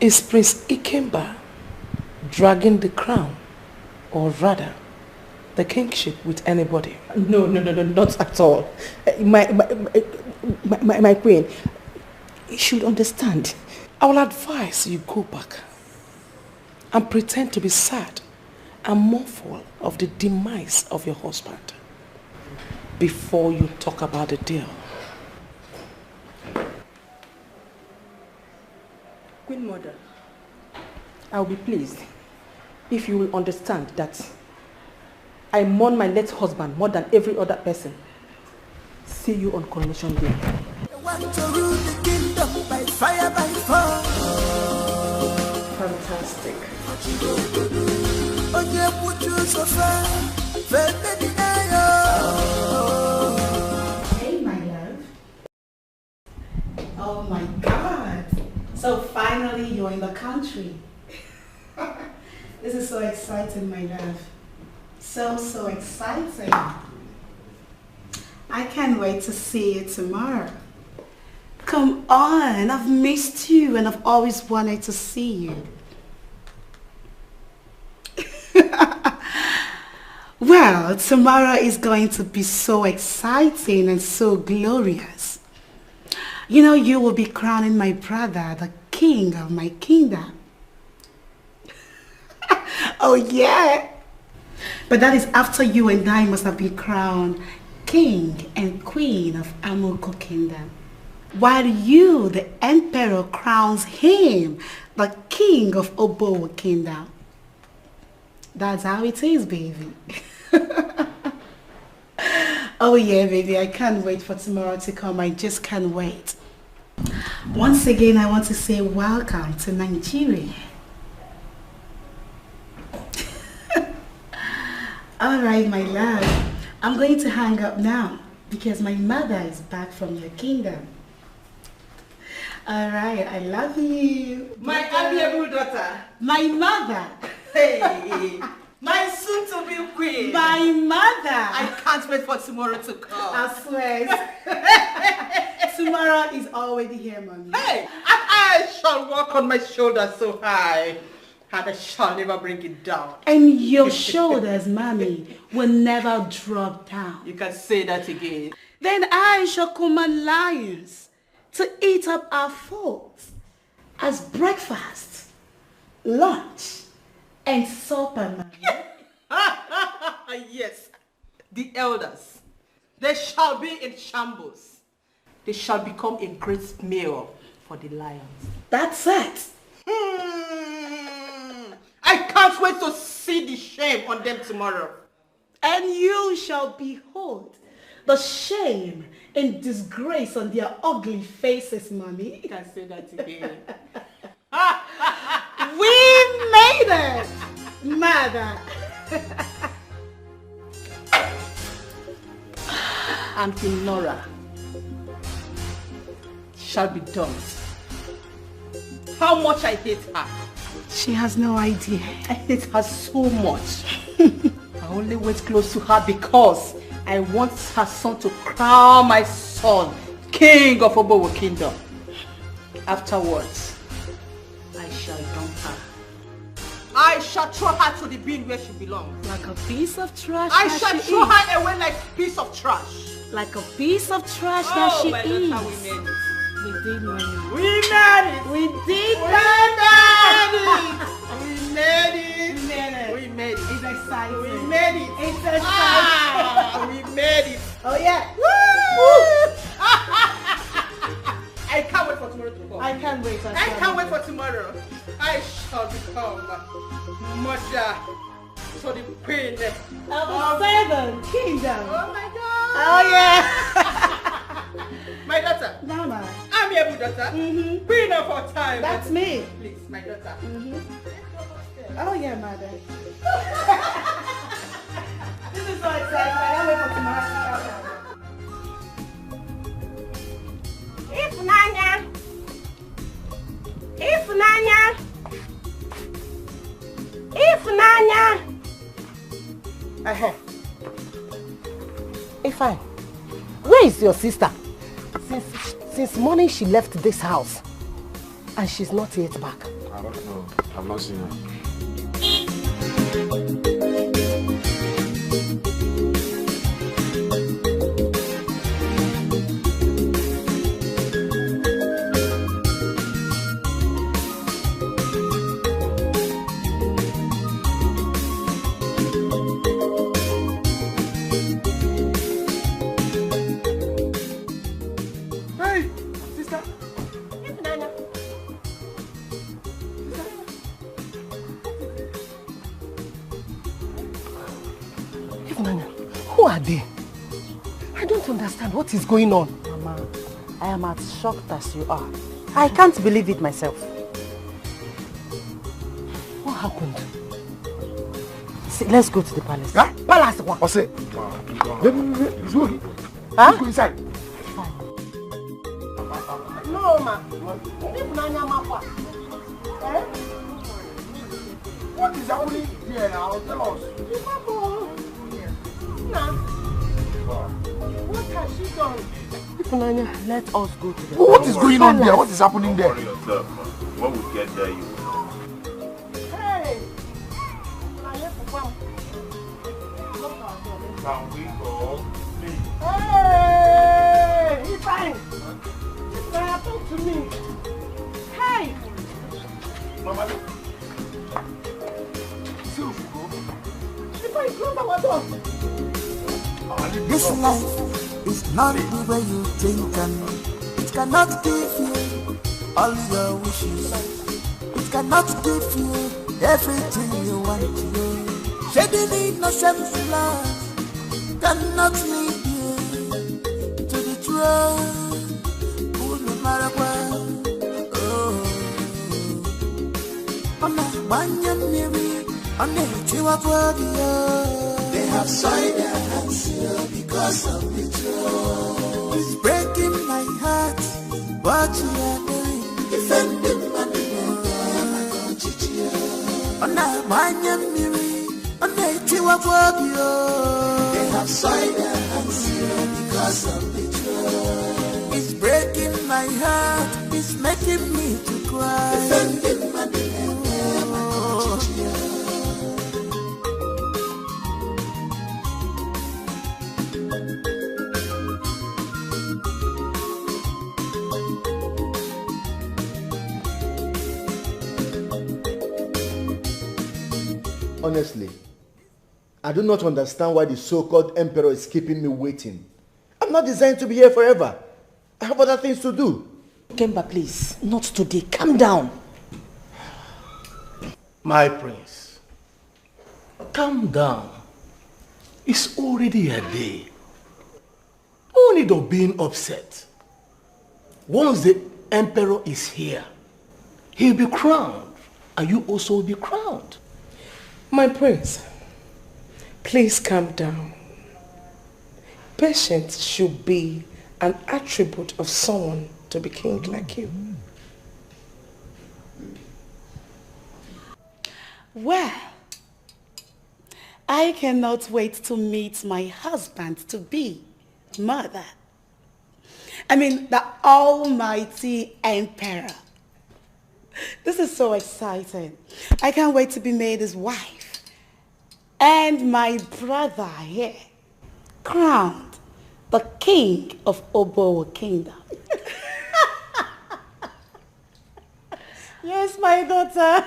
Is Prince Ikemba dragging the crown, or rather, the kingship with anybody? No, not at all. My queen, you should understand. I will advise you go back and pretend to be sad and mournful of the demise of your husband before you talk about the deal. Queen Mother, I will be pleased if you will understand that I mourn my late husband more than every other person. See you on coronation day. Want to rule the kingdom by fire, by fire. Fantastic. Hey, my love. Oh my God. So finally you're in the country. This is so exciting, my love. So exciting. I can't wait to see you tomorrow. Come on, I've missed you and I've always wanted to see you. Well, tomorrow is going to be so exciting and so glorious. You know, you will be crowning my brother, the king of my kingdom. Oh yeah. But that is after you and I must have been crowned king and queen of Amoko Kingdom. While you, the emperor, crowns him, the king of Obowo Kingdom. That's how it is, baby. Oh yeah, baby, I can't wait for tomorrow to come. I just can't wait. Once again, I want to say welcome to Nigeria. All right, my love. I'm going to hang up now because my mother is back from your kingdom. All right, I love you. My amiable daughter. My mother. Hey, my soon-to-be queen. My mother. I can't wait for tomorrow to come. I swear. Tomorrow is already here, mommy. Hey, I shall walk on my shoulders so high, and I shall never bring it down. And your shoulders, mommy, will never drop down. You can say that again. Then I shall command lions to eat up our foes as breakfast, lunch, and supper, mommy. Yes, the elders, they shall be in shambles. They shall become a great meal for the lions. That's it. I can't wait to see the shame on them tomorrow. And you shall behold the shame and disgrace on their ugly faces, mommy. You can say that again. We made it, mother. Auntie Nora shall be done. How much I hate her. She has no idea. I hate her so much. I only wait close to her because I want her son to crown my son king of Obowo Kingdom. Afterwards, I shall dump her. I shall throw her to the bin where she belongs. Like a piece of trash. I shall throw her away like a piece of trash. Like a piece of trash that she is. Daughter, we made it. We did win. We made it. We did We made it. We made it. We made it. It's exciting. We made it. It's exciting. We made it. Oh yeah. Woo! I can't wait for tomorrow to come. I can't wait. I can't wait for tomorrow. I shall become mother to the queen of the seven kingdom. Oh my God. Oh yeah. My daughter. Mama. I'm your daughter. Queen of our time. That's me. Please, my daughter. Oh yeah, mother. This is so exciting. I can't wait for tomorrow. Ifunanya. Ifeanyi, where is your sister? Since morning she left this house and she's not yet back. I don't know. I've not seen her. Who are they? I don't understand what is going on. Mama, I am as shocked as you are. I can't believe it myself. What happened? See, let's go to the palace. Huh? Palace what? Ose. Let's go. Huh? Let's go inside. No, ma. What is happening here now? Tell us. What has she done? Let us go to the What is going on there? What is happening there? When we get there, you will know. Hey! Can we go? Please. Hey! He's fine! Now talk to me. Hey! Mama, if I close our door. This life is not the way you think, and it cannot give you all your wishes. It cannot give you everything you want to. Shedding innocent blood cannot lead you to the truth. No matter what. Oh, they have signed their hands here because of the truth. It's breaking my heart, what you are doing. Defending my they have signed their hands here because of the truth. It's breaking my heart, it's making me to cry. Defending my Honestly, I do not understand why the so-called emperor is keeping me waiting. I'm not designed to be here forever. I have other things to do. Kemba, please, not today. Calm down. My prince, Calm down. It's already a day. No need of being upset. Once the emperor is here, he'll be crowned, and you also will be crowned. My prince, please calm down. Patience should be an attribute of someone to be king like you. Well, I cannot wait to meet my husband-to-be, mother. I mean, the almighty emperor. This is so exciting. I can't wait to be made his wife. And my brother here, crowned the king of Obowo Kingdom. Yes, my daughter.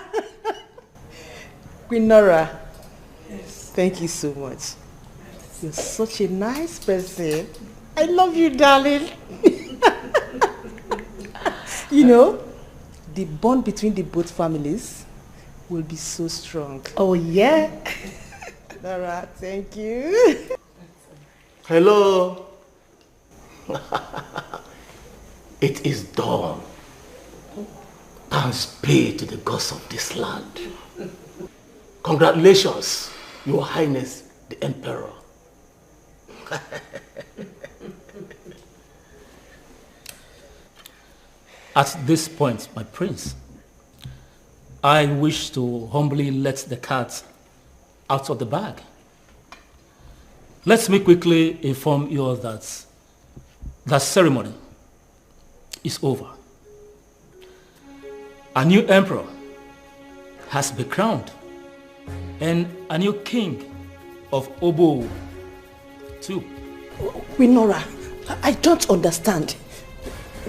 Queen Nora, yes. Thank you so much. You're such a nice person. I love you, darling. You know, the bond between the both families will be so strong. Oh, yeah? Nora, thank you. Hello. It is done. Thanks be to the gods of this land. Congratulations, Your Highness the Emperor. At this point, my prince, I wish to humbly let the cat out of the bag. Let me quickly inform you all that the ceremony is over. A new emperor has been crowned and a new king of Obo too. Winora, I don't understand.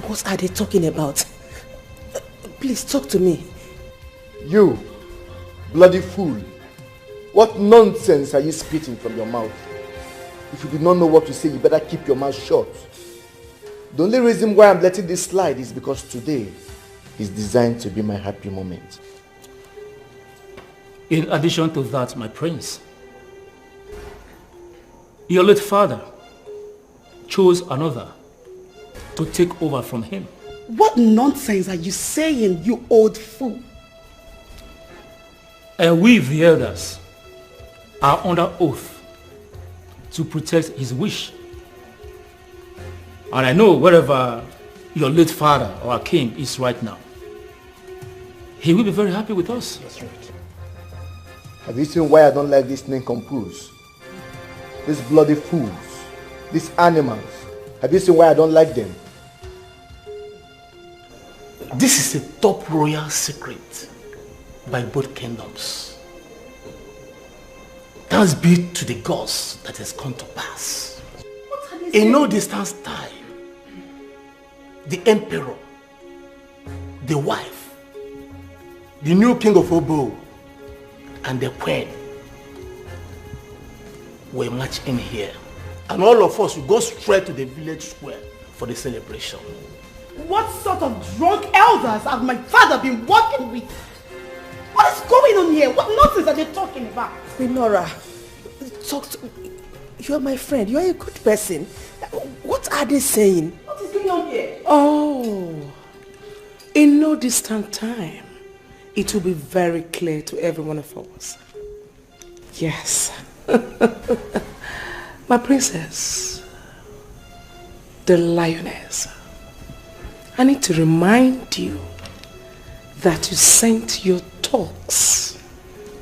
What are they talking about? Please talk to me. You, bloody fool. What nonsense are you spitting from your mouth? If you do not know what to say, you better keep your mouth shut. The only reason why I'm letting this slide is because today is designed to be my happy moment. In addition to that, my prince, your late father chose another to take over from him. What nonsense are you saying, you old fool? And we, the elders, are under oath to protect his wish. And I know wherever your late father or our king is right now, he will be very happy with us. That's right. Have you seen why I don't like these nincompoops? These bloody fools, these animals. Have you seen why I don't like them? This is a top royal secret by both kingdoms. Thanks be to the gods that has come to pass. In no distance time, the emperor, the wife, the new king of Obo, and the queen were marched in here. And all of us will go straight to the village square for the celebration. What sort of drunk elders have my father been working with? What is going on here? What nonsense are they talking about? Nora, talk to me. You are my friend. You are a good person. What are they saying? What is going on here? Oh, in no distant time, it will be very clear to every one of us. Yes. My princess, the lioness, I need to remind you that you sent your talks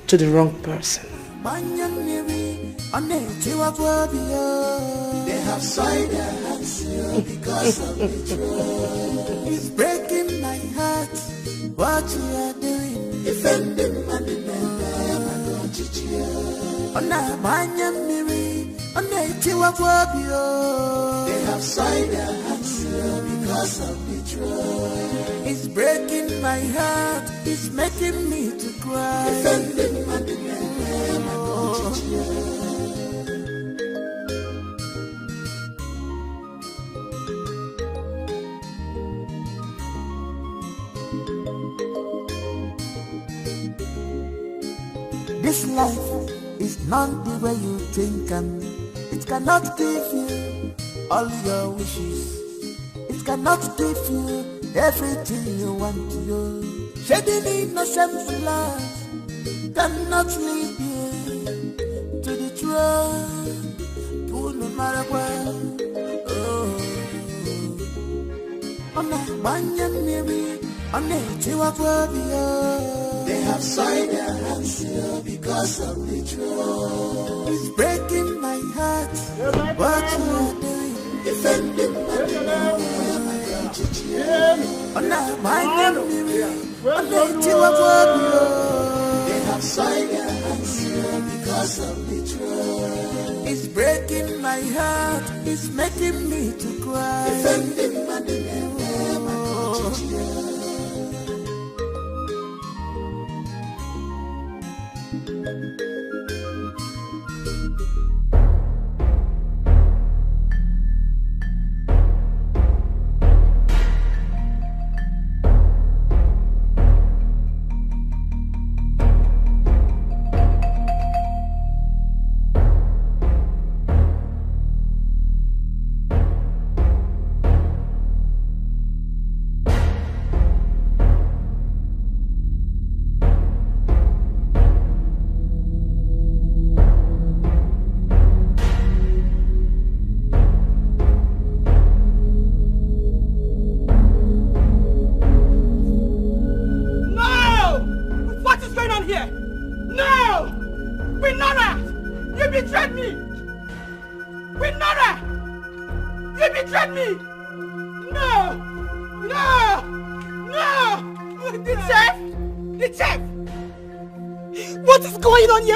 to the wrong person. They have signed their hands because of betrayal. It's breaking my heart what you are doing. Defending my they have signed their hands because of betrayal. It's breaking my heart, it's making me to cry. Defending my This life is not the way you think, and it cannot give you all your wishes. It cannot give you everything you want to do. Shedding innocent blood cannot lead you to the throne. Do no matter what. They have signed their hands because of betrayal. It's breaking my heart what you are doing. Defending my they have signed their hands because of betrayal. It's breaking my heart, it's making me to cry. Defending my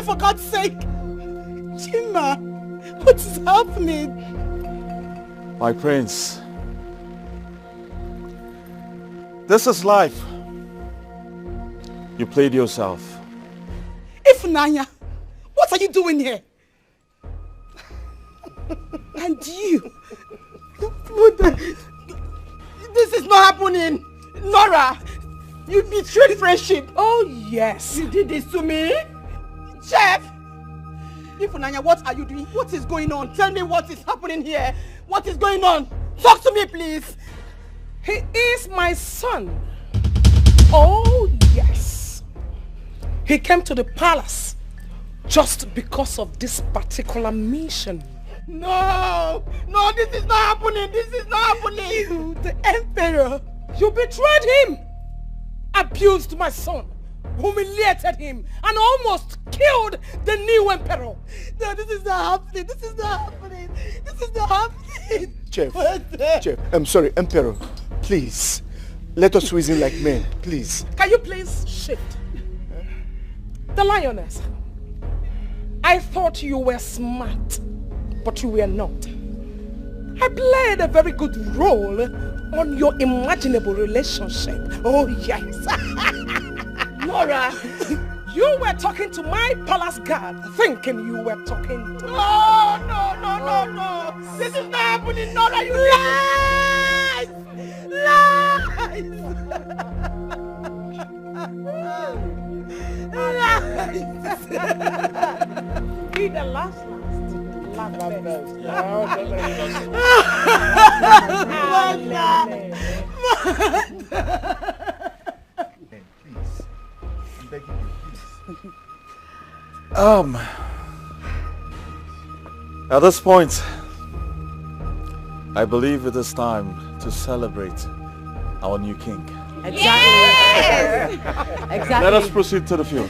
for God's sake! Chima, what is happening? My prince, this is life. You played yourself. Ifunanya, what are you doing here? And you? This is not happening! Nora, you betrayed friendship! Oh yes! You did this to me? Chef! Ifunanya, what are you doing? What is going on? Tell me what is happening here. What is going on? Talk to me, please. He is my son. Oh, yes. He came to the palace just because of this particular mission. No, this is not happening. This is not happening. You, the emperor, you betrayed him, abused my son, humiliated him, and almost killed the new emperor. No, this is not happening. This is not happening. This is not happening. Chef, I'm sorry, Emperor. Please, let us reason like men, please. Can you please shift? The lioness. I thought you were smart, but you were not. I played a very good role on your imaginable relationship. Oh, yes. Nora, you were talking to my palace guard, thinking you were talking to... No. This is not happening. Nora, you lies! Lies! Be the last. At this point, I believe it is time to celebrate our new king. Exactly. Yes! Exactly. Let us proceed to the field.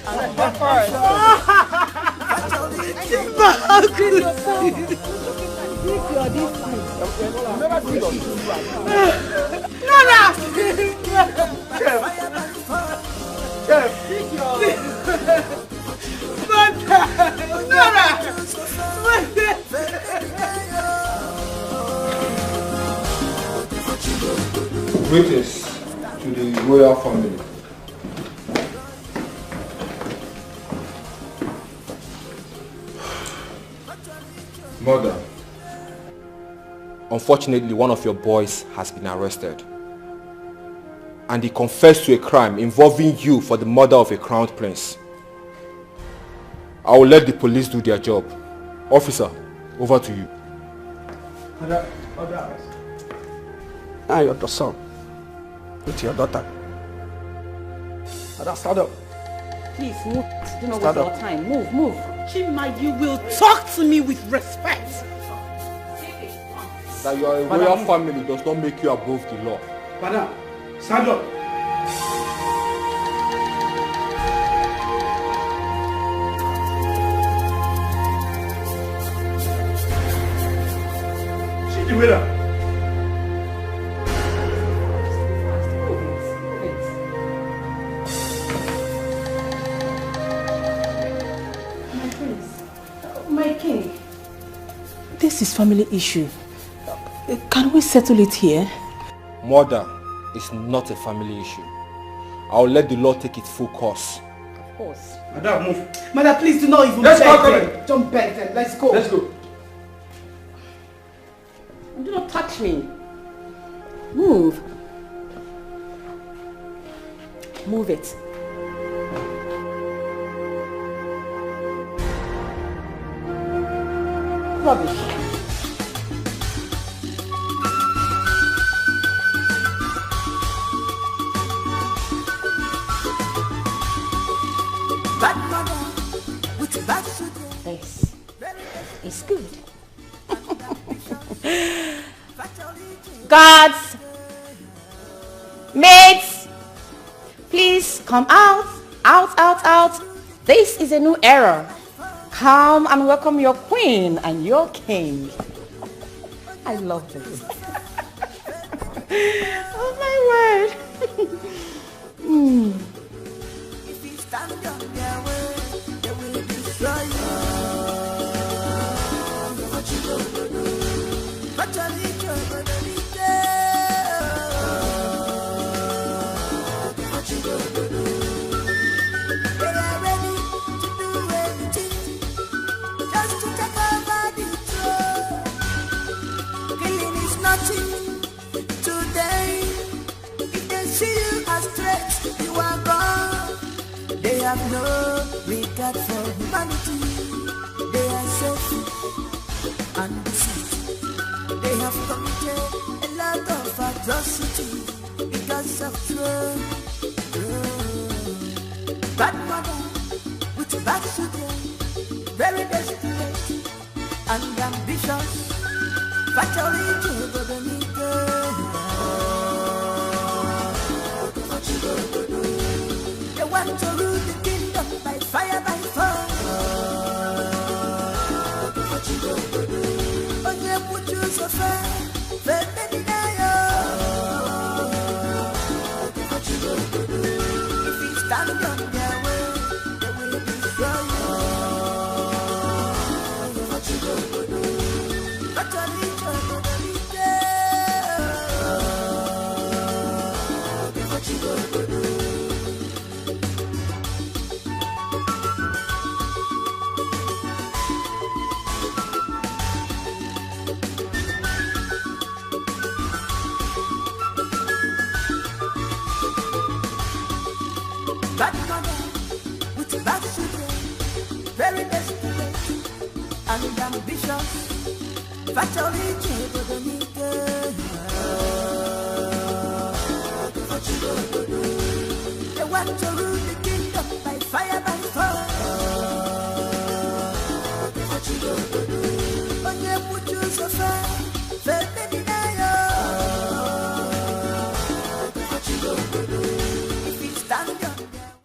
Greetings to the royal family. Mother, unfortunately one of your boys has been arrested. And he confessed to a crime involving you for the murder of a crown prince. I will let the police do their job. Officer, over to you. I am your son with your daughter. Stand up. Please move. Do not waste our time. Move. Chima, you will talk to me with respect. That you are a royal family does not make you above the law. Madam, stand up. See the waiter. This is family issue. Can we settle it here? Murder is not a family issue. I will let the law take its full course. Of course. Madam, move. Mother, please do not even Let's beg go, them. Don't beg them. Let's go. Let's go. Do not touch me. Move. Move it. Rubbish. This is good. Guards, maids, please come out. This is a new era. Come and welcome your queen and your king. I love this. Oh my word. Today, if they see you as threats, you are gone. They have no regard for humanity. They are selfish and deceit. They have committed atrocity because of throne. Bad mother with bad children, very desperate and ambitious. Fatally they want to rule the kingdom by fire, by fire. But they put you so far, they deny if you stand on their way, they will destroy you. Bad mother with bad children, very desperate and ambitious. Fatally they want to rule the kingdom by fire, by fire.